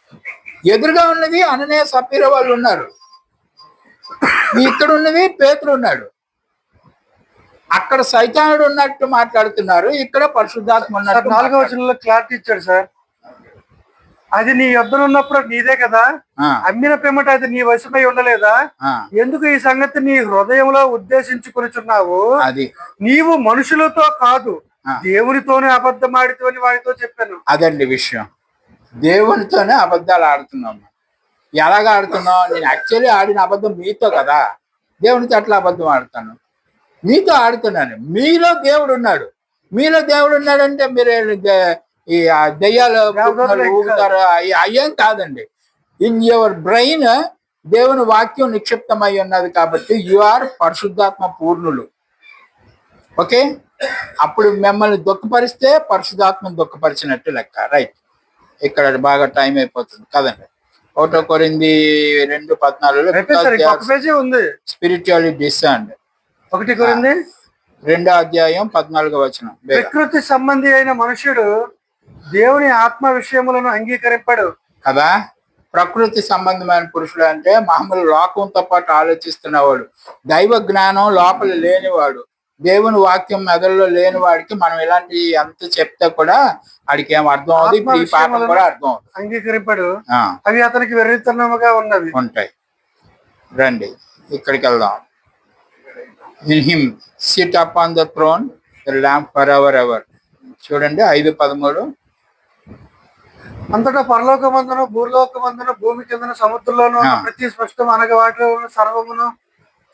ఎదురుగా ఉన్నది అననీయ సప్పీరా వాళ్ళు ఉన్నారు, ఇక్కడ ఉన్నది పేతురు ఉన్నాడు. అక్కడ సైతానుడు ఉన్నట్టు మాట్లాడుతున్నారు, ఇక్కడ పరిశుద్ధాత్మ ఉన్నట్టు. 4వ వచనంలో క్లారిటీ ఇచ్చాడు సార్. అది నీ యొద్దన ఉన్నప్పుడు నీదే కదా, అమ్మిన పిమ్మట అది నీ వశమై ఉండలేదా? ఎందుకు ఈ సంగతి నీ హృదయంలో ఉద్దేశించుకొనిచున్నావు? అది నీవు మనుషులతో కాదు దేవునితోనే అబద్ధం ఆడితో వాడితో చెప్పాను. అదండి విషయం. దేవునితోనే అబద్ధాలు ఆడుతున్నాము. ఎలాగా ఆడుతున్నావు? నేను యాక్చువల్లీ ఆడిన అబద్ధం మీతో కదా, దేవునితో అట్లా అబద్ధం ఆడుతాను? మీతో ఆడుతున్నాను. మీలో దేవుడు ఉన్నాడు. మీలో దేవుడు ఉన్నాడంటే మీరు ఈ దెయ్యాలు ఊగుతారు అయ్యేం కాదండి. ఇన్ యువర్ బ్రెయిన్ దేవుని వాక్యం నిక్షిప్తమై ఉన్నది కాబట్టి యు ఆర్ పరిశుద్ధాత్మ పూర్ణులు. ఓకే, అప్పుడు మిమ్మల్ని దుఃఖపరిస్తే పరిశుద్ధాత్మను దుఃఖపరిచినట్టు లెక్క. రైట్, ఇక్కడ బాగా టైం అయిపోతుంది కదండి. 1 కొరింథీ 2:14 స్పిరిచువల్లీ డిసర్న్డ్. 1 కొరింథీ 2:14 ప్రకృతి సంబంధి అయిన మనుష్యుడు దేవుని ఆత్మ విషయములను అంగీకరింపడు కదా. ప్రకృతి సంబంధమైన పురుషుడు అంటే మామూలు లోకంతో పాటు ఆలోచిస్తున్నవాడు, దైవ జ్ఞానం లోపల లేనివాడు, దేవుని వాక్యం మెదడులో లేని వాడికి మనం ఇలాంటి ఎంత చెప్తే కూడా వాడికి ఏం అర్థం అవుతుంది, ఈ పాఠం కూడా అర్థం అవుతుంది. అంగీకరింపడు, అవి అతనికి వెర్రితనముగా ఉన్నవి ఉంటాయి. రండి ఇక్కడికి వెళ్దాం. In him sit upon the throne the lamb forever ever. చూడండి 5:13. అంతటా పరలోకమందును భూలోకమందును భూమి కిందను సముద్రంలోను ప్రతి స్పష్టం అనగా వాటిలో ఉన్న సర్వమును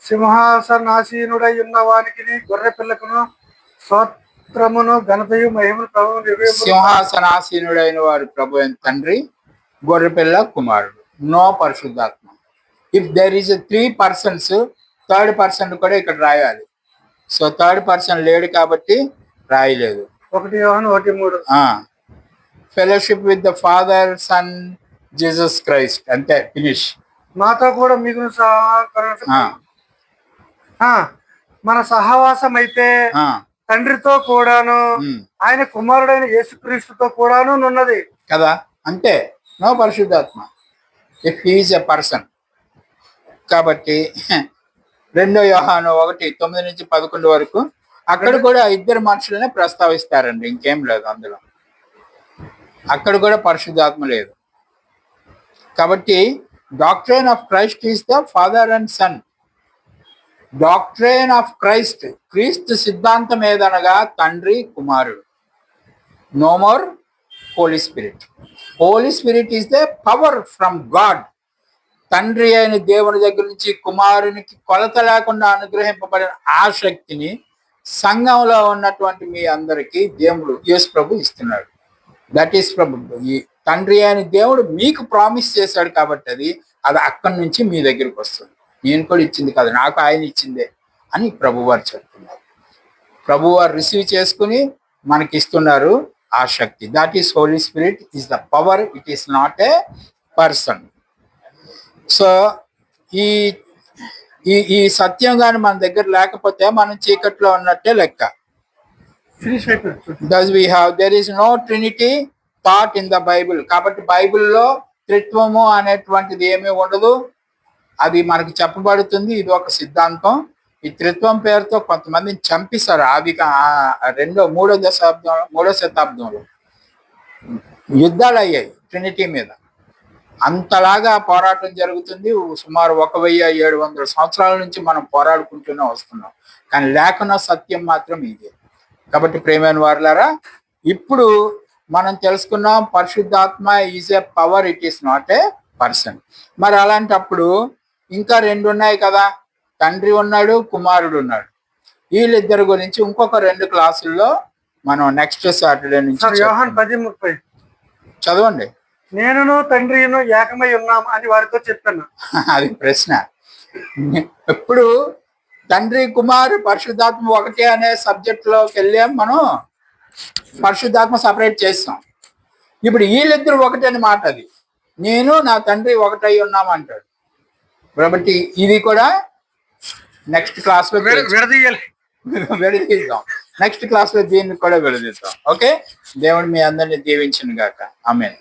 సింహాసనాసీనుడై ఉన్న వానికి గొర్రె పిల్లకును స్తోత్రమును ఘనతయు మహిమను ప్రభువు. సింహాసనాసీనుడైన వాడు ప్రభు అయిన తండ్రి, గొర్రె పిల్ల కుమారుడు, నో పరిశుద్ధాత్మ. If there is 3 persons, third person కూడా ఇక్కడ రాయాలి. సో థర్డ్ పర్సన్ లేడు కాబట్టి రాయలేదు. 1 యోహాను 1:3 fellowship with the Father, Son, Jesus Christ, అంతే, ఫినిష్. మాతో కూడా మిగులు మన సహవాసం అయితే తండ్రితో కూడాను ఆయన కుమారుడైన యేసుక్రీస్తుతో కూడాను ఉన్నది కదా. అంతే, నో పరిశుద్ధాత్మ if he is a person. కాబట్టి 2 యోహాను 1:9-11 వరకు అక్కడ కూడా 2 మనుషులనే ప్రస్తావిస్తారండి, ఇంకేం లేదు అందులో. అక్కడ కూడా పరిశుద్ధాత్మ లేదు. కాబట్టి doctrine of Christ is the Father and Son. Doctrine of Christ, క్రీస్తు సిద్ధాంతం ఏదనగా తండ్రి కుమారుడు. No more Holy Spirit. Holy Spirit is the power from God. తండ్రి అయిన దేవుని దగ్గర నుంచి కుమారునికి కొలత లేకుండా అనుగ్రహింపబడిన ఆ శక్తిని సంఘంలో ఉన్నటువంటి మీ అందరికీ దేవుడు యేసు ప్రభు ఇస్తున్నాడు. దట్ ఈస్ ప్రభు. ఈ తండ్రి అయిన దేవుడు మీకు ప్రామిస్ చేశాడు కాబట్టి అది అక్కడి నుంచి మీ దగ్గరికి వస్తుంది. నేను కూడా ఇచ్చింది కాదు, నాకు ఆయన ఇచ్చిందే అని ప్రభువారు చెప్తున్నారు. ప్రభువారు రిసీవ్ చేసుకుని మనకి ఇస్తున్నారు ఆ శక్తి. That is Holy Spirit, is the power, it is not a person. So ఈ ఈ సత్యం కానీ మన దగ్గర లేకపోతే మనం చీకట్లో ఉన్నట్టే లెక్క. There is no Trinity thought in the Bible. కాబట్టి బైబిల్లో త్రిత్వము అనేటువంటిది ఏమీ ఉండదు, అది మనకు చెప్పబడుతుంది. ఇది ఒక సిద్ధాంతం. ఈ త్రిత్వం పేరుతో కొంతమందిని చంపిస్తారు. అది 3వ శతాబ్దంలో యుద్ధాలు అయ్యాయి ట్రినిటీ మీద. అంతలాగా పోరాటం జరుగుతుంది. సుమారు 1700 సంవత్సరాల నుంచి మనం పోరాడుకుంటూనే వస్తున్నాం. కానీ లేఖన సత్యం మాత్రం ఇదే. కాబట్టి ప్రేమైన వారులారా, ఇప్పుడు మనం తెలుసుకున్నాం పరిశుద్ధాత్మ is a power, it is not a person. మరి అలాంటప్పుడు ఇంకా 2 ఉన్నాయి కదా, తండ్రి ఉన్నాడు, కుమారుడు ఉన్నాడు. వీళ్ళిద్దరి గురించి ఇంకొక 2 క్లాసుల్లో మనం నెక్స్ట్ సాటర్డే నుంచి చదవండి. నేనును తండ్రిను ఏకమై ఉన్నాం అని వారితో చెప్పాను. అది ప్రశ్న. ఎప్పుడు తండ్రి కుమారు పరిశుద్ధాత్మ ఒకటే అనే సబ్జెక్ట్ లోకి వెళ్ళాం మనం. పరిశుద్ధాత్మ సపరేట్ చేస్తాం. ఇప్పుడు వీళ్ళిద్దరు ఒకటే అని మాట. అది నేను నా తండ్రి ఒకటై ఉన్నాం అంటాడు. కాబట్టి ఇది కూడా నెక్స్ట్ క్లాస్ లో విడదీయాలి. విడదీద్దాం. నెక్స్ట్ క్లాస్ లో దీన్ని కూడా విడదీద్దాం. ఓకే, దేవుడు మీ అందరిని దీవించును గాక. ఆమేన్.